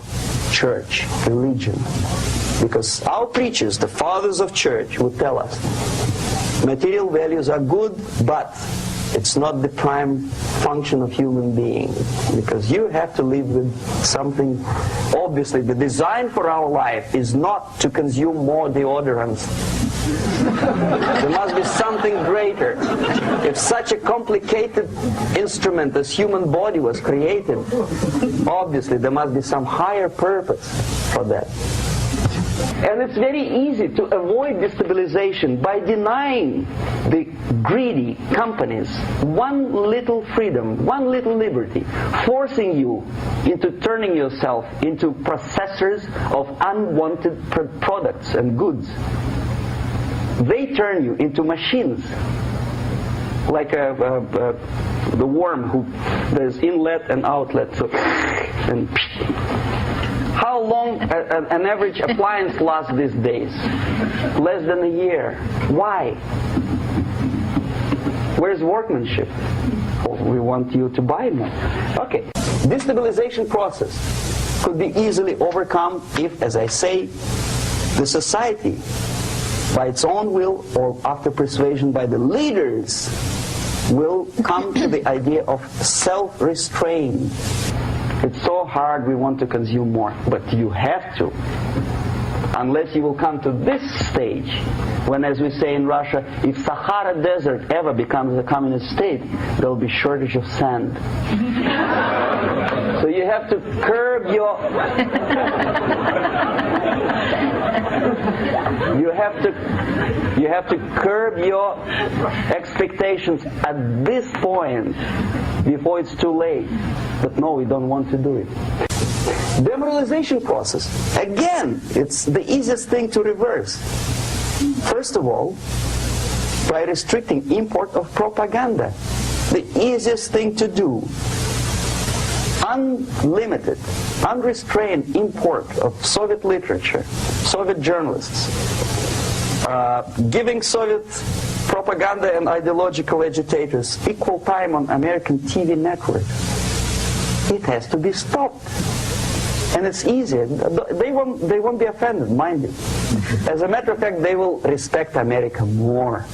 church, religion. Because our preachers, the fathers of church, would tell us, material values are good, but it's not the prime function of human being. Because you have to live with something. Obviously, the design for our life is not to consume more deodorants. There must be something greater. If such a complicated instrument as human body was created, obviously there must be some higher purpose for that. And it's very easy to avoid destabilization by denying the greedy companies one little freedom, one little liberty, forcing you into turning yourself into processors of unwanted products and goods. They turn you into machines, like the worm who there's inlet and outlet. So, and how long an average appliance lasts these days? Less than a year. Why? Where's workmanship? Oh, we want you to buy more. Okay. Destabilization process could be easily overcome if, as I say, the society, by its own will or after persuasion by the leaders, will come to the idea of self-restraint. It's so hard, we want to consume more, but you have to. Unless you will come to this stage, when, as we say in Russia, if Sahara Desert ever becomes a communist state, there will be shortage of sand. So you have to curb your... You have to curb your expectations at this point before it's too late. But no, we don't want to do it. Demoralization process. Again, it's the easiest thing to reverse. First of all, by restricting import of propaganda. The easiest thing to do. Unlimited, unrestrained import of Soviet literature, Soviet journalists, giving Soviet propaganda and ideological agitators equal time on American TV network. It has to be stopped. And it's easier. They won't be offended, mind you. As a matter of fact, they will respect America more.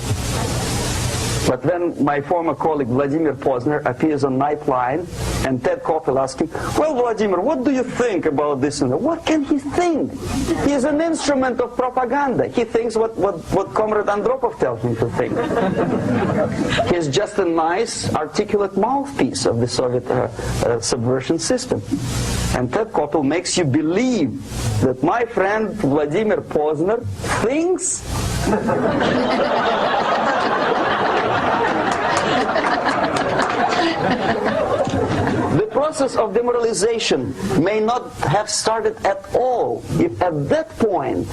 But when my former colleague Vladimir Posner appears on Nightline and Ted Koppel asking, well, Vladimir, what do you think about this? And that? What can he think? He is an instrument of propaganda. He thinks what Comrade Andropov tells him to think. He's just a nice, articulate mouthpiece of the Soviet subversion system. And Ted Koppel makes you believe that my friend Vladimir Posner thinks the process of demoralization may not have started at all if at that point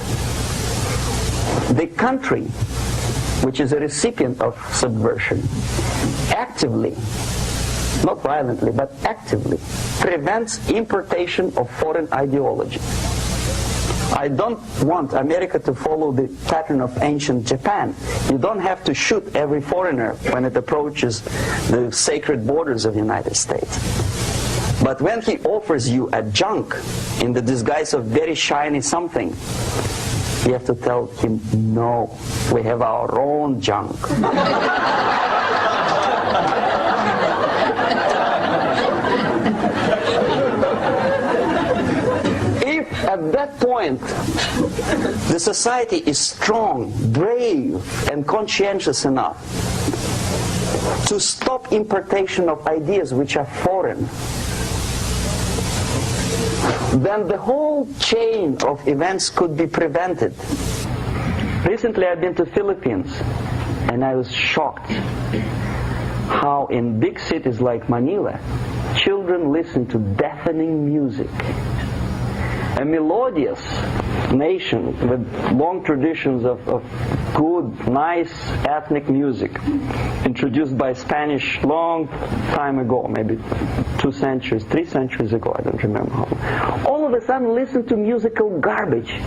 the country, which is a recipient of subversion, actively, not violently, but actively prevents importation of foreign ideology. I don't want America to follow the pattern of ancient Japan. You don't have to shoot every foreigner when it approaches the sacred borders of the United States. But when he offers you a junk in the disguise of very shiny something, you have to tell him, no, we have our own junk. At that point, the society is strong, brave, and conscientious enough to stop importation of ideas which are foreign. Then the whole chain of events could be prevented. Recently I've been to the Philippines, and I was shocked how in big cities like Manila, children listen to deafening music. A melodious nation with long traditions of good, nice ethnic music, introduced by Spanish long time ago, maybe 2 centuries, 3 centuries ago, I don't remember how long. All of a sudden listen to musical garbage,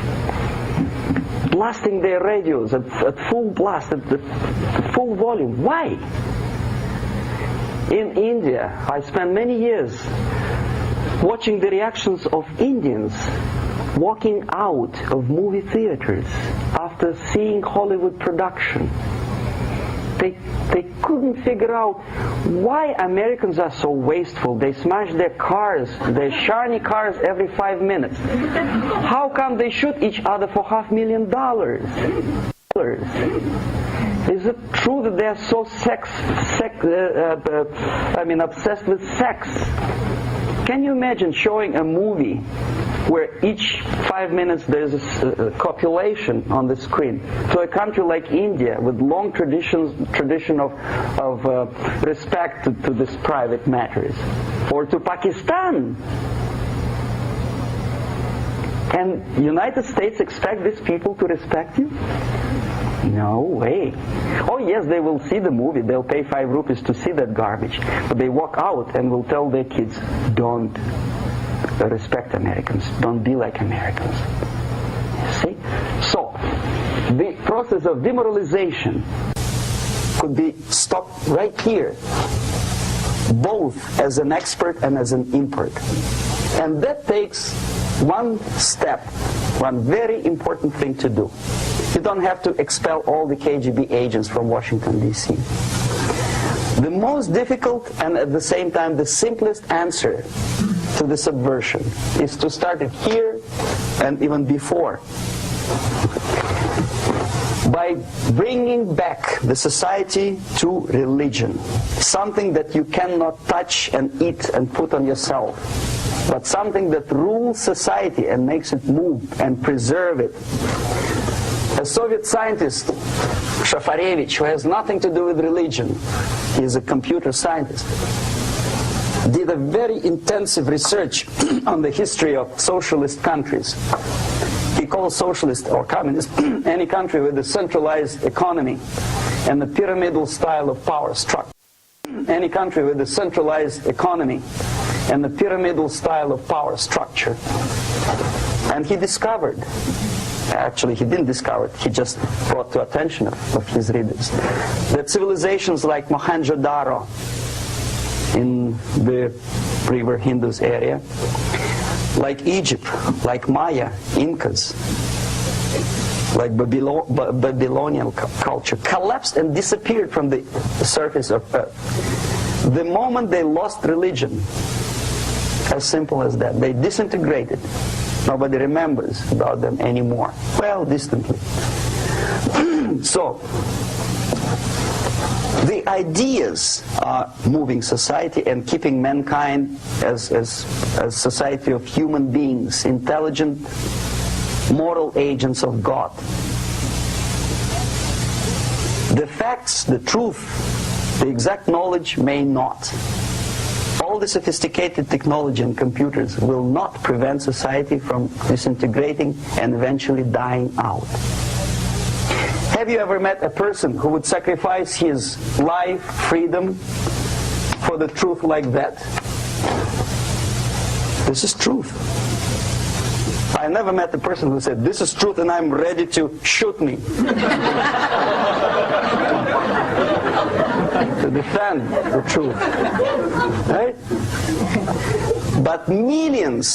blasting their radios at full blast, at full volume. Why? In India, I spent many years watching the reactions of Indians walking out of movie theaters after seeing Hollywood production. They couldn't figure out why Americans are so wasteful. They smash their cars, their shiny cars every 5 minutes. How come they shoot each other for $500,000? Is it true that they're so obsessed with sex? Can you imagine showing a movie where each 5 minutes there's a copulation on the screen to a country like India with long tradition of respect to these private matters, or to Pakistan? Can United States expect these people to respect you? No way. Oh yes, they will see the movie, they'll pay 5 rupees to see that garbage, but they walk out and will tell their kids, don't respect Americans, don't be like Americans. See? So, the process of demoralization could be stopped right here, both as an expert and as an import. And that takes one step, one very important thing to do. You don't have to expel all the KGB agents from Washington, D.C. The most difficult and at the same time the simplest answer to the subversion is to start it here and even before, by bringing back the society to religion, something that you cannot touch and eat and put on yourself, but something that rules society and makes it move and preserve it. A Soviet scientist, Shafarevich, who has nothing to do with religion, he is a computer scientist, did a very intensive research on the history of socialist countries. He calls socialist or communist any country with a centralized economy and a pyramidal style of power structure. Any country with a centralized economy and a pyramidal style of power structure. And he discovered, actually he didn't discover it, he just brought to attention of his readers, that civilizations like Mohenjo-Daro in the river Indus area, like Egypt, like Maya, Incas, like Babylonian culture, collapsed and disappeared from the surface of Earth. The moment they lost religion, as simple as that, they disintegrated. Nobody remembers about them anymore. Well, distantly. So, the ideas are moving society and keeping mankind as a society of human beings, intelligent, moral agents of God. The facts, the truth, the exact knowledge may not. All the sophisticated technology and computers will not prevent society from disintegrating and eventually dying out. Have you ever met a person who would sacrifice his life, freedom, for the truth like that? This is truth. I never met a person who said, this is truth and I'm ready to shoot me. To defend the truth. Right? But millions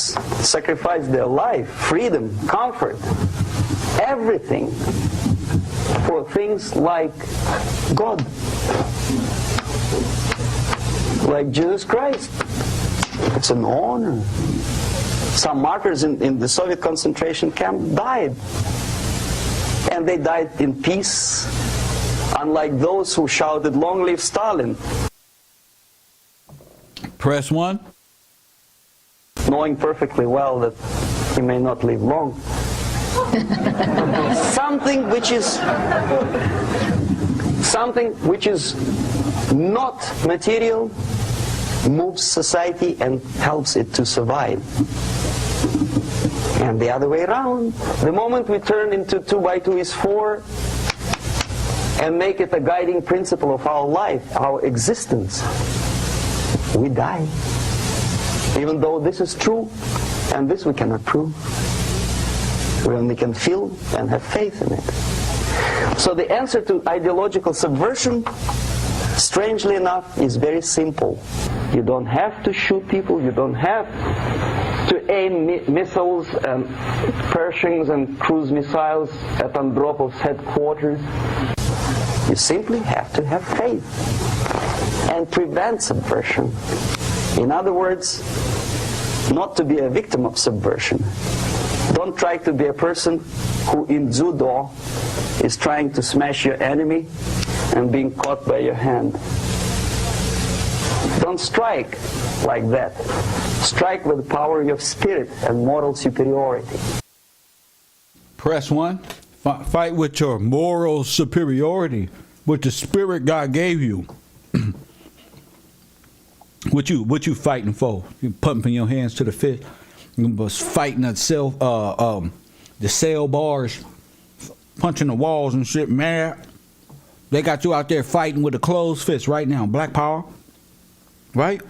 sacrifice their life, freedom, comfort, everything, for things like God, like Jesus Christ. It's an honor. Some martyrs in the Soviet concentration camp died. And they died in peace, unlike those who shouted, "Long live Stalin." Press 1. Knowing perfectly well that he may not live long. Something which is not material moves society and helps it to survive. And the other way around, the moment we turn into 2 by 2 is 4 and make it a guiding principle of our life, our existence, we die. Even though this is true, and this we cannot prove. We only can feel and have faith in it. So the answer to ideological subversion, strangely enough, is very simple. You don't have to shoot people, you don't have to aim missiles and Pershings and cruise missiles at Andropov's headquarters. You simply have to have faith and prevent subversion. In other words, not to be a victim of subversion. Don't try to be a person who in judo is trying to smash your enemy and being caught by your hand. Don't strike like that. Strike with the power of spirit and moral superiority. Press 1. Fight with your moral superiority, with the spirit God gave you. What you fighting for? You pumping your hands to the fist. You was fighting the cell bars, punching the walls and shit, mad. They got you out there fighting with a closed fist right now. Black power. Right?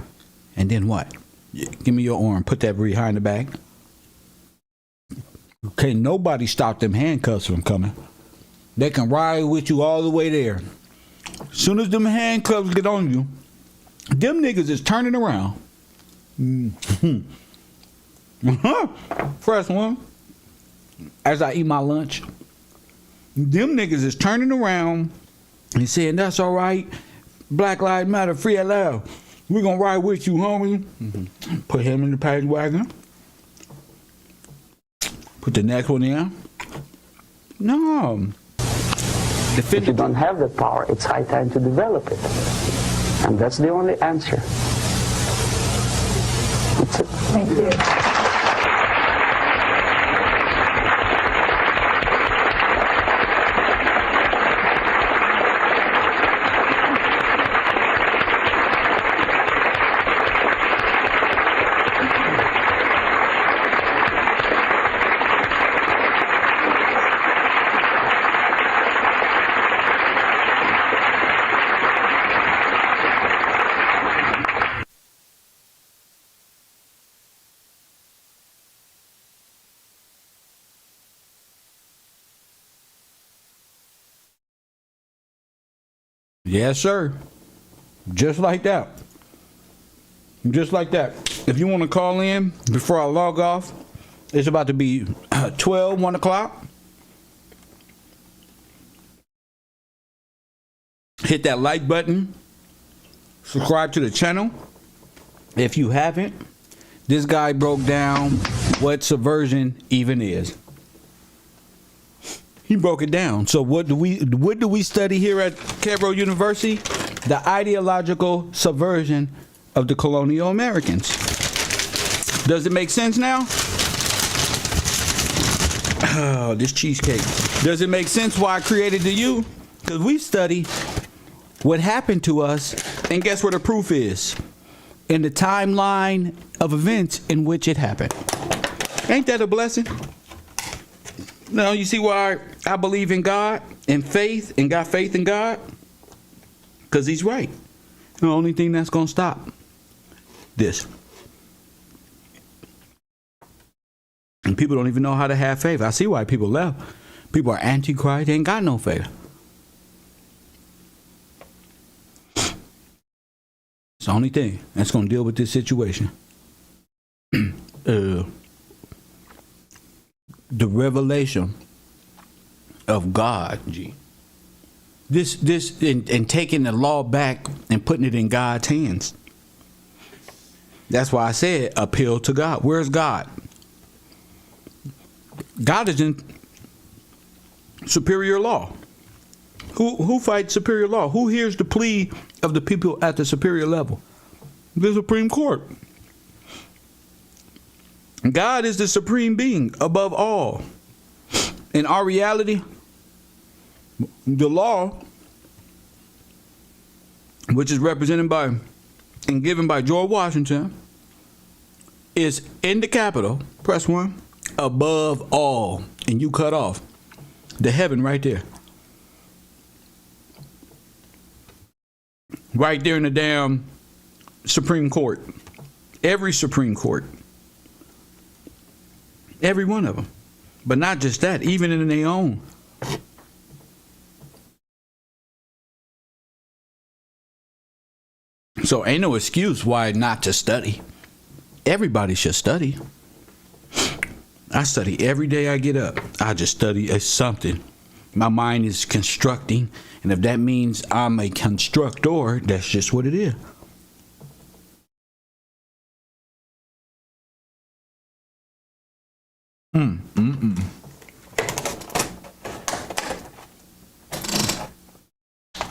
And then what? Give me your arm. Put that behind the back. Okay, nobody stop them handcuffs from coming. They can ride with you all the way there. As soon as them handcuffs get on you, them niggas is turning around. Press 1. As I eat my lunch, them niggas is turning around and saying, that's all right. Black Lives Matter, free at love. We're going to ride with you, homie. Put him in the paddy wagon. Put the next one in. No. If you don't have that power, it's high time to develop it. And that's the only answer. That's it. Thank you. Yes, sir. Just like that. Just like that. If you want to call in before I log off, it's about to be 1 o'clock. Hit that like button. Subscribe to the channel. If you haven't, this guy broke down what subversion even is. He broke it down. So what do we study here at Cairo University? The ideological subversion of the colonial Americans. Does it make sense now? Oh, this cheesecake. Does it make sense why I created the U? Because we study what happened to us, and guess where the proof is? In the timeline of events in which it happened. Ain't that a blessing? No, you see why I believe in God and faith and got faith in God? Because he's right. The only thing that's going to stop this. And people don't even know how to have faith. I see why people left. People are anti-Christ. They ain't got no faith. It's the only thing that's going to deal with this situation. The revelation of God, G. This and taking the law back and putting it in God's hands. That's why I said appeal to God. Where's God? God is in superior law. Who fights superior law? Who hears the plea of the people at the superior level? The Supreme Court. God is the supreme being above all. In our reality, the law, which is represented by and given by George Washington, is in the Capitol, press 1, above all. And you cut off the heaven right there. Right there in the damn Supreme Court. Every Supreme Court. Every one of them. But not just that, even in their own. So ain't no excuse why not to study. Everybody should study. I study every day I get up. I just study something. My mind is constructing. And if that means I'm a constructor, that's just what it is.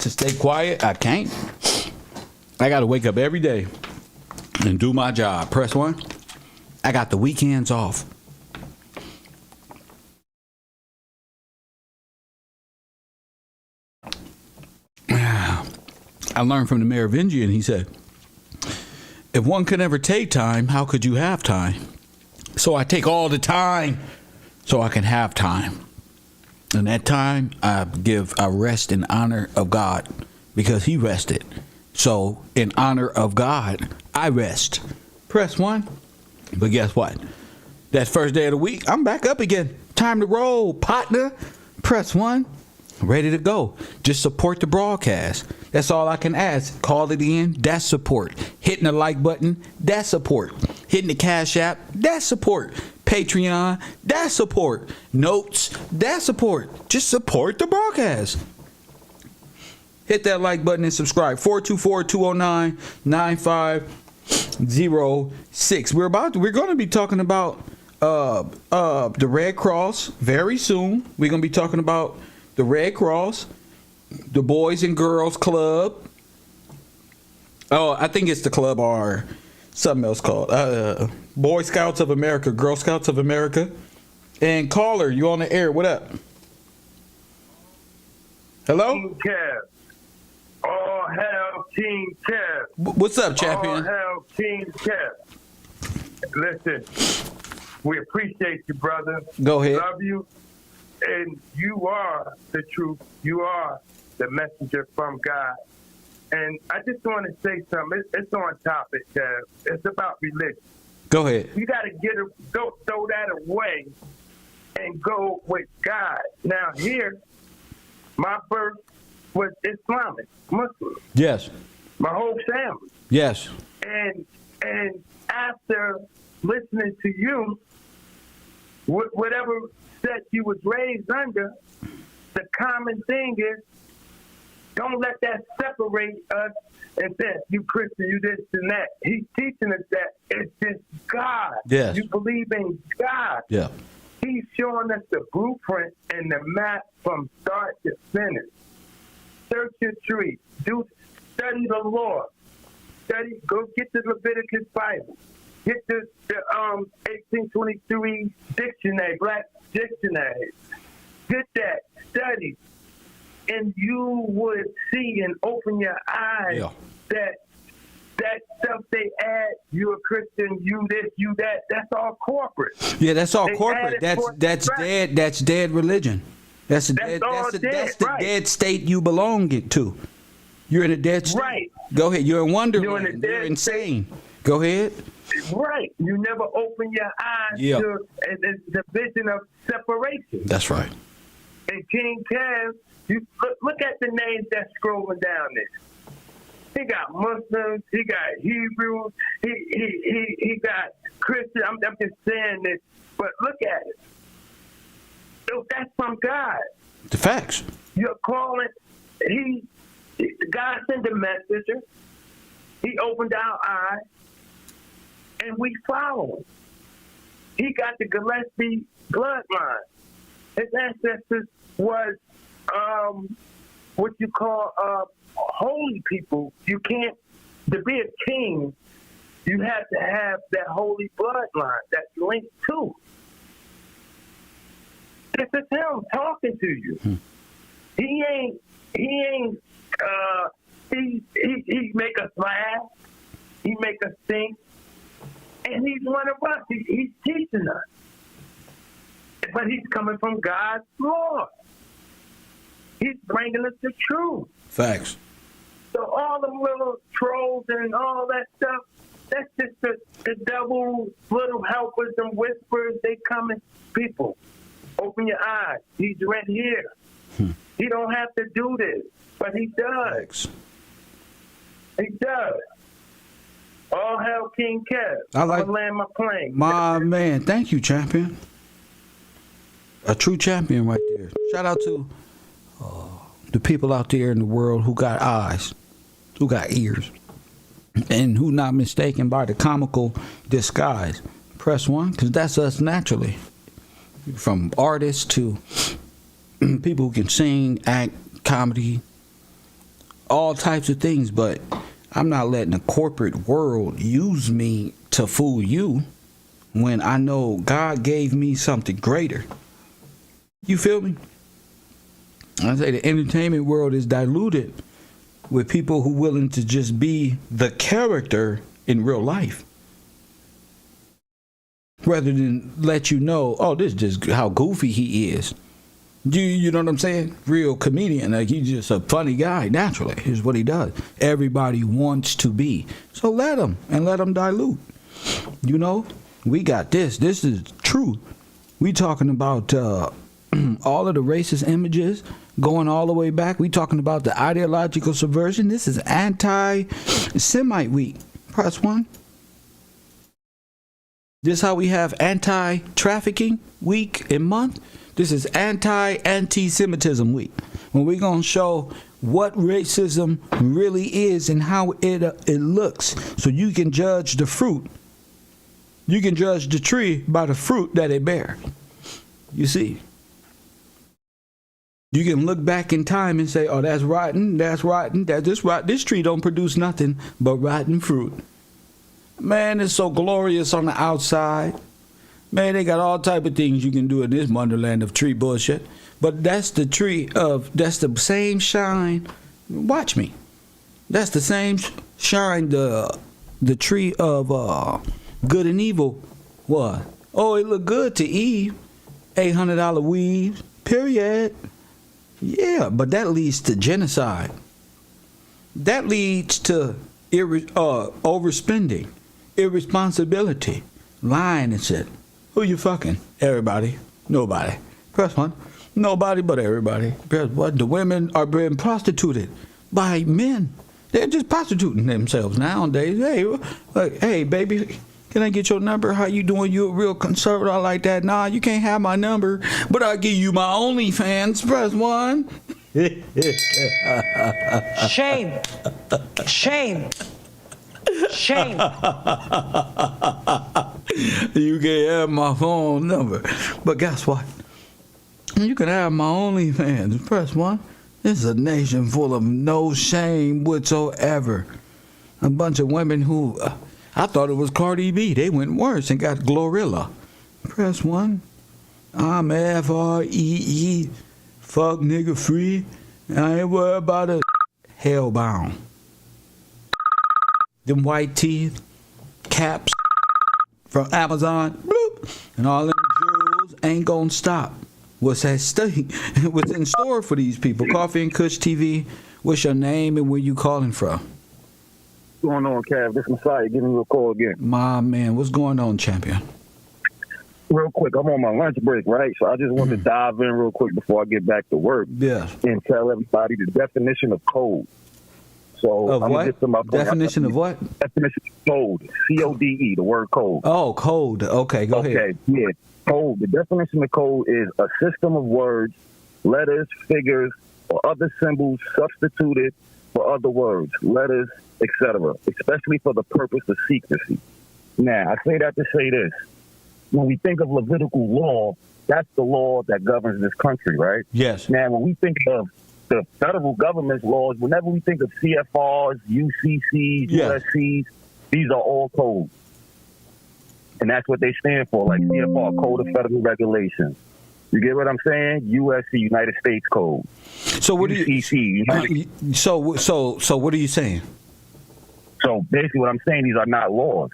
To stay quiet, I can't. I got to wake up every day and do my job. Press 1. I got the weekends off. I learned from the Merovingian, he said, if one could never take time, how could you have time? So I take all the time so I can have time. And that time I rest in honor of God because he rested. So in honor of God, I rest. Press 1. But guess what? That first day of the week, I'm back up again. Time to roll, partner. Press 1. Ready to go. Just support the broadcast. That's all I can ask. Call it in. That's support. Hitting the like button. That's support. Hitting the Cash App. That's support. Patreon. That's support. Notes. That's support. Just support the broadcast. Hit that like button and subscribe. 424-209-9506. We're going to be talking about the Red Cross very soon. We're going to be talking about the Red Cross, the Boys and Girls Club. Oh, I think it's the club or something else called Boy Scouts of America, Girl Scouts of America. And caller, you on the air? What up? Hello? King Kev. All hail King Kev. What's up, champion? All hail King Kev. Listen, we appreciate you, brother. Go ahead. Love you. And you are the truth. You are the messenger from God. And I just want to say something. It's on topic, Kev. It's about religion. Go ahead. You got to don't throw that away and go with God. Now here, my birth was Islamic, Muslim. Yes. My whole family. Yes. And after listening to you, whatever set you was raised under, the common thing is don't let that separate us and say, you Christian, you this and that. He's teaching us that it's just God. Yes. You believe in God. Yeah. He's showing us the blueprint and the map from start to finish. Search your tree. Study the Lord. Go get the Levitical Bible. Get the 1823 dictionary, Black Dictionary. Get that, study, and you would see and open your eyes that stuff they add, you a Christian, you this, you that, that's all corporate. Yeah, that's all They corporate. That's dead. That's dead religion. That's the dead state you belong to. You're in a dead state. Right. Go ahead. You're in Wonderland. You're insane. Go ahead. Right. You never open your eyes to the vision of separation. That's right. And King Kev, you look at the names that's scrolling down there. He got Muslims, he got Hebrews, he got Christians. I'm just saying this, but look at it. So that's from God. The facts. You're calling. God sent a messenger. He opened our eyes, and we follow him. He got the Gillespie bloodline. His ancestors was what you call holy people. You can't, to be a king, you have to have that holy bloodline that's linked to. This is him talking to you. He make us laugh. He make us think. And he's one of us. He's teaching us. But he's coming from God's law. He's bringing us the truth. Facts. So all the little trolls and all that stuff, that's just the devil, little helpers and whispers. They coming. People, open your eyes. He's right here. He don't have to do this, but he does. He does. All hail King Kev. I'm going to land my plane. My man, thank you, champion. A true champion right there. Shout out to the people out there in the world who got eyes, who got ears, and who not mistaken by the comical disguise. Press 1, because that's us naturally. From artists to people who can sing, act, comedy, all types of things. But I'm not letting the corporate world use me to fool you when I know God gave me something greater. You feel me? I say the entertainment world is diluted with people who are willing to just be the character in real life, rather than let you know, oh, this is just how goofy he is. You know what I'm saying? Real comedian, like he's just a funny guy. Naturally, here's what he does. Everybody wants to be, so let him dilute. You know, we got this. This is true. We talking about all of the racist images going all the way back. We talking about the ideological subversion. This is anti-Semite week. Press 1. This is how we have anti-trafficking week and month. This is anti-Semitism week, when we're going to show what racism really is and how it looks, so you can judge the fruit. You can judge the tree by the fruit that it bears. You see? You can look back in time and say, oh, that's rotten, that's rotten, that's rotten. This tree don't produce nothing but rotten fruit. Man, it's so glorious on the outside. Man, they got all type of things you can do in this wonderland of tree bullshit. But that's the same shine. Watch me. That's the same shine the tree of good and evil was. Oh, it looked good to Eve. $800 weaves, period. Yeah, but that leads to genocide. That leads to overspending, irresponsibility, lying and shit. Who you fucking? Everybody. Nobody. Press 1. Nobody but everybody. Press 1. The women are being prostituted by men. They're just prostituting themselves nowadays. Hey, baby, can I get your number? How you doing? You a real conservative like that? Nah, you can't have my number, but I'll give you my OnlyFans. Press 1. Shame. Shame. Shame. You can have my phone number, but guess what? You can have my OnlyFans. Press 1. This is a nation full of no shame whatsoever. A bunch of women who I thought it was Cardi B. They went worse and got Glorilla. Press 1. I'm F-R-E-E. Fuck nigga free. I ain't worried about it. Hellbound. Them white teeth, caps from Amazon, bloop, and all them jewels ain't gonna stop. What's at stake? What's in store for these people? Coffee and Kush TV. What's your name and where you calling from? What's going on, Cav? This Messiah giving you a call again. My man, what's going on, champion? Real quick, I'm on my lunch break, right? So I just want to dive in real quick before I get back to work. Yes. And tell everybody the definition of code. So of what? Definition of what? Definition of code. C-O-D-E, the word code. Oh, code. Okay, go ahead. Okay, yeah. Code. The definition of code is a system of words, letters, figures, or other symbols substituted for other words, letters, etc., especially for the purpose of secrecy. Now, I say that to say this. When we think of Levitical law, that's the law that governs this country, right? Yes. Now, when we think of the federal government's laws, whenever we think of CFRs, UCCs, USCs, these are all codes. And that's what they stand for, like CFR, Code of Federal Regulations. You get what I'm saying? USC, United States Code. So what UCC, do you? So what are you saying? So basically, what I'm saying, these are not laws.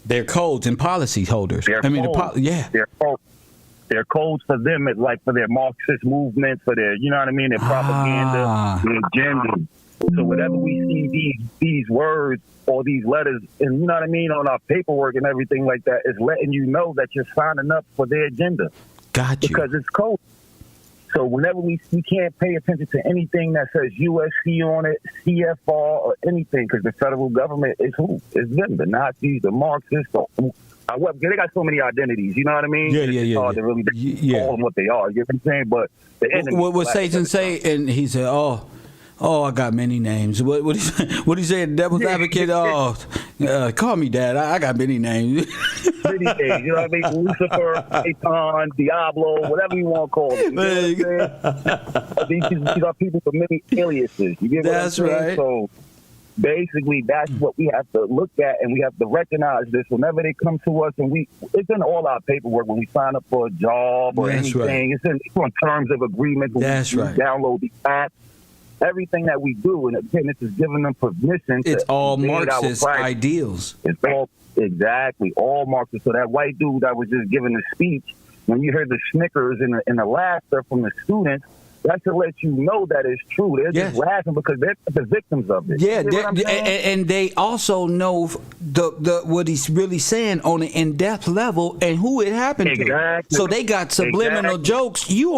They're codes and policy holders. They're They're codes for them, like for their Marxist movement, for their, you know what I mean, their propaganda, their agenda. So whenever we see these words or these letters, and you know what I mean, on our paperwork and everything like that, it's letting you know that you're signing up for their agenda. Got you. Because it's code. So whenever we can't pay attention to anything that says USC on it, CFR, or anything, because the federal government is who? It's them, the Nazis, the Marxists, however, they got so many identities, you know what I mean? It's hard to really call them what they are, you know what I'm saying? But the enemy. What Satan say, and he said, oh, I got many names. What he said, devil's advocate, call me dad, I got many names. Many names, you know what I mean? Lucifer, Satan, Diablo, whatever you want to call it. You know what I'm saying? These are people with many aliases. You get what I'm saying? Right. So basically that's what we have to look at, and we have to recognize this whenever they come to us, and it's in all our paperwork when we sign up for a job or anything. Right. It's on terms of agreement. That's right. Download the app. Everything that we do, and again, this is giving them permission. It's all Marxist ideals. It's all exactly all Marxist. So that white dude that was just giving the speech, when you heard the snickers and the laughter from the students, that should let you know that it's true. They're just laughing because they're the victims of it. Yeah, and they also know the what he's really saying on an in-depth level and who it happened to. So they got subliminal jokes you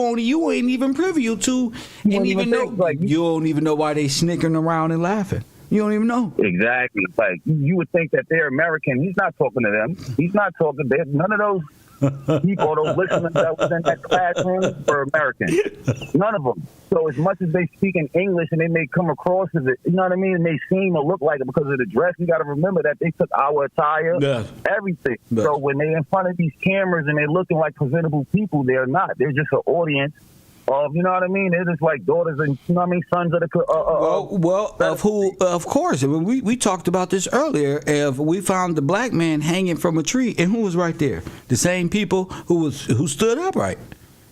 ain't even privy to, and even know you don't even know why they snickering around and laughing. You don't even know. Exactly. Like you would think that they're American. He's not talking to them. He's not talking. None of those people, those listeners that was in that classroom, were American. None of them. So as much as they speak in English and they may come across as it, you know what I mean, and they seem or look like it because of the dress, you got to remember that they took our attire, everything. So when they're in front of these cameras and they're looking like presentable people, they're not. They're just an audience of, you know what I mean? They're just like daughters and, you know what I mean, sons of the... of course. I mean, we talked about this earlier. If we found the black man hanging from a tree, and who was right there? The same people who stood upright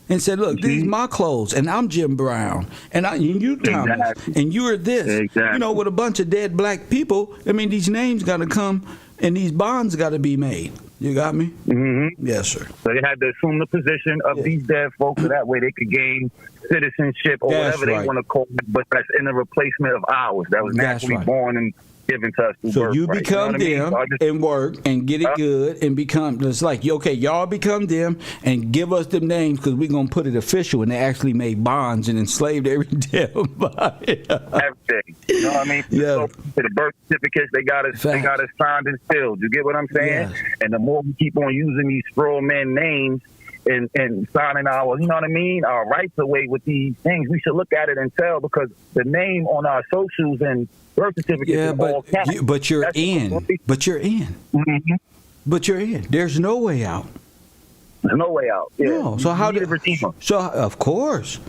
and said, look, these are my clothes, and I'm Jim Brown, and you Thomas, and you are this. You know, with a bunch of dead black people, I mean, these names got to come, and these bonds got to be made. You got me? Mm-hmm. Yes, sir. So they had to assume the position of these dead folks so that way they could gain citizenship or whatever they want to call it, but that's in the replacement of ours that was naturally born and given to us. So you become them and work and get it good and become, it's like, okay, y'all become them and give us them names because we're going to put it official, and they actually made bonds and enslaved every damn body. Everything. You know what I mean? So, to the birth certificates, they got us signed and sealed. You get what I'm saying? Yes. And the more we keep on using these straw man names and signing our, you know what I mean, our rights away with these things, we should look at it and tell, because the name on our socials and birth certificates is all cash. But you're in. But you're in. Mm-hmm. But you're in. There's no way out. There's no way out. Yeah. No. So how did? So of course.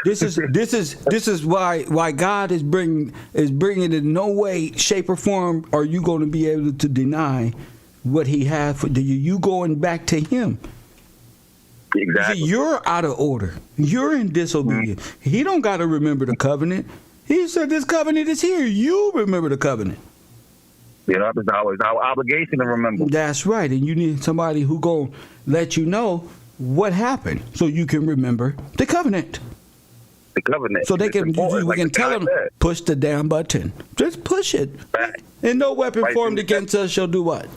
This is why God is bringing in no way, shape, or form are you going to be able to deny what He has for you. You going back to Him. Exactly. See, you're out of order. You're in disobedience. Mm-hmm. He don't got to remember the covenant. He said this covenant is here. You remember the covenant. Yeah, it's our obligation to remember. That's right. And you need somebody who going to let you know what happened so you can remember the covenant. The covenant. So we can tell them, push the damn button. Just push it. Right. And no weapon formed against us shall do what?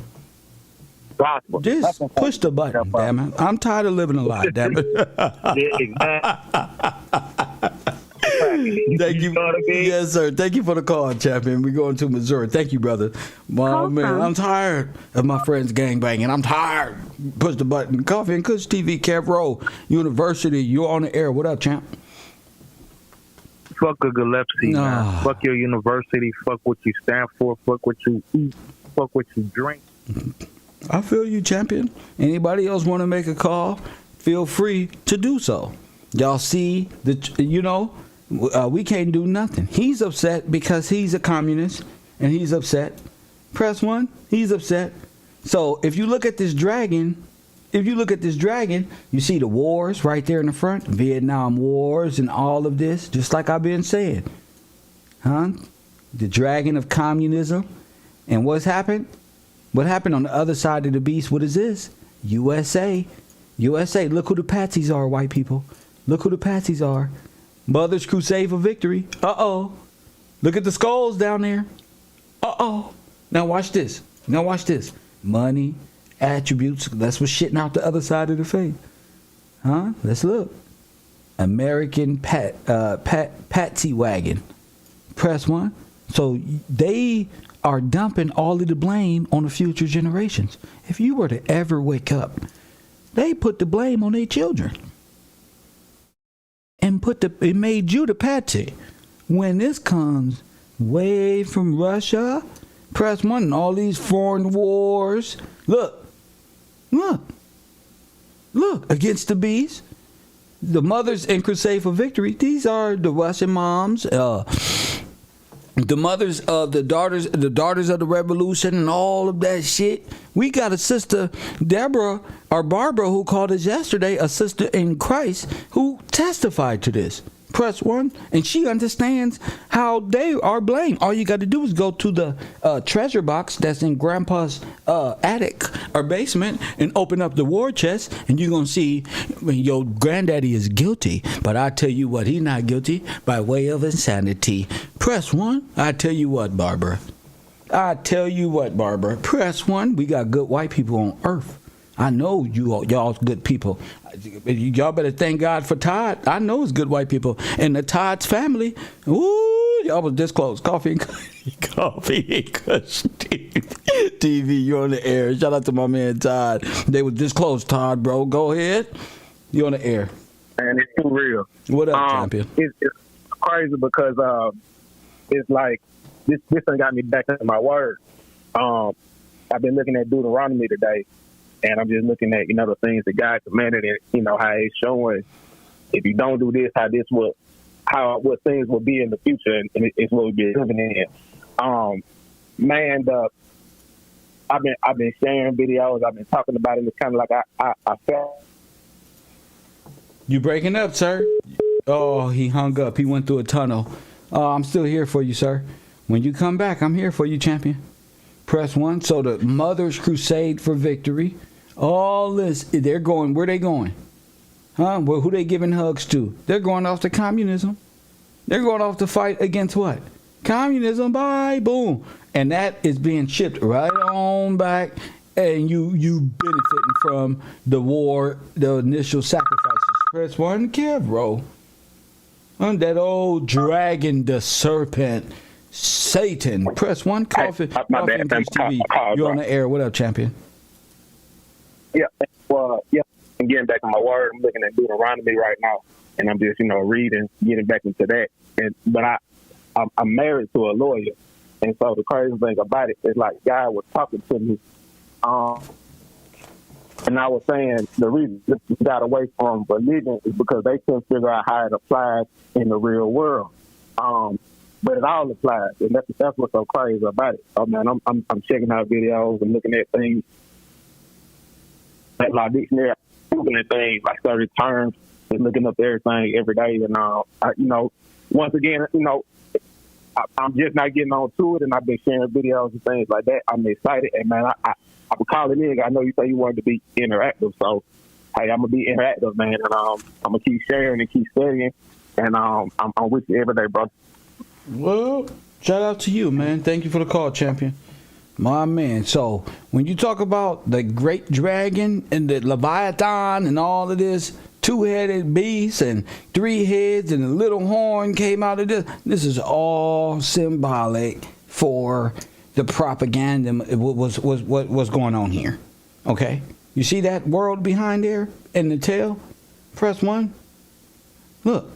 Possible. Just push the button, damn it. I'm tired of living a lie, damn it. Thank you. Yes, sir. Thank you for the call, champion. We're going to Missouri. Thank you, brother. Oh, man, I'm tired of my friends gangbanging. I'm tired. Push the button. Coffee and Kush TV, Kev Rowe University. You're on the air. What up, champ? Fuck a Gillespie, man. Fuck your university. Fuck what you stand for. Fuck what you eat. Fuck what you drink. I feel you, champion. Anybody else want to make a call? Feel free to do so. Y'all see, we can't do nothing. He's upset because he's a communist and he's upset. Press 1, he's upset. So if you look at this dragon, you see the wars right there in the front, Vietnam Wars and all of this, just like I've been saying. The dragon of communism. And what's happened? What happened on the other side of the beast? What is this? USA. Look who the patsies are, white people. Look who the patsies are. Mother's Crusade for Victory. Uh-oh. Look at the skulls down there. Uh-oh. Now watch this. Money, attributes. That's what's shitting out the other side of the faith. Let's look. American patsy wagon. Press 1. So they are dumping all of the blame on the future generations. If you were to ever wake up, they put the blame on their children. And it made you the patsy. When this comes way from Russia, press 1, and all these foreign wars. Look, against the beast. The mothers in Crusade for Victory, these are the Russian moms, the mothers of the daughters of the revolution and all of that shit. We got a sister, Deborah or Barbara, who called us yesterday, a sister in Christ, who testified to this. Press 1, and she understands how they are blamed. All you got to do is go to the treasure box that's in Grandpa's attic or basement and open up the war chest, and you're going to see your granddaddy is guilty. But I tell you what, he's not guilty by way of insanity. Press 1. I tell you what, Barbara. Press 1. We got good white people on earth. I know y'all good people. Y'all better thank God for Todd. I know it's good white people. And the Todd's family, ooh, y'all was this close. Coffee and Kush TV, you're on the air. Shout out to my man Todd. They was this close, Todd, bro. Go ahead. You're on the air. And it's too real. What up, champion? It's crazy because it's like this thing got me back into my word. I've been looking at Deuteronomy today. And I'm just looking at, the things that God commanded and, how it's showing if you don't do this, what things will be in the future, and it's what we'll be living in. I've been sharing videos, I've been talking about it. It's kind of like I felt. You breaking up, sir? Oh, he hung up. He went through a tunnel. I'm still here for you, sir. When you come back, I'm here for you, champion. Press 1. So the Mother's Crusade for Victory. All this, they're going, where they going? Well, who they giving hugs to? They're going off to communism. They're going off to fight against what? Communism, bye, boom. And that is being shipped right on back. And you benefiting from the war, the initial sacrifices. Press 1, Kev, on that old dragon, the serpent, Satan. Press 1, Coffee and Kush TV. You're on the air. What up, champion? Yeah, I'm getting back to my word. I'm looking at Deuteronomy right now, and I'm just, reading, getting back into that. But I'm married to a lawyer, and so the crazy thing about it is, like, God was talking to me, and I was saying the reason this got away from religion is because they couldn't figure out how it applies in the real world. But it all applies, and that's what's so crazy about it. Oh man, I'm checking out videos and looking at things like dictionary, looking at things like certain terms and looking up everything every day. And once again, I'm just not getting on to it, and I've been sharing videos and things like that. I'm excited, and man, I'm calling in. I know you say you wanted to be interactive, so hey, I'm gonna be interactive, man, and I'm gonna keep sharing and keep studying, and I'm with you every day, brother. Well, shout out to you, man. Thank you for the call, champion. My man. So when you talk about the great dragon and the Leviathan and all of this, 2-headed beast and 3 heads and a little horn came out of this is all symbolic for the propaganda. What's going on here? Okay, you see that world behind there in the tail? Press 1. Look.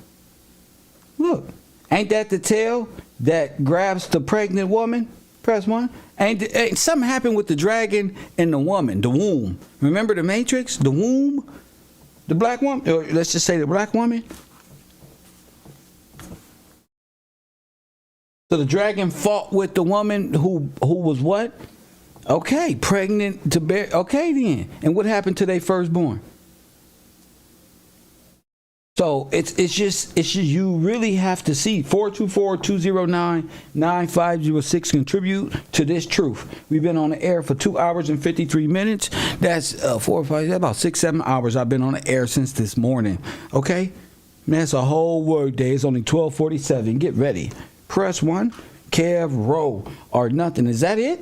Ain't that the tail that grabs the pregnant woman? Press 1. Ain't something happened with the dragon and the woman, the womb. Remember the Matrix? The womb? The black woman? Or let's just say the black woman. So the dragon fought with the woman who was what? Okay, pregnant to bear. Okay then. And what happened to their firstborn? So it's just you really have to see 424-209-9506. Contribute to this truth. We've been on the air for 2 hours and 53 minutes. That's about 6-7 hours I've been on the air since this morning. Okay, man, that's a whole work day. It's only 12:47. Get ready. Press 1. Kev Rowe or nothing. Is that it?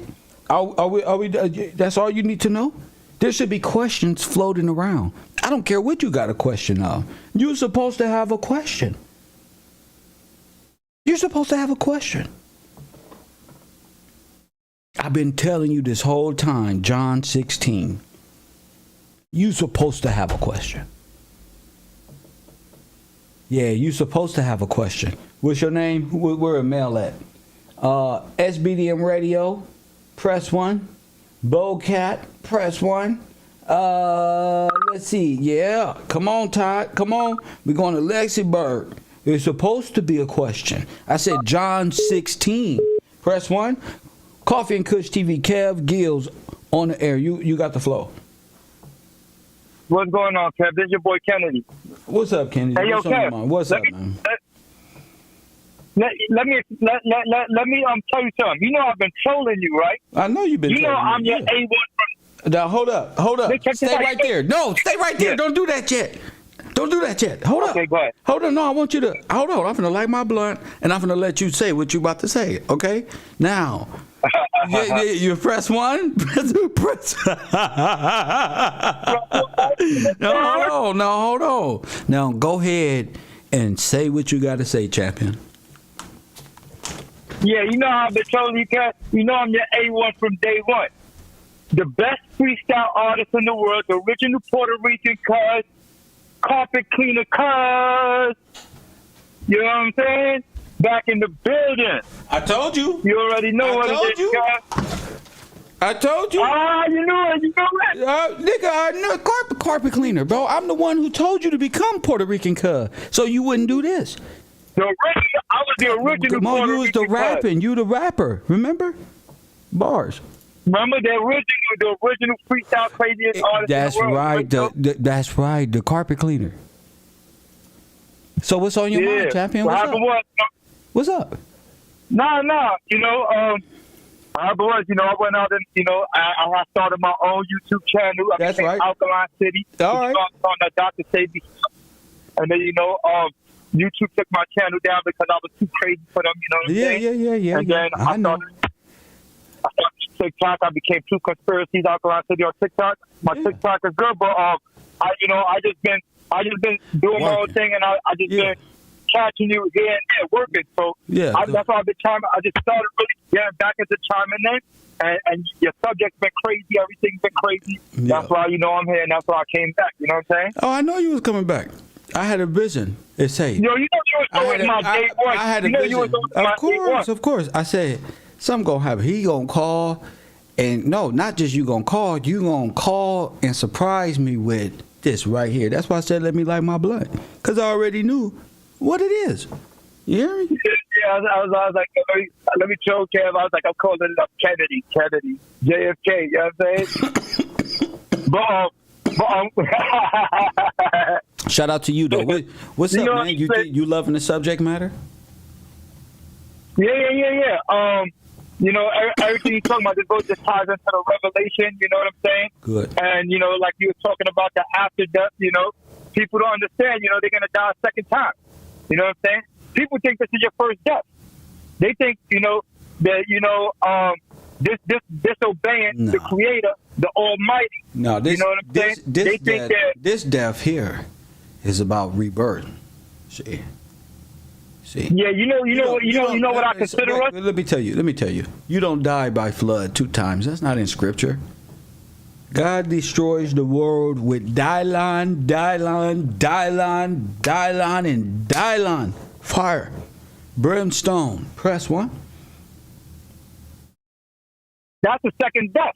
Are we? That's all you need to know. There should be questions floating around. I don't care what you got a question of. You're supposed to have a question. You're supposed to have a question. I've been telling you this whole time, John 16. You're supposed to have a question. Yeah, you're supposed to have a question. What's your name? Where a mail at? SBDM Radio, press 1. Bowcat, press 1. Let's see. Yeah, come on, Todd. Come on. We're going to Lexingburg. It's supposed to be a question. I said John 16. Press 1. Coffee and Kush TV. Kev Gills on the air. You got the flow. What's going on, Kev? This is your boy Kennedy. What's up, Kennedy? Hey, yo, What's on your Kev. mind? What's up, man? Let me tell you something. You know I've been trolling you, right? I know you've been. You know I'm your A1 from. Now hold up. Stay right there. No, stay right there. Don't do that yet. Don't do that yet. Hold up. Okay, go ahead. Hold on. No, I want you to hold on. I'm gonna light my blunt and I'm gonna let you say what you about to say. Okay? Now. You press 1. Press. No, hold on. Now go ahead and say what you got to say, champion. Yeah, you know how I've been trolling you, Kev. You know I'm your A1 from day one. The best freestyle artist in the world, the original Puerto Rican cuz, carpet cleaner cuz. You know what I'm saying? Back in the building. I told you. You already know what it is, cuz. I told you. Ah, you knew it. Nigga, I know carpet cleaner, bro. I'm the one who told you to become Puerto Rican cuz, so you wouldn't do this. I was the original Come on, Puerto you was Rican the rapping. You the rapper. Remember? Bars. Remember the original freestyle craziest artist That's in the world. right. That's right. The carpet cleaner. So what's on your mind, champion? What's up? Nah. You know, I went out and, I started my own YouTube channel. That's right. Alkaline City. All right. On the Dr. Safety. And then, YouTube took my channel down because I was too crazy for them, you know what I'm saying? Yeah. And then I started TikTok. I became True Conspiracies, Alkaline City on TikTok. My TikTok is good, but I just been doing my own thing, and I just been catching you here and there working. So that's why I've been chiming. I just started really getting back into chiming in, and your subject's been crazy. Everything's been crazy. Yeah. That's why I'm here, and that's why I came back. You know what I'm saying? Oh, I know you was coming back. I had a vision. It say. You was doing my day one. I had a vision. Of course. I said something gonna happen. He gonna call, and no, not just you gonna call. You gonna call and surprise me with this right here. That's why I said let me light my blunt, cause I already knew what it is. You hear me? Yeah, I was like, let me show Kev. I was like, I'm calling it up Kennedy, JFK. You know what I'm saying? But shout out to you though. What's up, man? You loving the subject matter? Yeah. Everything you're talking about, this ties into the revelation. You know what I'm saying? Good. And like you were talking about the after death. People don't understand. They're gonna die a second time. You know what I'm saying? People think this is your first death. They think that disobeying the Creator, the Almighty. No, you know what I'm saying? This death here is about rebirth. See. Yeah, you know what I consider us. Let me tell you. You don't die by flood 2 times. That's not in Scripture. God destroys the world with Dylon, and Dylon. Fire. Brimstone. Press 1. That's the second death.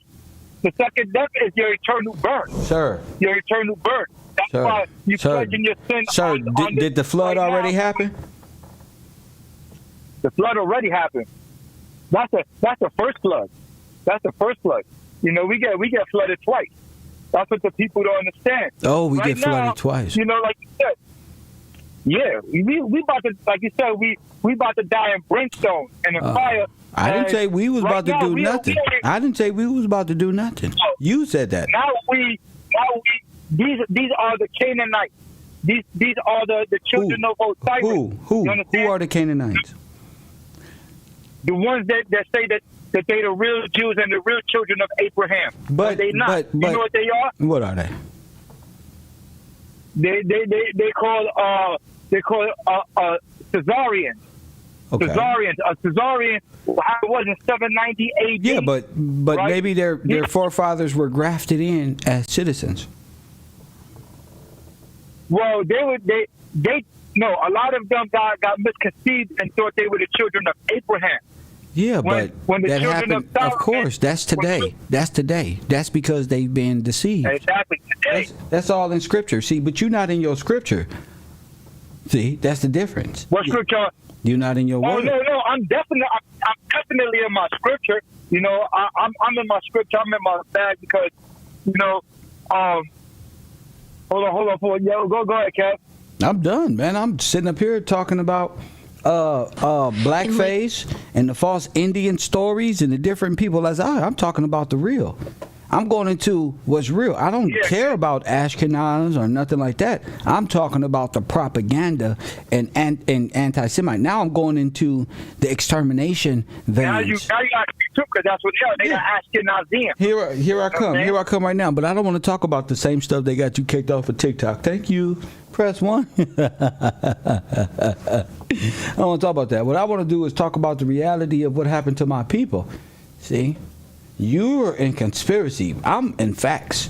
The second death is your eternal burn. Sir. Your eternal burn. That's why you're pledging your sin. Sir, did the flood already happen? The flood already happened. That's the first flood. That's the first flood. We get flooded twice. That's what the people don't understand. Oh, we get flooded twice. Like you said. Yeah, we about to, like you said, we about to die in brimstone and in fire. I didn't say we was about to do nothing. I didn't say we was about to do nothing. You said that. Now these are the Canaanites. These are the children of Osiris. Who are the Canaanites? The ones that say that they the real Jews and the real children of Abraham. But they not. You know what they are? What are they? They call Caesarians. Okay. Caesarians. A Caesarian was in 790 AD. Yeah, but right? Maybe their forefathers were grafted in as citizens. Well, a lot of them got misconceived and thought they were the children of Abraham. Yeah, when that happened. Of course, that's today. That's today. That's because they've been deceived. Exactly. Today. That's all in Scripture. See, but you're not in your Scripture. See, that's the difference. What scripture? You're not in your Oh word. no, I'm definitely in my scripture. You know, I'm in my scripture. I'm in my bag because, you know, hold on, yo, go ahead, Kev. I'm done, man. I'm sitting up here talking about blackface and the false Indian stories and the different people. I'm talking about the real. I'm going into what's real. I don't care about Ashkenaz or nothing like that. I'm talking about the propaganda and anti-Semite. Now I'm going into the extermination veins. Now you got to too, because that's what they got Ashkenazim. Here I come. Here I come right now. But I don't want to talk about the same stuff they got you kicked off of TikTok. Thank you. Press 1. I don't want to talk about that. What I want to do is talk about the reality of what happened to my people. See? You're in conspiracy. I'm in facts.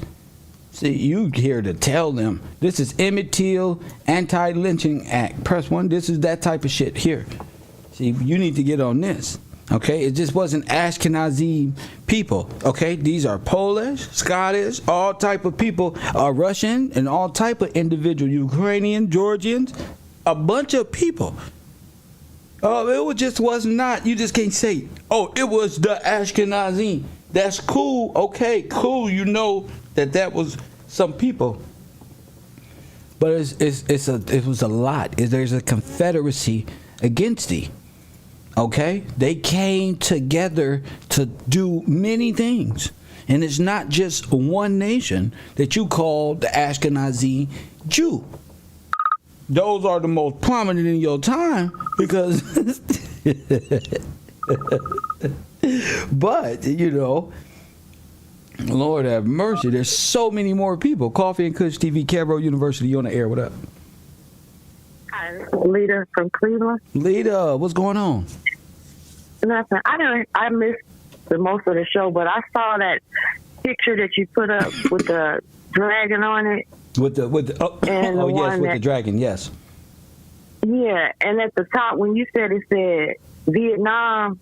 See, you here to tell them this is Emmett Till Anti-Lynching Act. Press 1. This is that type of shit here. See, you need to get on this. Okay, it just wasn't Ashkenazi people. Okay, these are Polish, Scottish, all type of people, Russian, and all type of individual, Ukrainian, Georgians, a bunch of people. Oh, was not. You just can't say, oh, it was the Ashkenazi. That's cool. Okay, cool. You know that was some people. But it was a lot. There's a confederacy against thee. Okay? They came together to do many things. And it's not just one nation that you call the Ashkenazi Jew. Those are the most prominent in your time because but, you know, Lord have mercy. There's so many more people. Coffee and Kush TV, Cairo University. You on the air. What up? Hi, Lita from Cleveland. Lita, what's going on? Nothing. I missed the most of the show, but I saw that picture that you put up with the dragon on it. With the dragon, yes. Yeah, and at the top when you said it said Vietnam,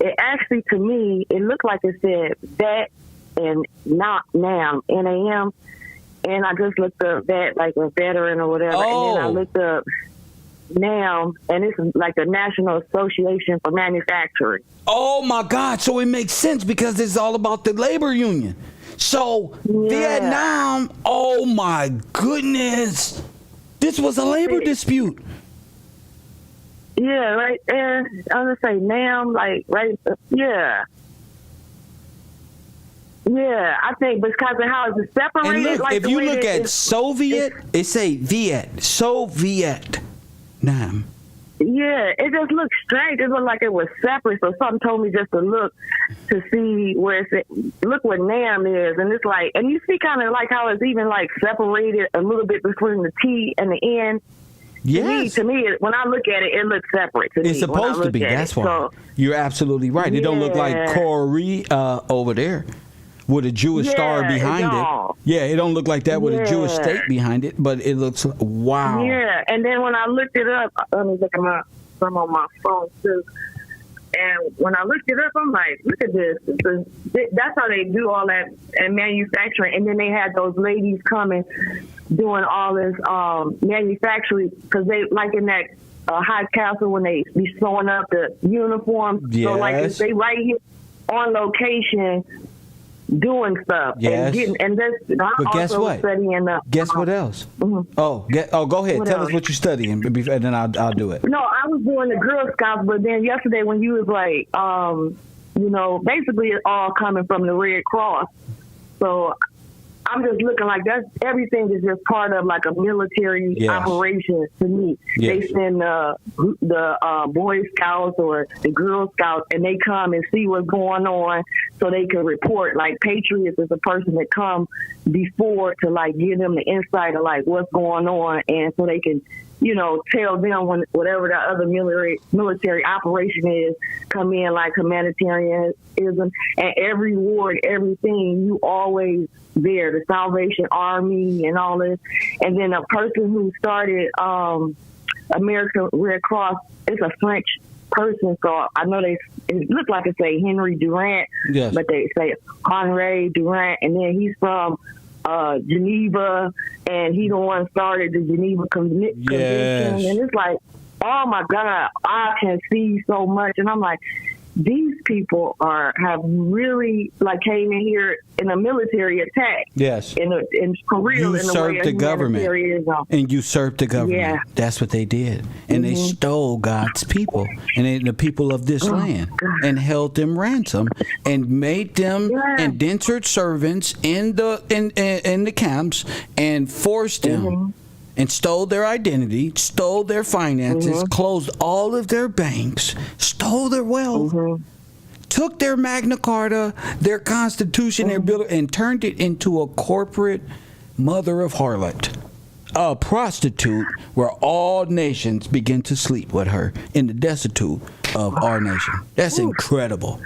it actually to me it looked like it said that and not Nam, Nam, and I just looked up that like a veteran or whatever, and then I looked up Nam, and it's like the National Association for Manufacturing. Oh my God! So it makes sense because it's all about the labor union. So Vietnam, oh my goodness, this was a labor dispute. Yeah, right there. I'm gonna say Nam, like right. Yeah. Yeah, I think because of how it's separated. And look, like if you look at Soviet, it say Viet, Soviet Nam. Yeah, it just looks strange. It looked like it was separate. So something told me just to look to see where it's at. Look where Nam is, and it's like, and you see kind of like how it's even like separated a little bit between the T and the N. Yes. To me, when I look at it, it looks separate to me. It's supposed to be. That's why. So, you're absolutely right. It don't look like Corey over there with a Jewish star behind it. Yeah, it don't look like that with a Jewish state behind it, but it looks wow. Yeah, and then when I looked it up, let me look at some on my phone too. And when I looked it up, I'm like, look at this. That's how they do all that and manufacturing. And then they had those ladies coming doing all this manufacturing because they like in that high castle when they be sewing up the uniforms. Yes. So like they right here on location doing stuff and getting and this. But guess what? Guess what else? Mm-hmm. Go ahead. What Tell else? us what you're studying, and then I'll do it. No, I was doing the Girl Scouts, but then yesterday when you was like, you know, basically it's all coming from the Red Cross. So I'm just looking like everything is just part of like a military operation to me. Yes. They send the Boy Scouts or the Girl Scouts and they come and see what's going on so they can report. Like Patriots is a person that come before to like give them the insight of like what's going on and so they can, you know, tell them when whatever the other military operation is, come in like humanitarianism and every ward, everything, you always there, the Salvation Army and all this. And then a person who started American Red Cross is a French person, so I know it looks like it say Henry Durant, but they say Henri Durant, and then he's from Geneva, and he the one started the Geneva Convention. Yes. And it's like, oh my God, I can see so much. And I'm like, these people have really came in here in a military attack. Yes. In for real, Usurped the government. And usurped the government. Yeah. That's what they did. And they stole God's people and the people of this land and held them ransom and made them indentured servants in the camps and forced them and stole their identity, stole their finances, closed all of their banks, stole their wealth, took their Magna Carta, their Constitution, their bill, and turned it into a corporate mother of harlot, a prostitute where all nations begin to sleep with her in the destitute of our nation. That's incredible.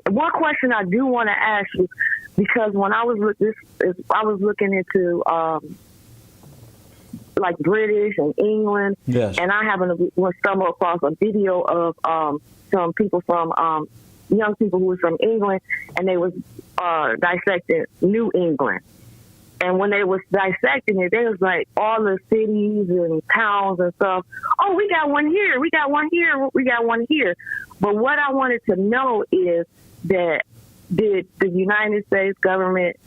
One question I do want to ask you, because when I was looking into British and England, and I happened to stumble across a video of some people from young people who were from England, and they was dissecting New England. And when they was dissecting it, they was like all the cities and towns and stuff. Oh, we got one here. We got one here. We got one here. But what I wanted to know is that did the United States government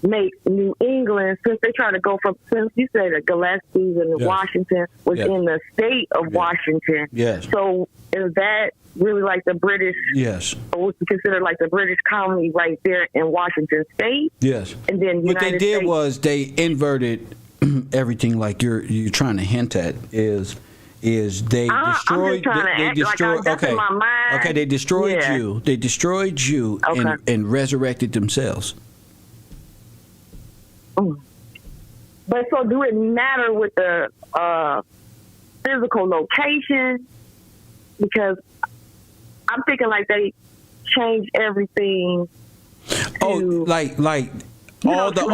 make New England, since they try to go from, since you say the Gillespie's and the Washington was in the state of Washington. Yes. So is that really like the British? Yes. Or was considered like the British colony right there in Washington State? Yes. And then what they did States. was they inverted everything like you're trying to hint at is they destroyed they destroyed you. They destroyed you and resurrected themselves. But so do it matter with the physical location? Because I'm thinking like they changed everything. Like all the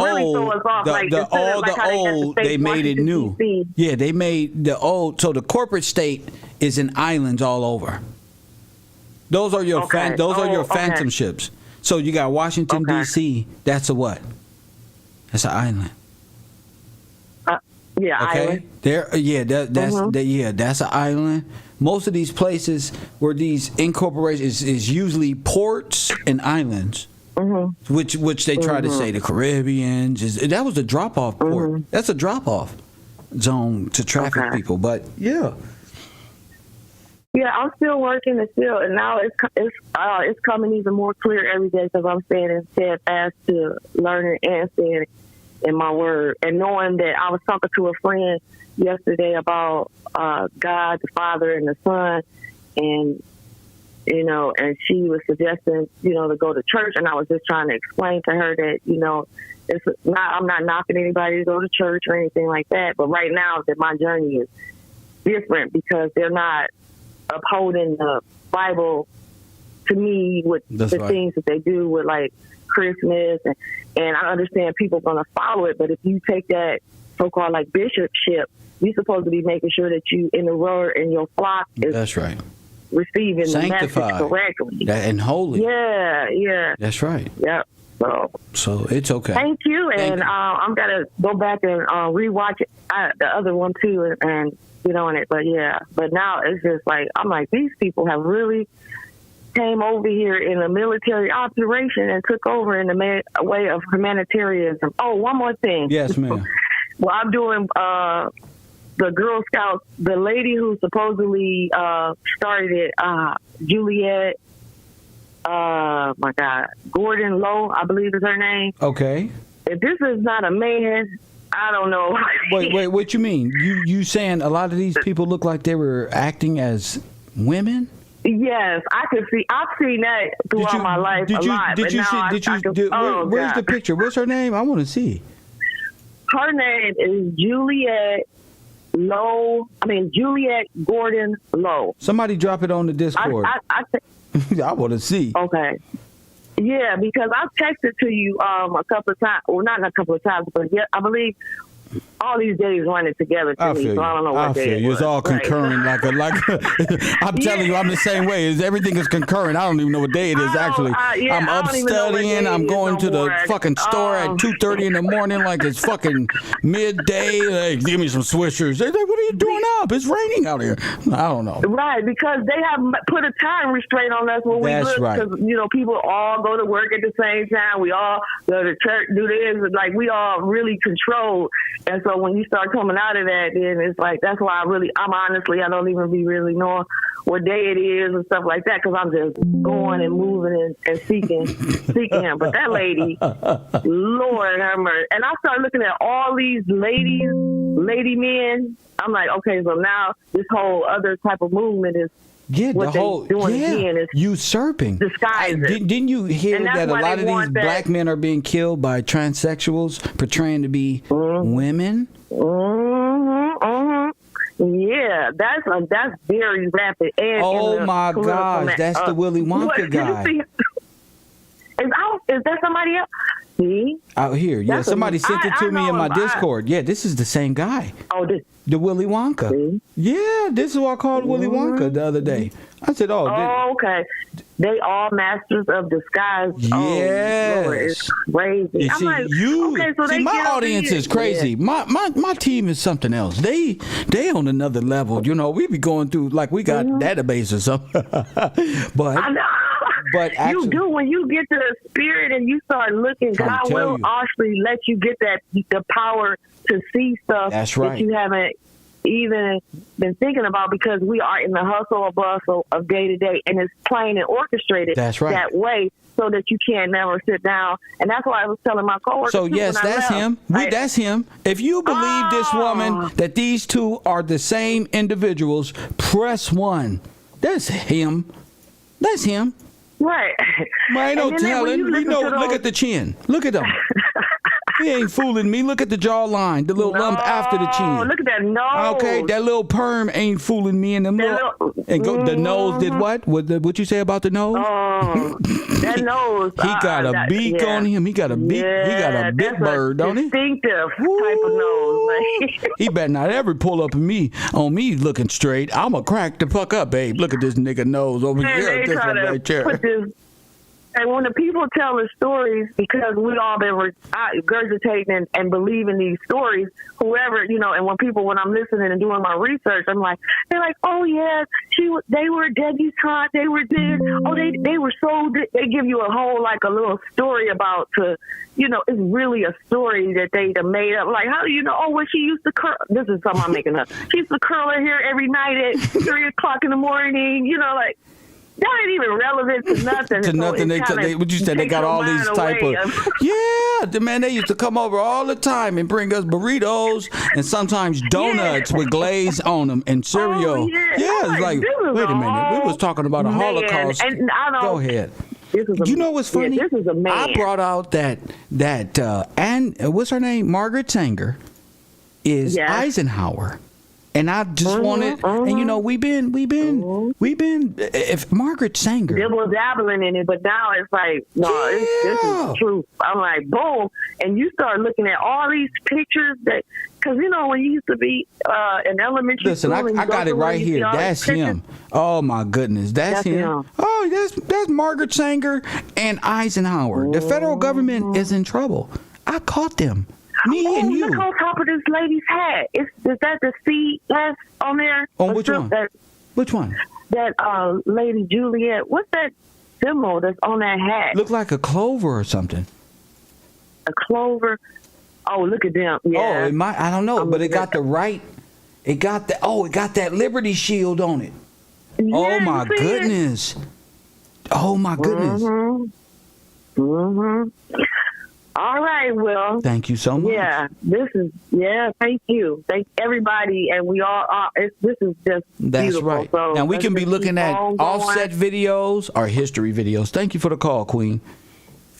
old, they made it new. DC. Yeah, they made the old. So the corporate state is in islands all over. Those are your phantom ships. So you got Washington D.C. That's a what? That's an island. Island. That's an island. Most of these places where these incorporations is usually ports and islands. Which they try to say the Caribbean. That was a drop-off port. That's a drop-off zone to traffic people. But yeah, I'm still working and now it's coming even more clear every day because I'm staying steadfast to learning and staying in my word, and knowing that I was talking to a friend yesterday about God, the Father, and the Son, and and she was suggesting, to go to church. And I was just trying to explain to her that, I'm not knocking anybody to go to church or anything like that. But right now that my journey is different because they're not upholding the Bible to me with things that they do with like Christmas. And I understand people are going to follow it. But if you take that so-called like bishopship, you're supposed to be making sure that you in the word and your flock is that's right. Receiving sanctified, the message correctly. And holy. Yeah. That's right. Yeah. So it's okay. Thank you. And I'm going to go back and rewatch it, the other one too and get on it. But but now it's just like, I'm like, these people have really came over here in a military operation and took over in the way of humanitarianism. Oh, one more thing. Yes, ma'am. Well, I'm doing the Girl Scouts, the lady who supposedly started it, Juliet, Gordon Lowe, I believe is her name. Okay. If this is not a man, I don't know. Wait, what you mean? You saying a lot of these people look like they were acting as women? Yes, I can see. I've seen that throughout my life a lot. Where's the picture? What's her name? I want to see. Her name is Juliet Gordon Lowe. Somebody drop it on the Discord. I want to see. Okay. Yeah, because I've texted to you a couple of times. Well, not a couple of times, but I believe all these days running together to I me, feel so you. I don't know what I day feel it you. was. It's all concurrent, like I'm telling you, I'm the same way. Everything is concurrent. I don't even know what day it is. Actually, I'm up studying. I'm going to the fucking store at 2:30 in the morning, like it's fucking midday. Like, give me some Swishers. They're like, what are you doing up? It's raining out here. I don't know. Right, because they have put a time restraint on us when we That's look. right. Because people all go to work at the same time. We all go to church, do this. Like we all really controlled. And so when you start coming out of that, then it's like that's why I'm honestly I don't even be really knowing what day it is and stuff like that because I'm just going and moving and seeking him. But that lady, Lord have mercy. And I started looking at all these lady men. I'm like, okay, so now this whole other type of movement is what they're doing again is usurping. Disguising. Didn't you hear And that's that a why lot they of these want that- black men are being killed by transsexuals portraying to be women? Yeah, that's very rapid. And Oh my gosh, that's the Willy Wonka guy. Is that somebody else? See? Out here, yeah. That's Somebody sent it to me in my him. Discord. Yeah, this is the same guy. Oh, the Willy Wonka. See? Yeah, this is what I called Willy Wonka the other day. I said, okay. They all masters of disguise. Yes. Oh, Lord, it's crazy. You I'm see, like, okay, so they my get audience over is here. crazy. Yeah. My team is something else. They on another level. We be going through like we got database or something. But I know. But actually, you do when you get to the spirit and you start looking. God will actually let you get the power to see stuff that you haven't even been thinking about because we are in the hustle or bustle of day to day, and it's planned and orchestrated that way so that you can't never sit down. And that's why I was telling my coworkers. So yes, that's him. That's him. If you believe this woman that these two are the same individuals, press 1. That's him. That's him. Right. Man, ain't no telling. Look at the chin. Look at him. He ain't fooling me. Look at the jawline, the little lump after the chin. Look at that nose. Okay, that little perm ain't fooling me. And them the nose did what? What you say about the nose? Oh, that nose. He got a beak on him. He got a beak. He got a big bird, don't he? Distinctive type of nose. He better not ever pull up on me looking straight. I'ma crack the fuck up, babe. Look at this nigga nose over here. This one right there. And when the people tell the stories, because we all been regurgitating and believing these stories, whoever, and when I'm listening and doing my research, I'm like, they're like, oh yeah, they were debutante, they were this, oh they were so, they give you a whole like a little story about it's really a story that they made up. Like, how do you know? Oh, well, she used to curl. This is something I'm making up. She used to curl her hair every night at 3 o'clock in the morning. Like. That ain't even relevant to nothing. To nothing. What you said? They got all these type of. Yeah, man. They used to come over all the time and bring us burritos and sometimes donuts with glaze on them and cereal. It's like, wait a minute. We was talking about a Holocaust. And go ahead. You know what's funny? This is a man. I brought out that and what's her name? Margaret Sanger is Eisenhower. And I just wanted, and we've been, if Margaret Sanger. Dibble dabbling in it, but now it's like, no, this is truth. I'm like, boom. And you start looking at all these pictures because when you used to be in elementary school. Listen, I got it right here. That's him. Oh my goodness. That's him. Oh, that's Margaret Sanger and Eisenhower. The federal government is in trouble. I caught them. Me and you. Look on top of this lady's hat. Is that the C S on there? On which one? Which one? That Lady Juliet. What's that symbol that's on that hat? Look like a clover or something. A clover? Oh, look at them. Yeah. Oh, I don't know, but it got the right. It got that Liberty Shield on it. Yeah, oh my goodness. Oh my goodness. All right, Will. Thank you so much. Yeah, thank you. Thank everybody, and we all are. This is just That's beautiful. right. So now we can be looking at offset videos or history videos. Thank you for the call, Queen.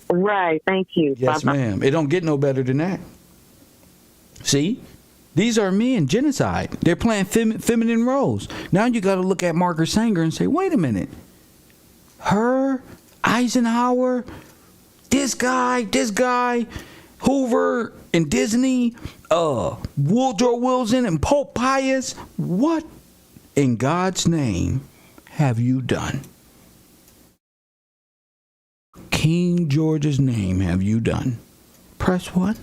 Right, thank you. Yes, ma'am. It don't get no better than that. See? These are men, genocide. They're playing feminine roles. Now you got to look at Margaret Sanger and say, wait a minute. Her, Eisenhower, this guy, Hoover, Turner and Disney, Woodrow Wilson and Pope Pius. What in God's name have you done? King George's name have you done? Press what?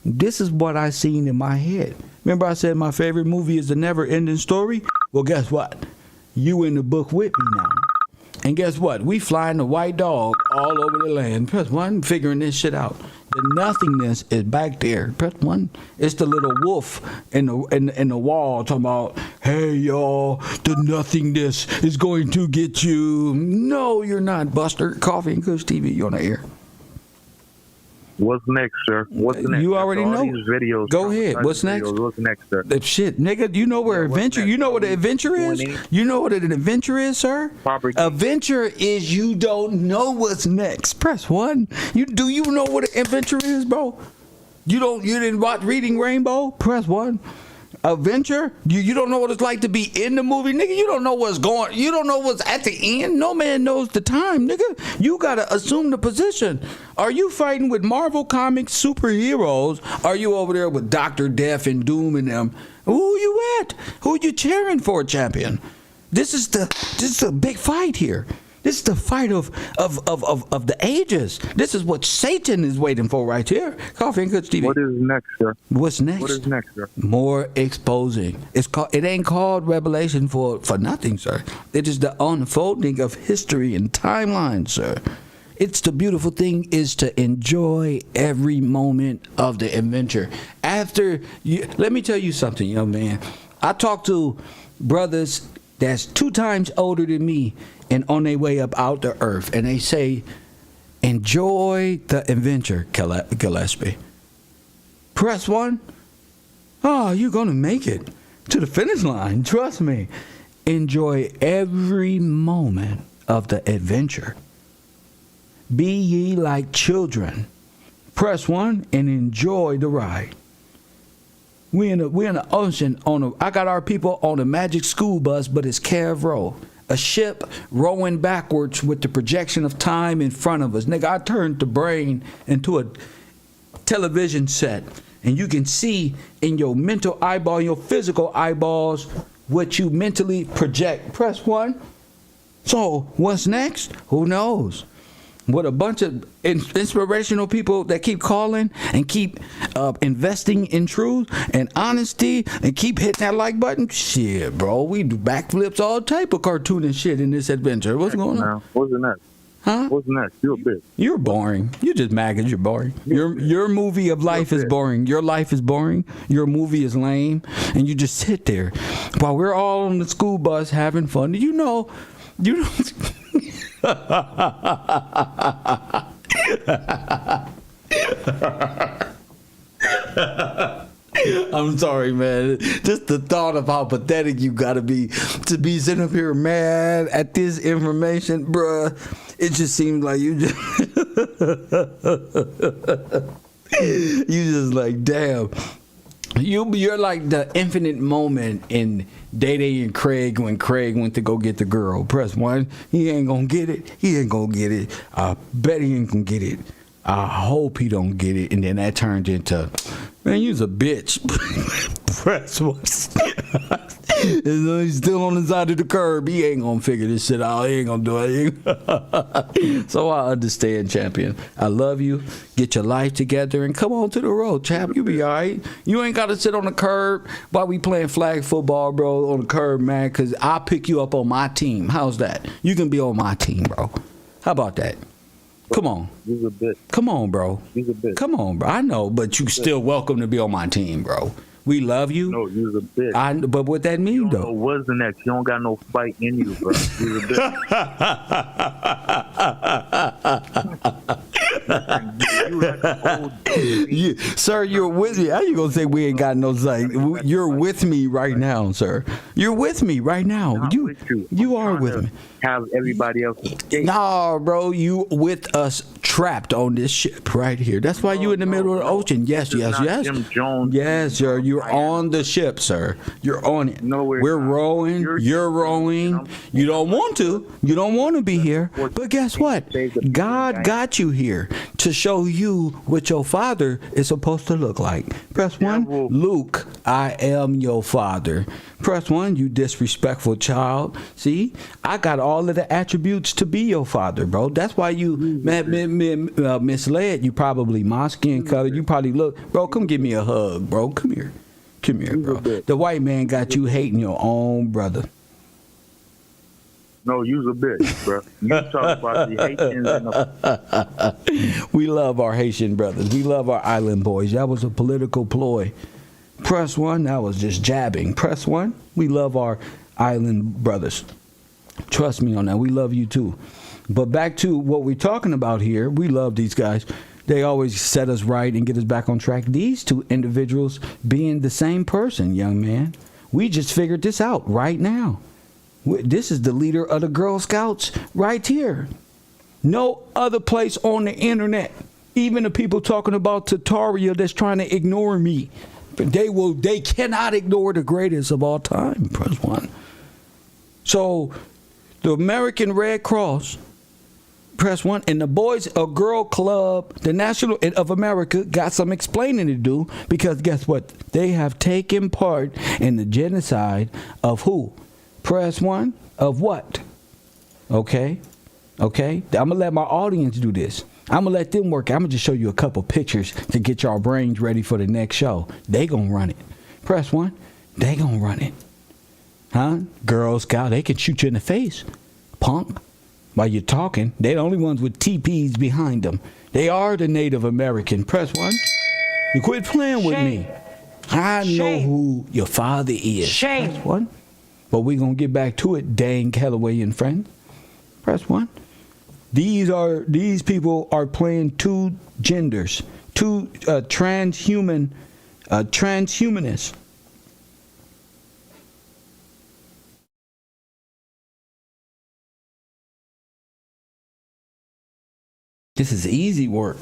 This is what I seen in my head. Remember I said my favorite movie is The Never Ending Story? Well, guess what? You in the book with me now. And guess what? We flying the white dog all over the land. Press one, figuring this shit out. The nothingness is back there. Press one. It's the little wolf in the wall talking about, hey y'all, the nothingness is going to get you. No, you're not, Buster. Coffee and Kush TV, you on the air. What's next, sir? What's next? You already know. These videos, go ahead. What's next? What's next, sir? Shit, nigga, you know where adventure? Next? You know what an adventure is? You know what an adventure is, sir? Adventure is you don't know what's next. Press one. You know what an adventure is, bro? You didn't watch Reading Rainbow? Press one. Adventure? You don't know what it's like to be in the movie, nigga. You don't know what's going. You don't know what's at the end. No man knows the time, nigga. You gotta assume the position. Are you fighting with Marvel Comics superheroes? Are you over there with Dr. Death and Doom and them? Who you at? Who you cheering for, champion? This is a big fight here. This is the fight of the ages. This is what Satan is waiting for right here. Coffee and Kush TV. What is next, sir? What's next? What is next, sir? More exposing. It ain't called revelation for nothing, sir. It is the unfolding of history and timeline, sir. It's the beautiful thing is to enjoy every moment of the adventure. Let me tell you something, young man. I talk to brothers that's 2 times older than me and on their way up out the earth, and they say, enjoy the adventure, Gillespie. Press one. Oh, you're gonna make it to the finish line. Trust me. Enjoy every moment of the adventure. Be ye like children. Press one and enjoy the ride. We in the ocean I got our people on a magic school bus, but it's Cav Row. A ship rowing backwards with the projection of time in front of us. Nigga, I turned the brain into a television set, and you can see in your mental eyeball, your physical eyeballs, what you mentally project. Press one. So what's next? Who knows? What a bunch of inspirational people that keep calling and keep investing in truth and honesty and keep hitting that like button. Shit, bro, we do backflips, all type of cartoon and shit in this adventure. What's going on? What's next? Huh? What's next? You're a bitch. You're boring. You're just mad because you're boring. Your movie of life is boring. Your life is boring. Your movie is lame, and you just sit there while we're all on the school bus having fun. You know. I'm sorry, man. Just the thought of how pathetic you gotta be to be sitting up here mad at this information, bruh. It just seems like you just you just like, damn. You're like the infinite moment in Day and Craig when Craig went to go get the girl. Press one. He ain't gonna get it. He ain't gonna get it. I bet he ain't gonna get it. I hope he don't get it. And then that turned into, man, you's a bitch. Press one. He's still on the side of the curb. He ain't gonna figure this shit out. He ain't gonna do it. So I understand, champion. I love you. Get your life together and come on to the road, champ. You be all right. You ain't gotta sit on the curb while we playing flag football, bro, on the curb, man, because I'll pick you up on my team. How's that? You can be on my team, bro. How about that? Come on. He's a bitch. Come on, bro. He's a bitch. Come on, bro. I know, but you still welcome to be on my team, bro. We love you. No, you're a bitch. But what that mean, though? What's the next? You don't got no fight in you, bro. You're a bitch. Sir, you're with me. How you gonna say we ain't got no fight? You're with me right now, sir. You're with me right now. You are with me. Have everybody else escape. Nah, bro, you with us trapped on this ship right here. That's why you in the middle of the ocean. Yes. Jim Jones. Yes, sir. You're on the ship, sir. You're on it. No, we're rowing. You're rowing. You don't want to. You don't want to be here. But guess what? God got you here to show you what your father is supposed to look like. Press 1. Luke, I am your father. Press 1, you disrespectful child. See, I got all of the attributes to be your father, bro. That's why you misled. You probably my skin color. You probably look, bro. Come give me a hug, bro. Come here, bro. The white man got you hating your own brother. No, you's a bitch, bro. You talk about the Haitians. We love our Haitian brothers. We love our island boys. That was a political ploy. Press 1, that was just jabbing. Press 1, we love our island brothers. Trust me on that. We love you too. But back to what we're talking about here, we love these guys. They always set us right and get us back on track. These two individuals being the same person, young man. We just figured this out right now. This is the leader of the Girl Scouts right here. No other place on the internet. Even the people talking about Tataria that's trying to ignore me. They cannot ignore the greatest of all time. Press 1. So the American Red Cross, press 1, and the Boys and Girl Club, the National of America, got some explaining to do, because guess what? They have taken part in the genocide of who? Press 1, of what? Okay. I'm gonna let my audience do this. I'm gonna let them work. I'm gonna just show you a couple pictures to get y'all brains ready for the next show. They gonna run it. Press 1. They gonna run it. Huh? Girl Scout, they can shoot you in the face, punk. While you're talking, they're the only ones with TPs behind them. They are the Native American. Press 1. You quit playing with me. I know who your father is. Press 1. But we're gonna get back to it, Dane Calloway and friends. Press 1. These people are playing two genders, two transhumanists. This is easy work.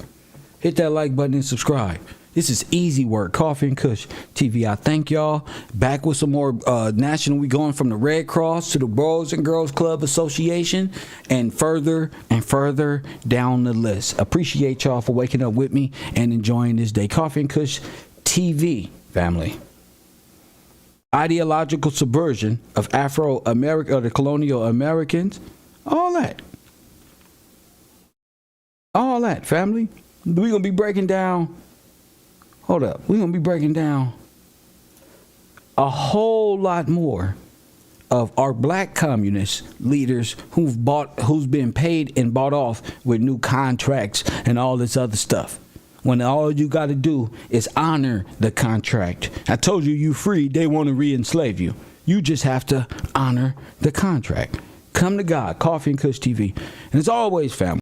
Hit that like button and subscribe. This is easy work. Coffee and Kush TV. I thank y'all. Back with some more national. We going from the Red Cross to the Boys and Girls Club Association and further down the list. Appreciate y'all for waking up with me and enjoying this day. Coffee and Kush TV, family. Ideological subversion of Afro-America, or the colonial Americans. All that, family. We're going to be breaking down. Hold up. We're going to be breaking down a whole lot more of our black communist leaders who's been paid and bought off with new contracts and all this other stuff. When all you got to do is honor the contract. I told you free. They want to re-enslave you. You just have to honor the contract. Come to God. Coffee and Kush TV. And as always, family.